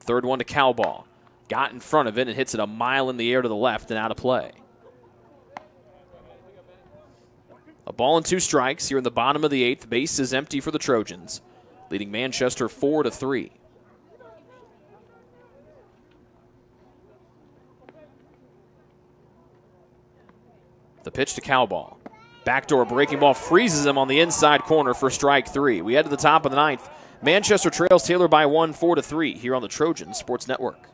Third one to Calbaugh. Got in front of it and hits it a mile in the air to the left and out of play. A ball and 2 strikes here in the bottom of the 8th. Base is empty for the Trojans, leading Manchester 4-3. The pitch to Calbaugh. Backdoor breaking ball freezes him on the inside corner for strike 3. We head to the top of the 9th. Manchester trails Taylor by 1, 4-3 here on the Trojan Sports Network.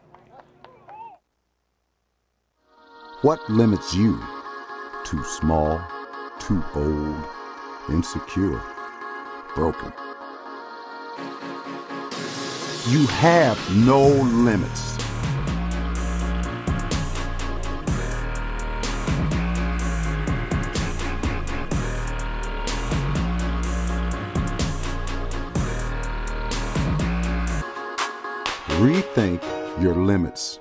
What limits you? Too small, too old, insecure, broken. You have no limits. Rethink your limits.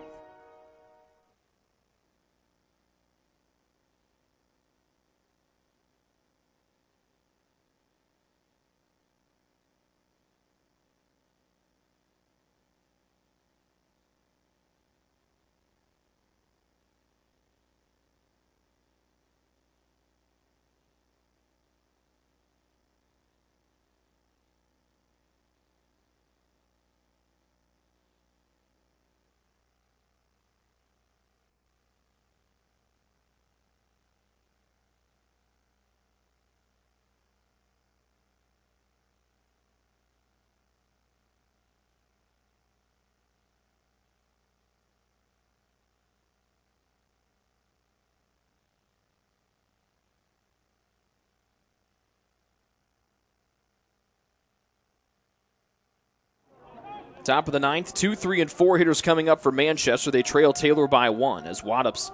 Top of the ninth, 2, 3, and 4 hitters coming up for Manchester. They trail Taylor by 1 as Waddups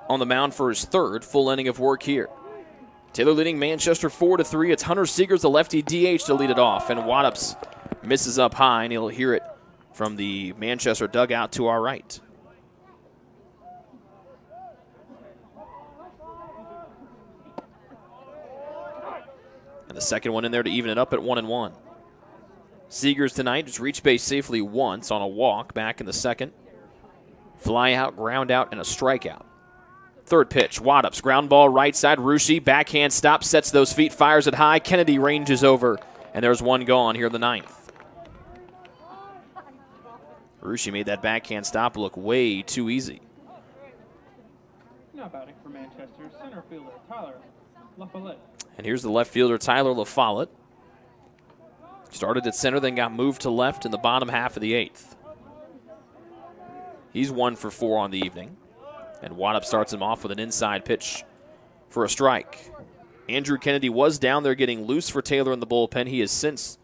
on the mound for his third full inning of work here. Taylor leading Manchester 4-3. It's Hunter Seegers, the lefty DH, to lead it off, and Waddups misses up high, and you'll hear it from the Manchester dugout to our right. And the second one in there to even it up at 1-1. Seegers tonight just reached base safely once on a walk back in the second. Fly out, ground out, and a strikeout. Third pitch, Waddups, ground ball right side. Ruschi, backhand stop, sets those feet, fires it high. Kennedy ranges over, and there's one gone here in the ninth. Ruschi made that backhand stop look way too easy. Now batting for Manchester, center fielder Tyler LaFollette. And here's the left fielder, Tyler LaFollette. Started at center, then got moved to left in the bottom half of the eighth. He's 1 for 4 on the evening. And Waddup starts him off with an inside pitch for a strike. Andrew Kennedy was down there getting loose for Taylor in the bullpen. He has since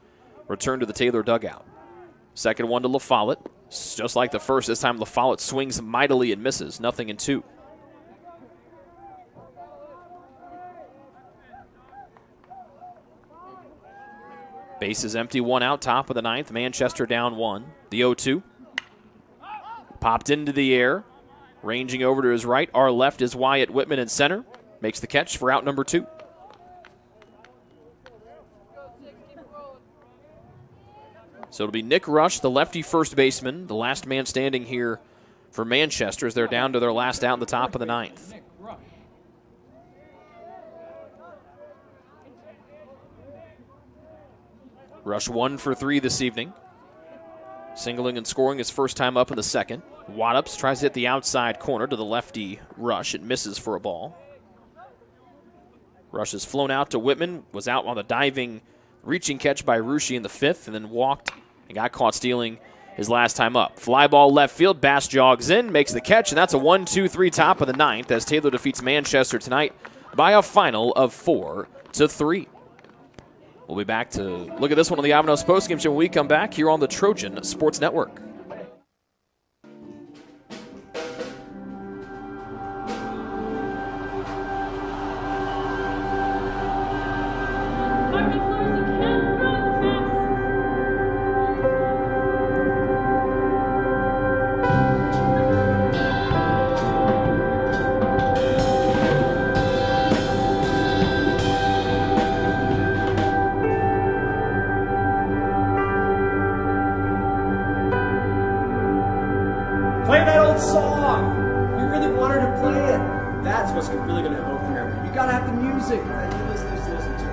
returned to the Taylor dugout. Second one to LaFollette. Just like the first, this time LaFollette swings mightily and misses. 0-2. Base is empty, 1 out, top of the ninth. Manchester down 1. The 0-2. Popped into the air. Ranging over to his right. Our left is Wyatt Whitman in center. Makes the catch for out number 2. So it'll be Nick Rush, the lefty first baseman, the last man standing here for Manchester as they're down to their last out in the top of the ninth. Rush 1 for 3 this evening. Singling and scoring his first time up in the second. Waddups tries to hit the outside corner to the lefty Rush. It misses for a ball. Rush has flown out to Whitman, was out on the diving, reaching catch by Ruschi in the fifth, and then walked and got caught stealing his last time up. Fly ball left field. Bass jogs in, makes the catch, and that's a 1-2-3 top of the ninth as Taylor defeats Manchester tonight by a final of 4-3. We'll be back to look at this one on the Ivanhoe Postgame Show when we come back here on the Trojan Sports Network. Play that old song! You really want her to play it. That's what's really going to open her. You gotta have the music that you listeners listen to.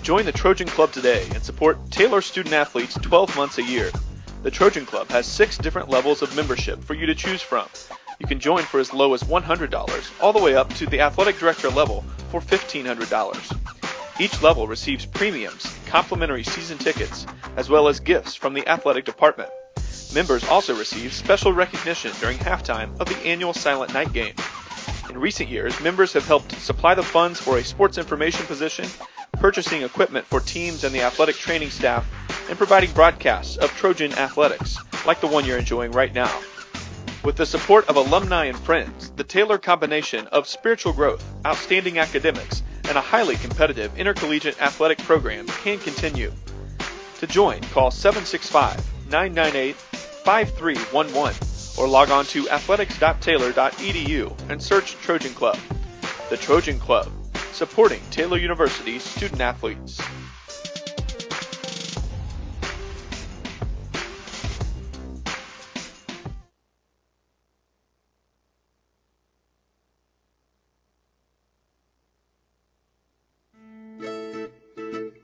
Join the Trojan Club today and support Taylor student athletes 12 months a year. The Trojan Club has 6 different levels of membership for you to choose from. You can join for as low as $100 all the way up to the athletic director level for $1,500. Each level receives premiums, complimentary season tickets, as well as gifts from the athletic department. Members also receive special recognition during halftime of the annual Silent Night game. In recent years, members have helped supply the funds for a sports information position, purchasing equipment for teams and the athletic training staff, and providing broadcasts of Trojan athletics, like the one you're enjoying right now. With the support of alumni and friends, the Taylor combination of spiritual growth, outstanding academics, and a highly competitive intercollegiate athletic program can continue. To join, call 765-998-5311 or log on to athletics.taylor.edu and search Trojan Club. The Trojan Club, supporting Taylor University student athletes.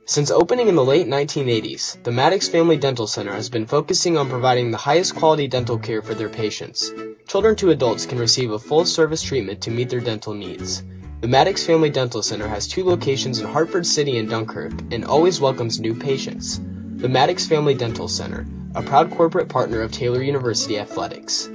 Since opening in the late 1980s, the Maddox Family Dental Center has been focusing on providing the highest quality dental care for their patients. Children to adults can receive a full-service treatment to meet their dental needs. The Maddox Family Dental Center has 2 locations in Hartford City and Dunkirk and always welcomes new patients. The Maddox Family Dental Center, a proud corporate partner of Taylor University Athletics.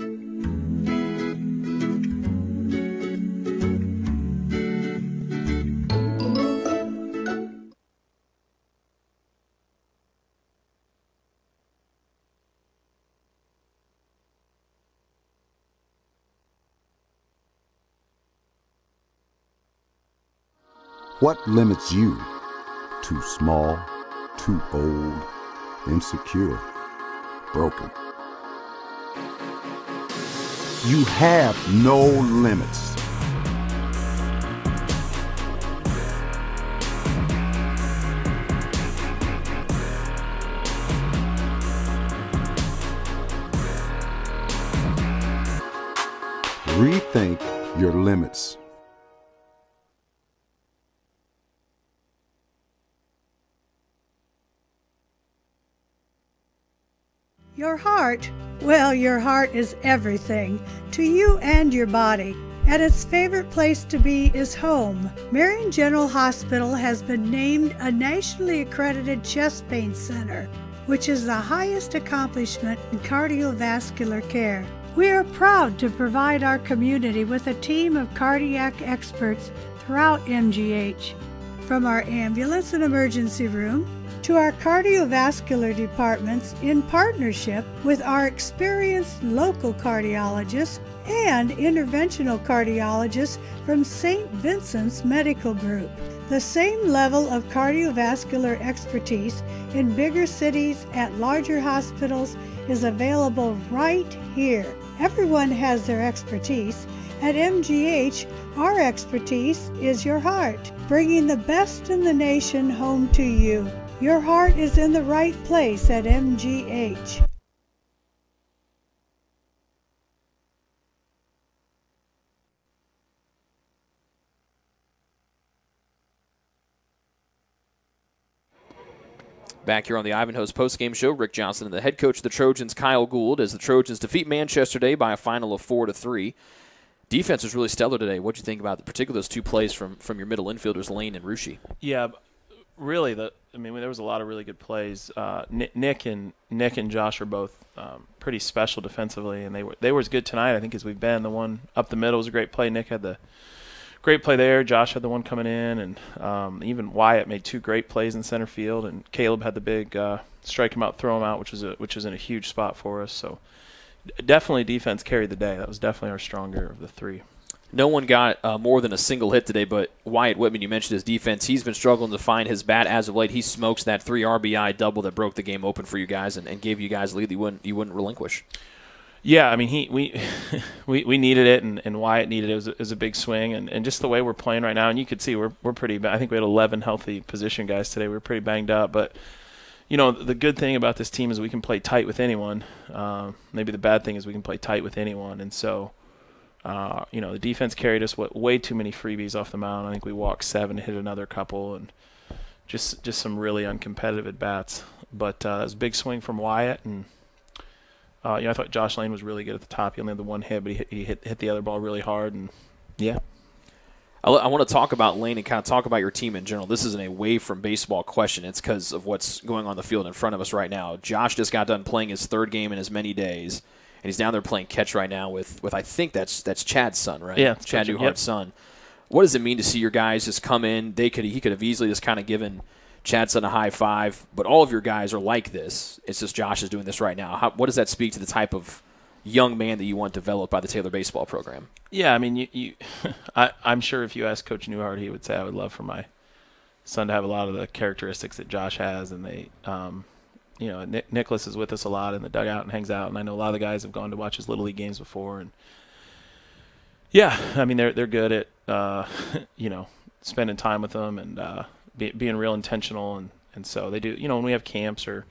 What limits you? Too small, too old, insecure, broken. You have no limits. Rethink your limits. Your heart, well, your heart is everything to you and your body, and its favorite place to be is home. Marion General Hospital has been named a nationally accredited chest pain center, which is the highest accomplishment in cardiovascular care. We are proud to provide our community with a team of cardiac experts throughout MGH, from our ambulance and emergency room to our cardiovascular departments in partnership with our experienced local cardiologists and interventional cardiologists from St. Vincent's Medical Group. The same level of cardiovascular expertise in bigger cities at larger hospitals is available right here. Everyone has their expertise. At MGH, our expertise is your heart, bringing the best in the nation home to you. Your heart is in the right place at MGH. Back here on the Ivanhoe's postgame show, Rick Johnson and the head coach of the Trojans, Kyle Gould, as the Trojans defeat Manchester today by a final of 4-3. Defense was really stellar today. What do you think about particularly those 2 plays from your middle infielders, Lane and Rusci? Yeah, really, there was a lot of really good plays. Nick and Josh are both pretty special defensively, and they were as good tonight, I think, as we've been. The one up the middle was a great play. Nick had the great play there. Josh had the one coming in, and even Wyatt made 2 great plays in center field, and Caleb had the big strike him out, throw him out, which was in a huge spot for us. So definitely defense carried the day. That was definitely our stronger of the 3. No one got more than a single hit today, but Wyatt Whitman, you mentioned his defense. He's been struggling to find his bat as of late. He smokes that 3 RBI double that broke the game open for you guys and gave you guys a lead that you wouldn't relinquish. Yeah, I mean, we needed it, and Wyatt needed it. It was a big swing, and just the way we're playing right now, and you could see we're pretty – I think we had 11 healthy position guys today. We were pretty banged up, but you know, the good thing about this team is we can play tight with anyone. Maybe the bad thing is we can play tight with anyone, and so – the defense carried us way too many freebies off the mound. I think we walked 7, hit another couple, and just some really uncompetitive at bats. But it was a big swing from Wyatt, and I thought Josh Lane was really good at the top. He only had the one hit, but he hit the other ball really hard, and yeah. I want to talk about Lane and kind of talk about your team in general. This isn't a away from baseball question. It's because of what's going on the field in front of us right now. Josh just got done playing his third game in as many days, and he's down there playing catch right now with I think that's Chad's son, right? Yeah, Chad Newhart's son. What does it mean to see your guys just come in? He could have easily just kind of given Chad's son a high five, but all of your guys are like this. It's just Josh is doing this right now. What does that speak to the type of young man that you want developed by the Taylor baseball program? Yeah, I mean, I'm sure if you ask Coach Newhart, he would say I would love for my son to have a lot of the characteristics that Josh has, and they, Nicholas is with us a lot in the dugout and hangs out, and I know a lot of the guys have gone to watch his Little League games before, and yeah, I mean they're good at spending time with them and being real intentional, and so they do. When we have camps or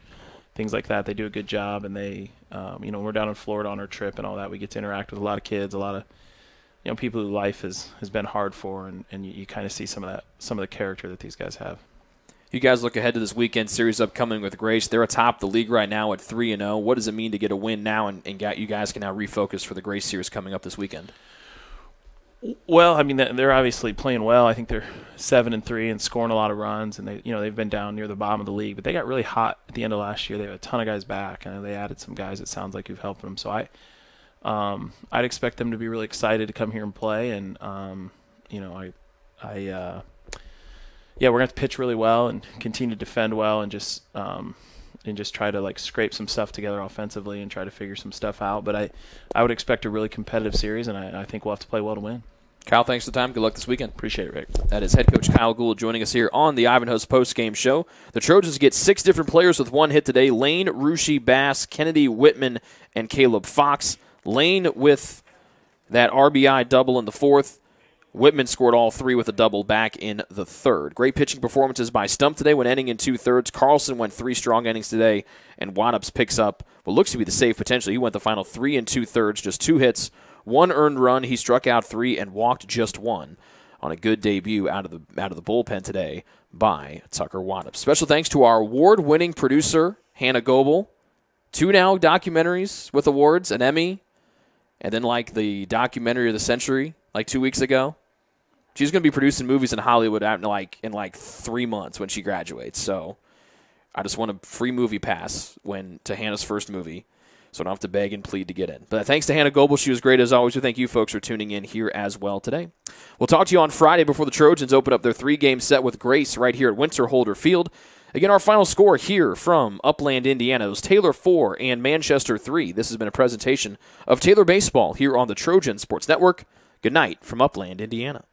things like that, they do a good job, and they, when we're down in Florida on our trip and all that, we get to interact with a lot of kids, a lot of people whose life has been hard for, and you kind of see some of the character that these guys have. You guys look ahead to this weekend series upcoming with Grace. They're atop the league right now at 3-0. What does it mean to get a win now, and you guys can now refocus for the Grace series coming up this weekend? Well, I mean, they're obviously playing well. I think they're 7-3 and scoring a lot of runs, and they've been down near the bottom of the league, but they got really hot at the end of last year. They have a ton of guys back, and they added some guys. It sounds like you've helped them. So I'd expect them to be really excited to come here and play, and we're going to have to pitch really well and continue to defend well, and just try to scrape some stuff together offensively and try to figure some stuff out. But I would expect a really competitive series, and I think we'll have to play well to win. Kyle, thanks for the time. Good luck this weekend. Appreciate it, Rick. That is head coach Kyle Gould joining us here on the Ivanhoe's post-game show. The Trojans get 6 different players with one hit today: Lane, Ruschi, Bass, Kennedy, Whitman, and Caleb Fox. Lane with that RBI double in the fourth. Whitman scored all 3 with a double back in the third. Great pitching performances by Stump today when ending in 2/3. Carlson went 3 strong innings today, and Wattops picks up what looks to be the save potential. He went the final 3 2/3, just 2 hits, 1 earned run. He struck out 3 and walked just 1 on a good debut out of the bullpen today by Tucker Wattops. Special thanks to our award-winning producer, Hannah Goebel. 2 now documentaries with awards, an Emmy, and then the documentary of the century 2 weeks ago. She's going to be producing movies in Hollywood in 3 months when she graduates. So I just want a free movie pass to Hannah's first movie, so I don't have to beg and plead to get in. But thanks to Hannah Goebel. She was great as always. We thank you folks for tuning in here as well today. We'll talk to you on Friday before the Trojans open up their 3-game set with Grace right here at Winter-Holder Field. Again, our final score here from Upland, Indiana was Taylor 4 and Manchester 3. This has been a presentation of Taylor Baseball here on the Trojan Sports Network. Good night from Upland, Indiana.